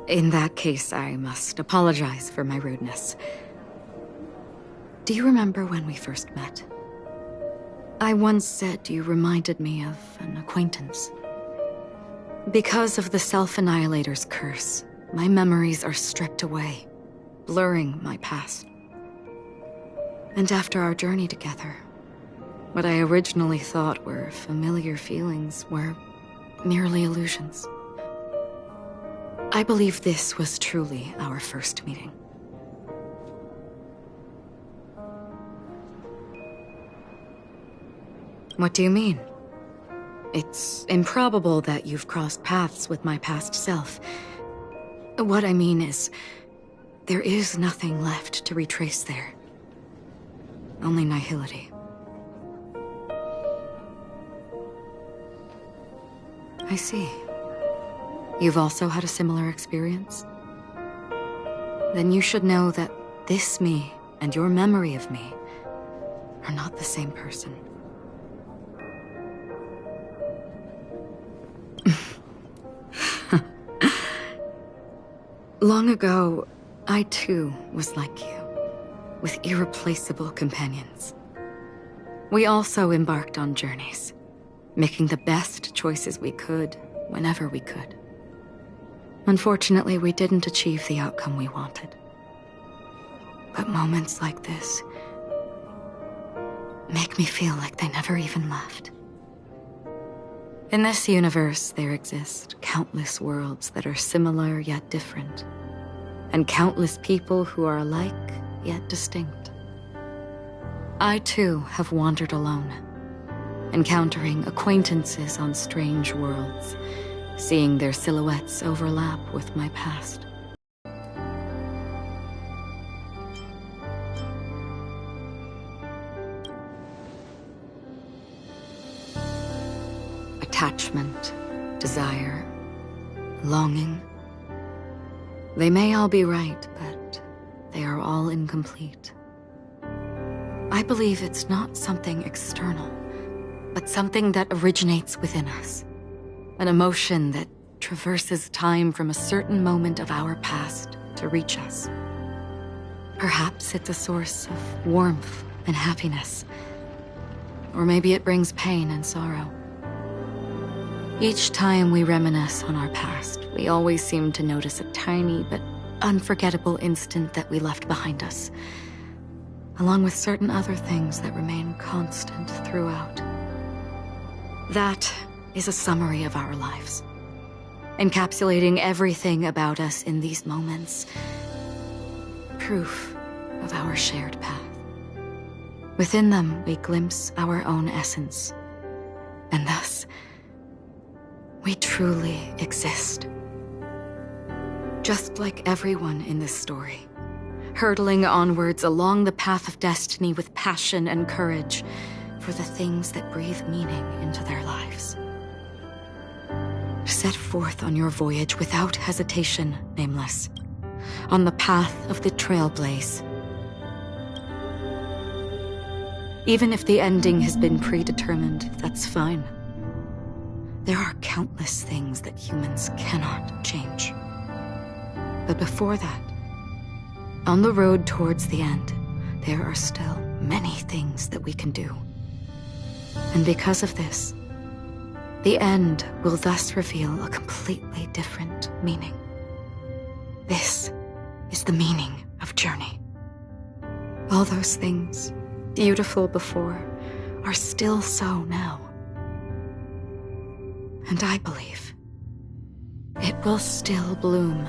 In that case, I must apologize for my rudeness. Do you remember when we first met? I once said you reminded me of an acquaintance. Because of the Self-Annihilator's curse, my memories are stripped away, blurring my past. And after our journey together, what I originally thought were familiar feelings were merely illusions. I believe this was truly our first meeting. What do you mean? It's improbable that you've crossed paths with my past self. What I mean is, there is nothing left to retrace there. Only Nihility. I see. You've also had a similar experience? Then you should know that this me and your memory of me are not the same person. Long ago, I too was like you, with irreplaceable companions. We also embarked on journeys, making the best choices we could, whenever we could. Unfortunately, we didn't achieve the outcome we wanted. But moments like this make me feel like they never even left. In this universe, there exist countless worlds that are similar yet different, and countless people who are alike yet distinct. I too have wandered alone, encountering acquaintances on strange worlds, seeing their silhouettes overlap with my past. Attachment, desire, longing. They may all be right, but they are all incomplete. I believe it's not something external, but something that originates within us. An emotion that traverses time from a certain moment of our past to reach us. Perhaps it's a source of warmth and happiness. Or maybe it brings pain and sorrow. Each time we reminisce on our past, we always seem to notice a tiny but unforgettable instant that we left behind us, along with certain other things that remain constant throughout. That is a summary of our lives, encapsulating everything about us in these moments. Proof of our shared path. Within them, we glimpse our own essence, and thus, we truly exist. Just like everyone in this story, hurtling onwards along the path of destiny with passion and courage for the things that breathe meaning into their lives. Set forth on your voyage without hesitation, Nameless, on the path of the Trailblaze. Even if the ending has been predetermined, that's fine. There are countless things that humans cannot change. But before that, on the road towards the end, there are still many things that we can do. And because of this, the end will thus reveal a completely different meaning. This is the meaning of journey. All those things, beautiful before, are still so now. And I believe it will still bloom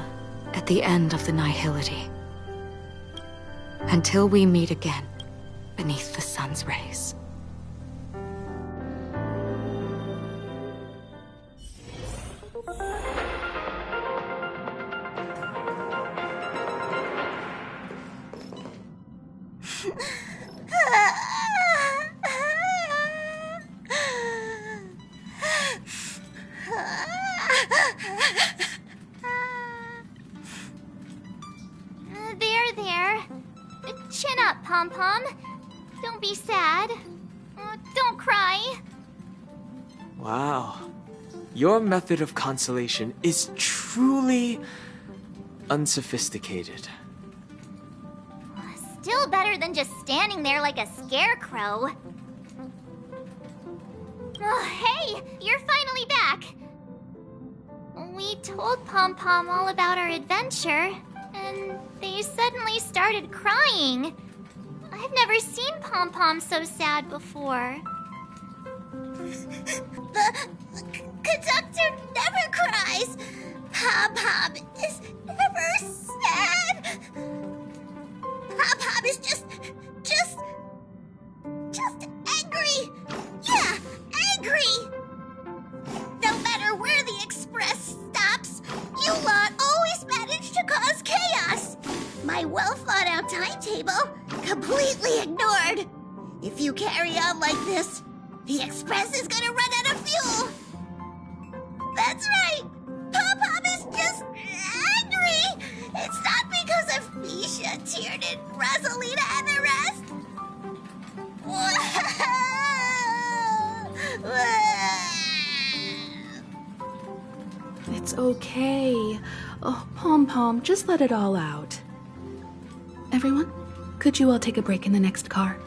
at the end of the nihility. Until we meet again beneath the sun's rays. There. Chin up, Pom-Pom. Don't be sad. Don't cry. Wow. Your method of consolation is truly unsophisticated. Still better than just standing there like a scarecrow. Oh, hey, you're finally back. We told Pom-Pom all about our adventure, and they suddenly started crying. I've never seen Pom-Pom so sad before. The conductor never cries. Pom-Pom is never sad. Pom-Pom is just angry. Yeah, angry. No matter where the express stops, you lot always manage to cause chaos. My well-thought-out timetable completely ignored. If you carry on like this, the express is gonna run out of fuel. That's right. Pom-Pom is just angry. It's not because of Misha, Tiernan, Rosalina, and the rest. It's okay. Oh, Pom-Pom, just let it all out. Everyone, could you all take a break in the next car?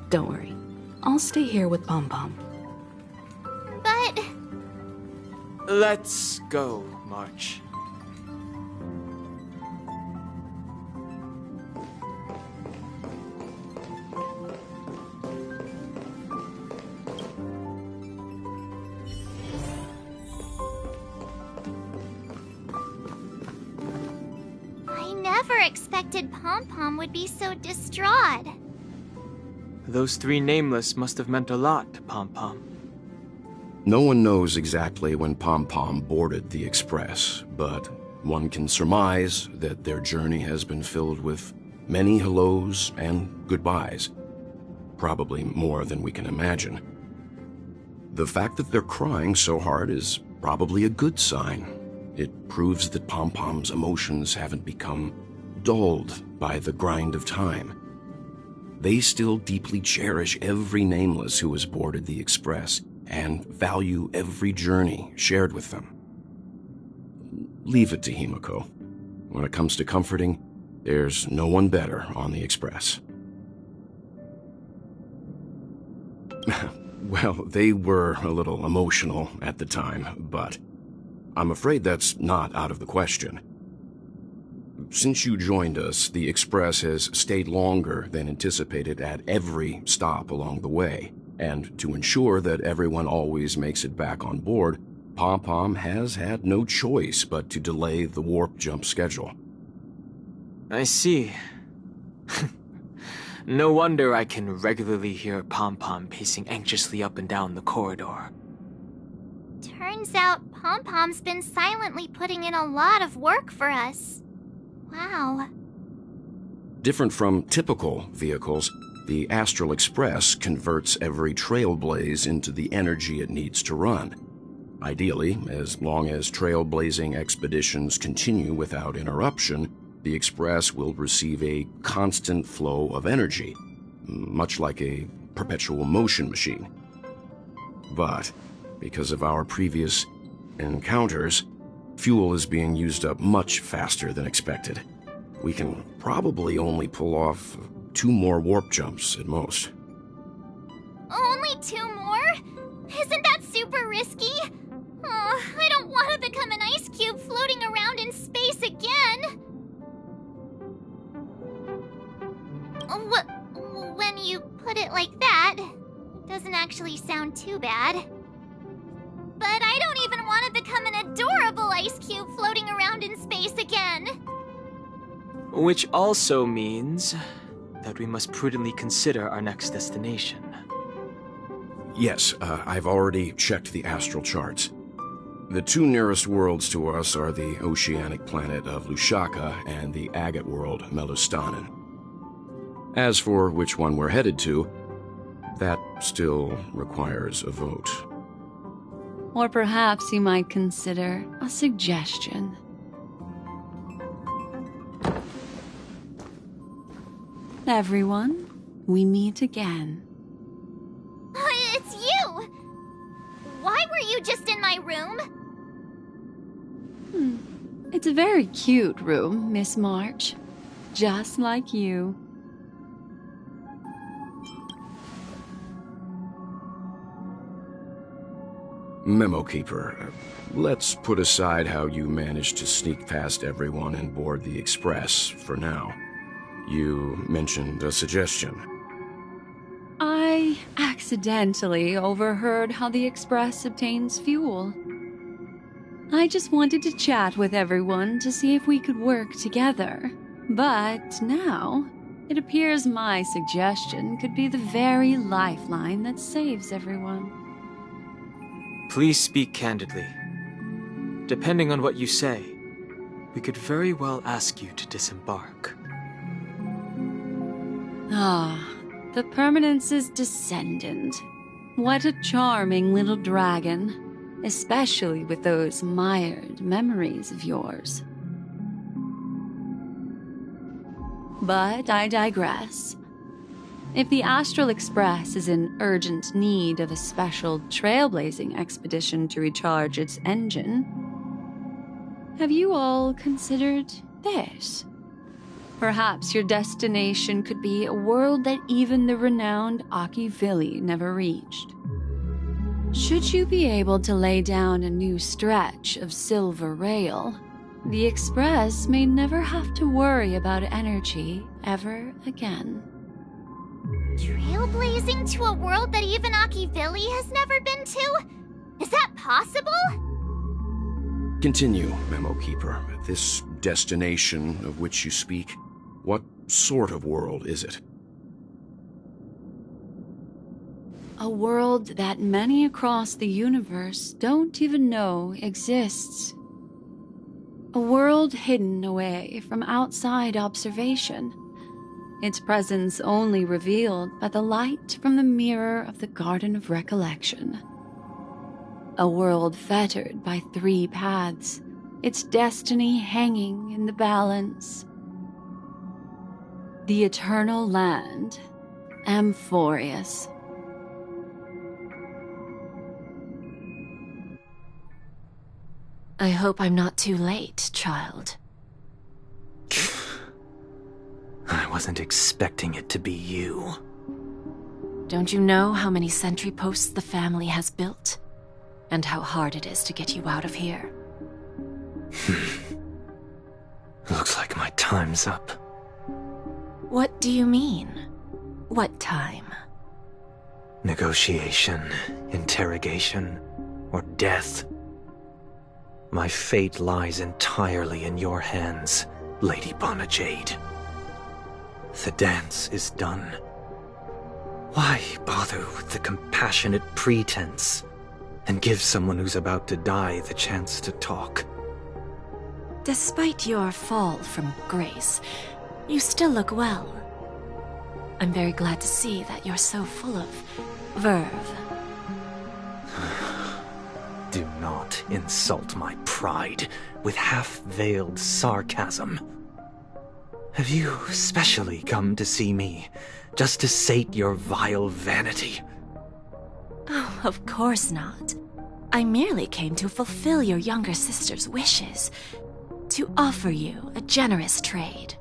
Don't worry. I'll stay here with Pom-Pom. But... Let's go, March. I never expected Pom-Pom would be so distraught. Those three nameless must have meant a lot to Pom-Pom. No one knows exactly when Pom-Pom boarded the express, but one can surmise that their journey has been filled with many hellos and goodbyes. Probably more than we can imagine. The fact that they're crying so hard is probably a good sign. It proves that Pom-Pom's emotions haven't become dulled by the grind of time. They still deeply cherish every nameless who has boarded the express and value every journey shared with them. Leave it to Himiko. When it comes to comforting, there's no one better on the express. Well, they were a little emotional at the time, but I'm afraid that's not out of the question. Since you joined us, the Express has stayed longer than anticipated at every stop along the way, and to ensure that everyone always makes it back on board, Pom-Pom has had no choice but to delay the warp jump schedule. I see. No wonder I can regularly hear Pom-Pom pacing anxiously up and down the corridor. Turns out Pom-Pom's been silently putting in a lot of work for us. Wow. Different from typical vehicles, the Astral Express converts every trailblaze into the energy it needs to run. Ideally, as long as trailblazing expeditions continue without interruption, the Express will receive a constant flow of energy, much like a perpetual motion machine. But, because of our previous encounters, fuel is being used up much faster than expected. We can probably only pull off 2 more warp jumps at most. Only 2 more? Isn't that super risky? Oh, I don't want to become an ice cube floating around in space again. When you put it like that, it doesn't actually sound too bad. But I don't even want to become an adorable ice cube floating around in space again. Which also means that we must prudently consider our next destination. Yes, I've already checked the astral charts. The 2 nearest worlds to us are the oceanic planet of Lushaka and the agate world, Melustanen. As for which one we're headed to, that still requires a vote. Or perhaps you might consider a suggestion. Everyone, we meet again. It's you! Why were you just in my room? It's a very cute room, Miss March. Just like you. Memo Keeper, let's put aside how you managed to sneak past everyone and board the Express for now. You mentioned a suggestion. I accidentally overheard how the Express obtains fuel. I just wanted to chat with everyone to see if we could work together. But now, it appears my suggestion could be the very lifeline that saves everyone. Please speak candidly. Depending on what you say, we could very well ask you to disembark. Ah, the Permanence's descendant. What a charming little dragon, especially with those mired memories of yours. But I digress. If the Astral Express is in urgent need of a special trailblazing expedition to recharge its engine, have you all considered this? Perhaps your destination could be a world that even the renowned Akivili never reached. Should you be able to lay down a new stretch of silver rail, the Express may never have to worry about energy ever again. Trailblazing to a world that even Akivili has never been to? Is that possible? Continue, Memo Keeper. This destination of which you speak, what sort of world is it? A world that many across the universe don't even know exists. A world hidden away from outside observation. Its presence only revealed by the light from the mirror of the Garden of Recollection. A world fettered by 3 paths, its destiny hanging in the balance. The Eternal Land, Amphorius. I hope I'm not too late, child. I wasn't expecting it to be you. Don't you know how many sentry posts the family has built? And how hard it is to get you out of here? Looks like my time's up. What do you mean? What time? Negotiation, interrogation, or death. My fate lies entirely in your hands, Lady Bonajade. The dance is done. Why bother with the compassionate pretense and give someone who's about to die the chance to talk? Despite your fall from grace, you still look well. I'm very glad to see that you're so full of verve. Do not insult my pride with half-veiled sarcasm. Have you specially come to see me just to sate your vile vanity? Oh, of course not. I merely came to fulfill your younger sister's wishes. To offer you a generous trade.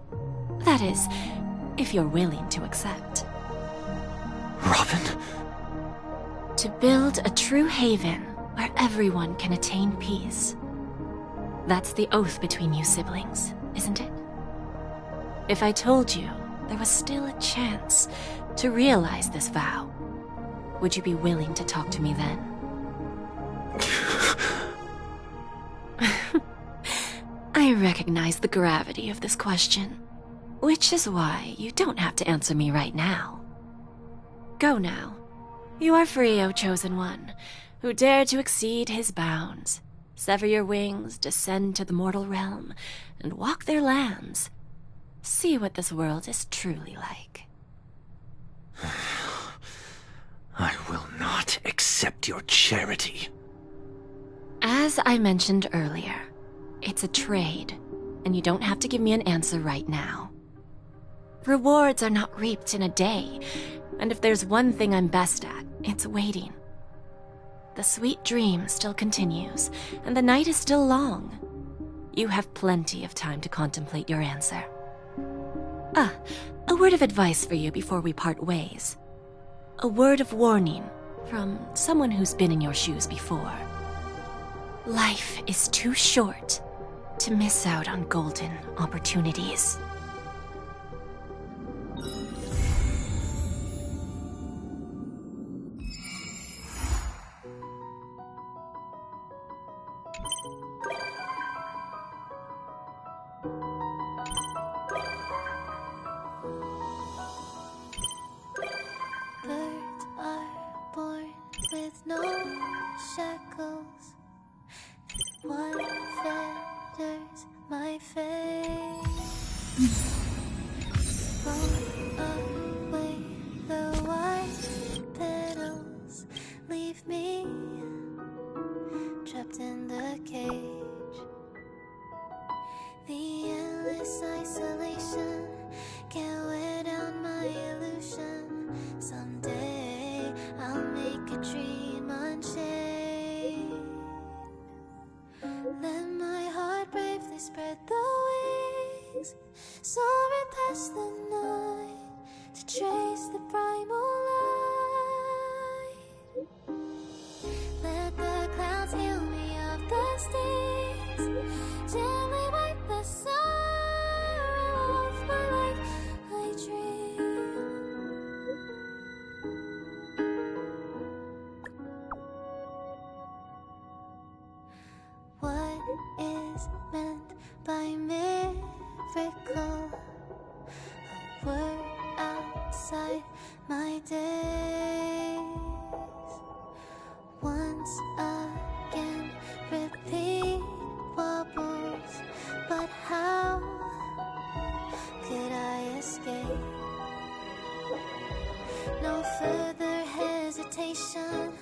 That is, if you're willing to accept. Robin? To build a true haven where everyone can attain peace. That's the oath between you siblings, isn't it? If I told you there was still a chance to realize this vow, would you be willing to talk to me then? I recognize the gravity of this question, which is why you don't have to answer me right now. Go now. You are free, O Chosen One, who dare to exceed his bounds, sever your wings, descend to the mortal realm, and walk their lands. See what this world is truly like. I will not accept your charity. As I mentioned earlier, it's a trade, and you don't have to give me an answer right now. Rewards are not reaped in a day, and if there's one thing I'm best at, it's waiting. The sweet dream still continues, and the night is still long. You have plenty of time to contemplate your answer. A word of advice for you before we part ways. A word of warning from someone who's been in your shoes before. Life is too short to miss out on golden opportunities. Birds are born with no shackles. One feathers my fate. Roll away the white petals. Leave me trapped in the cage. The endless isolation can't wear down my illusion. Someday I'll make a dream unchained. Let my heart bravely spread the wings, soaring past the night to trace the primal light. Let the clouds heal me of the stings, gently wipe the sorrow off my life. I dream. What is meant by miracle? A word outside my days. Once again, repeat wobbles. But how could I escape? No further hesitation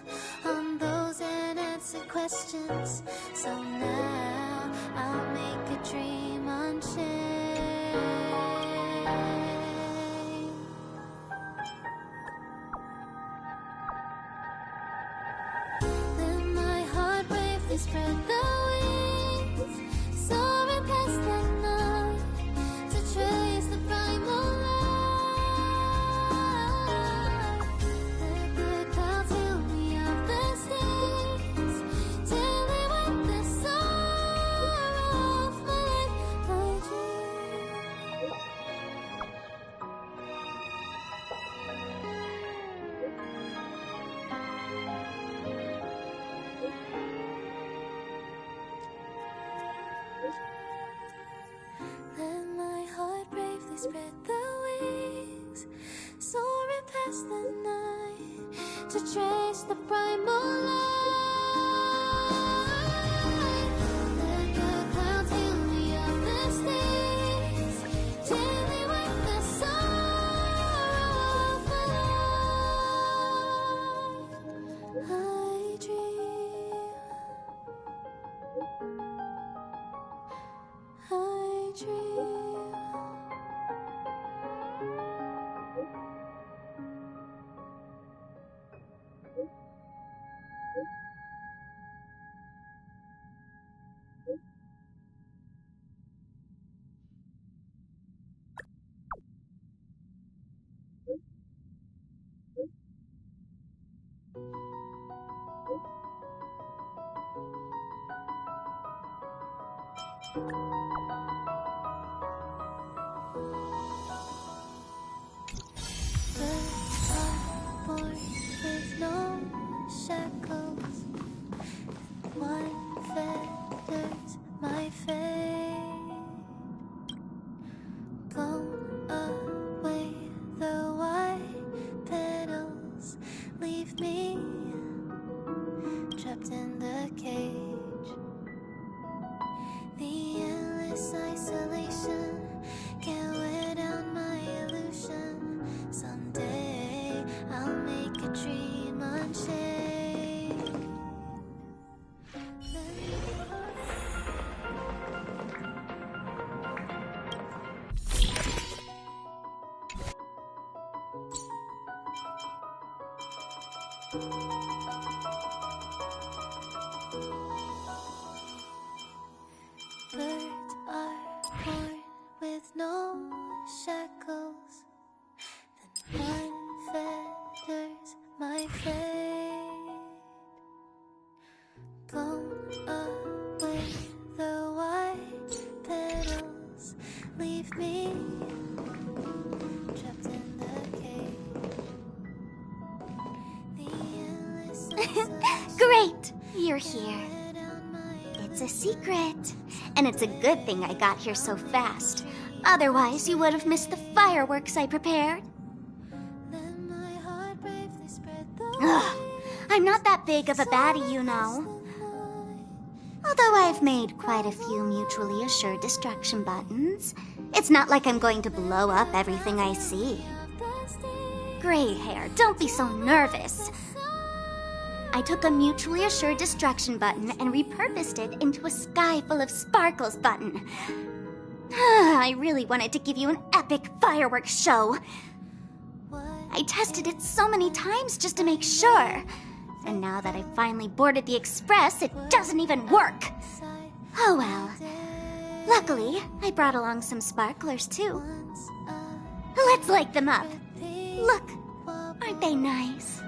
on those unanswered questions. So now I'll make a dream unchained. Let my heart bravely spread the wings, soaring past the night to trace the primal light. bravely spread the wings, soaring past the night to trace the primal light. Let the clouds heal me of the stains, gently wipe the sorrow of my life. I dream, I dream. Birds are born with no shackles. One feather's my fate. Blown away the white petals, leave me trapped in the cage. The endless isolation can't wear down my illusion. Someday I'll make a dream unchained. Birds are born with no shackles. Then one feather's my fate. Blown away the white petals, leave me trapped in the cage. The endless Great! You're here. It's a secret. And it's a good thing I got here so fast. Otherwise, you would have missed the fireworks I prepared. Ugh, I'm not that big of a baddie, you know. Although I've made quite a few mutually assured destruction buttons, it's not like I'm going to blow up everything I see. Gray hair, don't be so nervous. I took a mutually assured destruction button and repurposed it into a sky full of sparkles button. I really wanted to give you an epic fireworks show. I tested it so many times just to make sure. And now that I've finally boarded the express, it doesn't even work. Oh well. Luckily, I brought along some sparklers too. Let's light them up. Look, aren't they nice?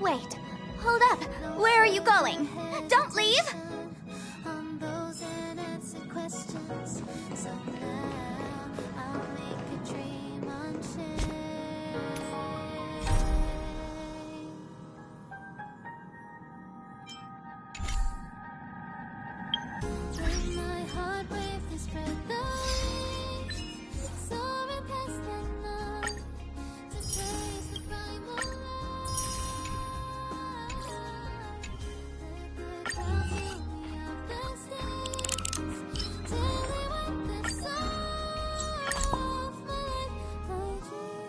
Wait, hold up. Where are you going? Don't leave! On those unanswered questions, so now I'll make a dream unchained. When my heart bravely spread the wings, soaring past the night to chase the primal light. Let the clouds heal me of the stains, till they wipe the sorrow off my life. I dream.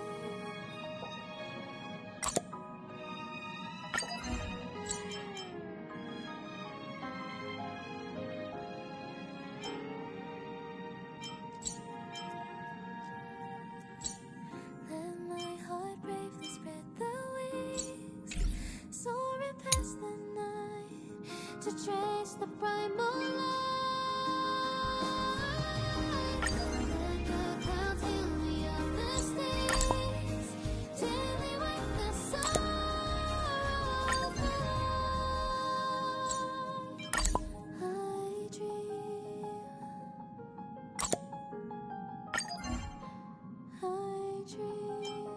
Let my heart bravely spread the wings, soaring past the night to trace the primal light. Let the clouds heal me of the stains, till they wipe the sorrow of my life. I dream. I dream.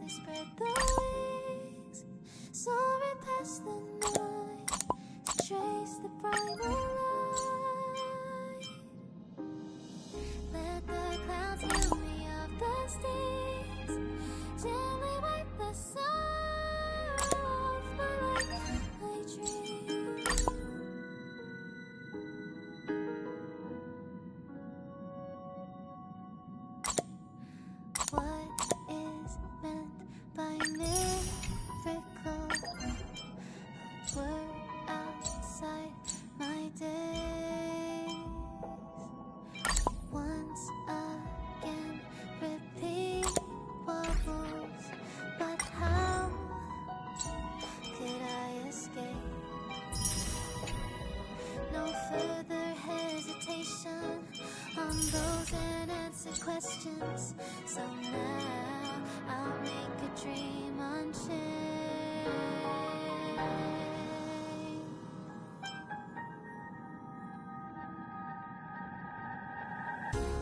they spread their wings, soaring past the night to trace the primal light. Let the clouds heal me of the stings, gently wipe the sorrow off my life, my dream. What is meant by miracle? Word outside my days. Once again, repeat bubbles. But how could I escape? No further hesitation on those unanswered questions. So now I'll make a dream unchained.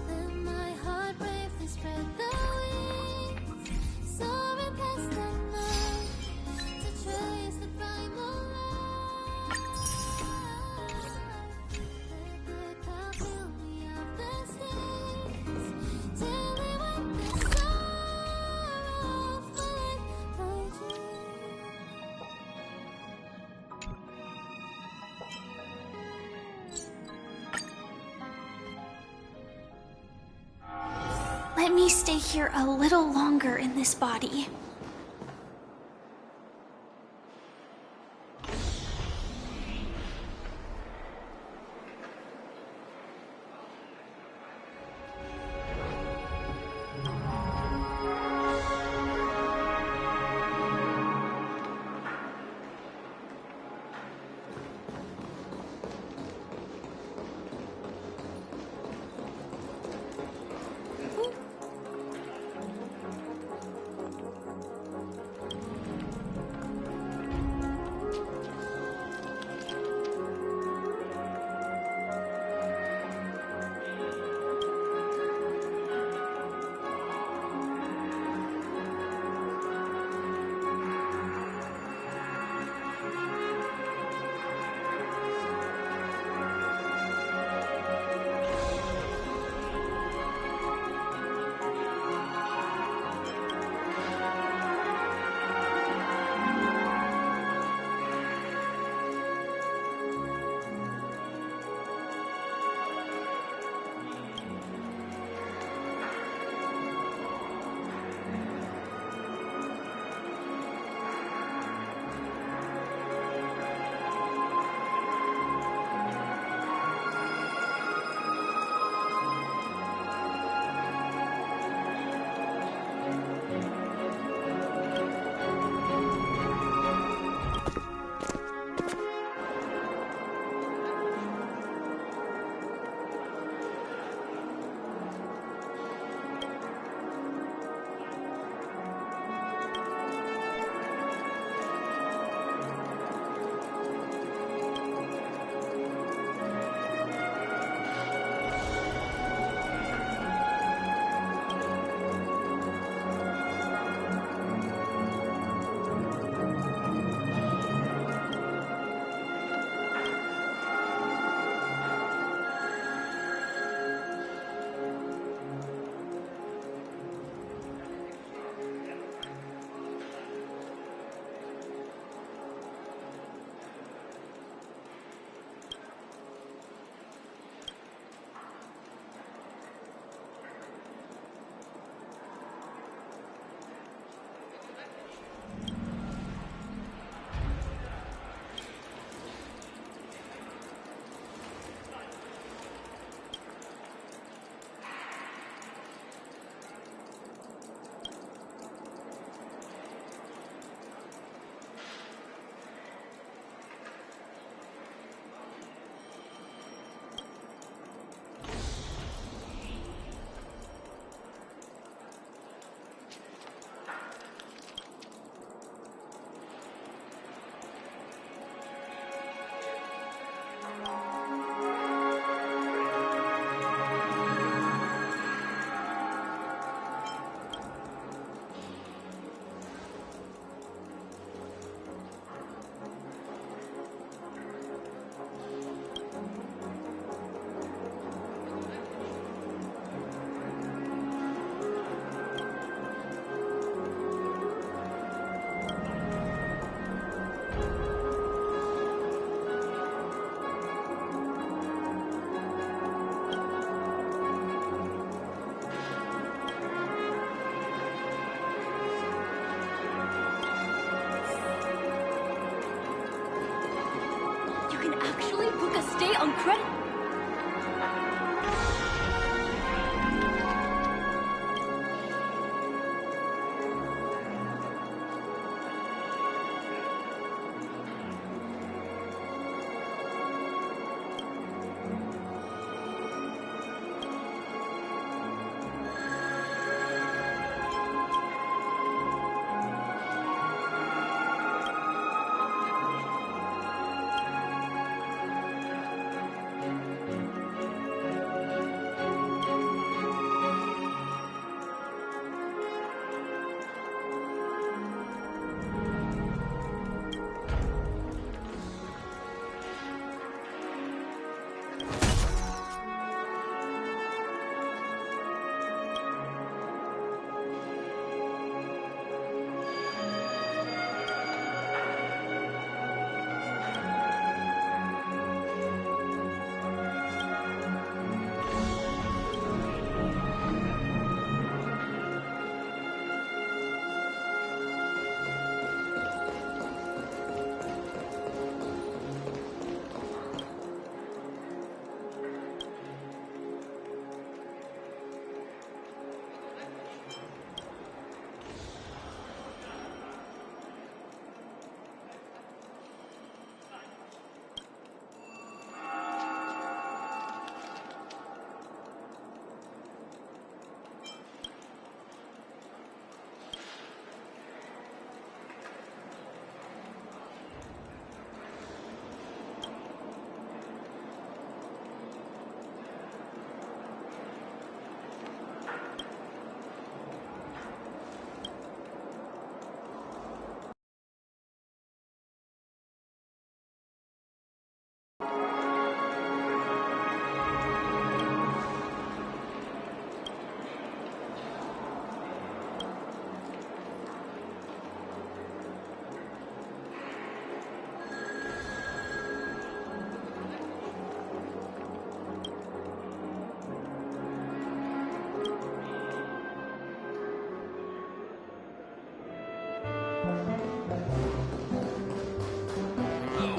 Let my heart bravely spread the wings, soaring past the night to trace the primal light. Let the clouds fill me of the stings, till they wipe the sorrow off my life, my dream. Let me stay here a little longer in this body. stay on credit.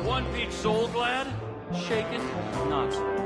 One peach soul glad, shaken, not so.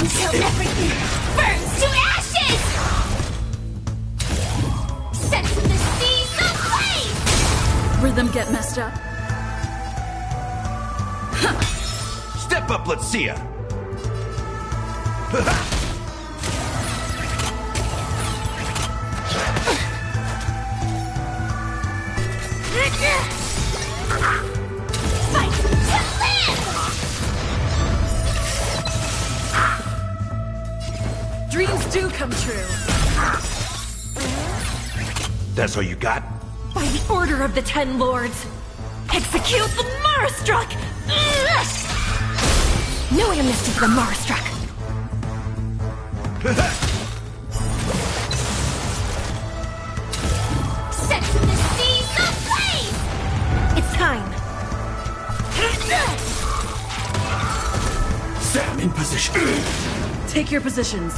Until everything burns to ashes! Set the seas ablaze! Rhythm get messed up. Step up, let's see ya! Fight to live! Dreams do come true. That's all you got? By the order of the Ten Lords, execute the Marastruck! No amnesty for the Marastruck! Set the seas ablaze! It's time! Sam, in position. Take your positions.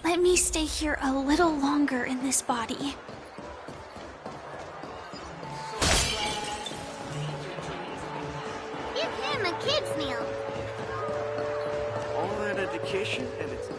Let me stay here a little longer in this body. Give him a kid's meal. All that education and it's...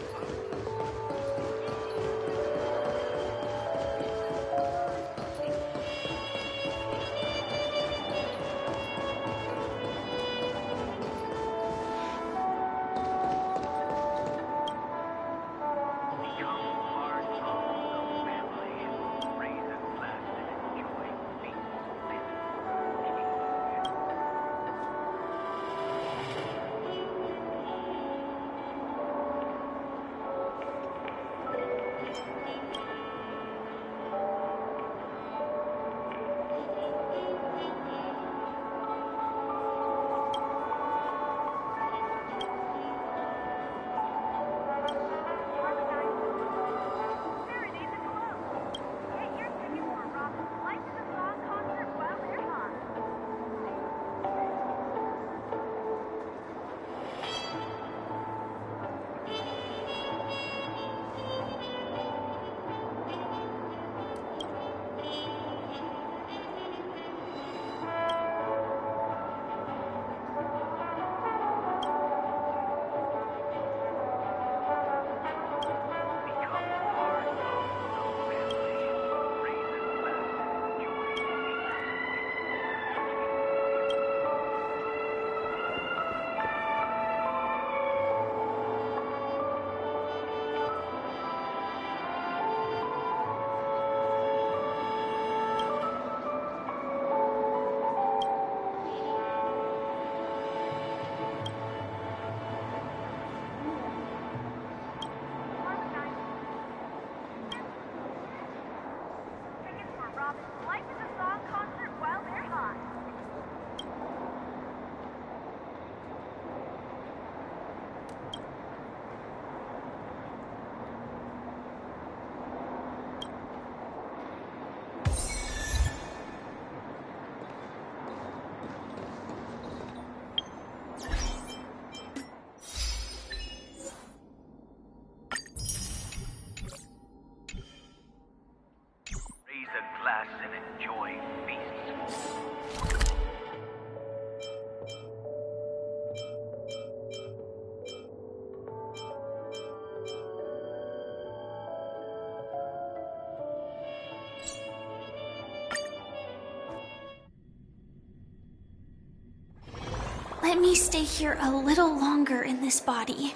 Let me stay here a little longer in this body.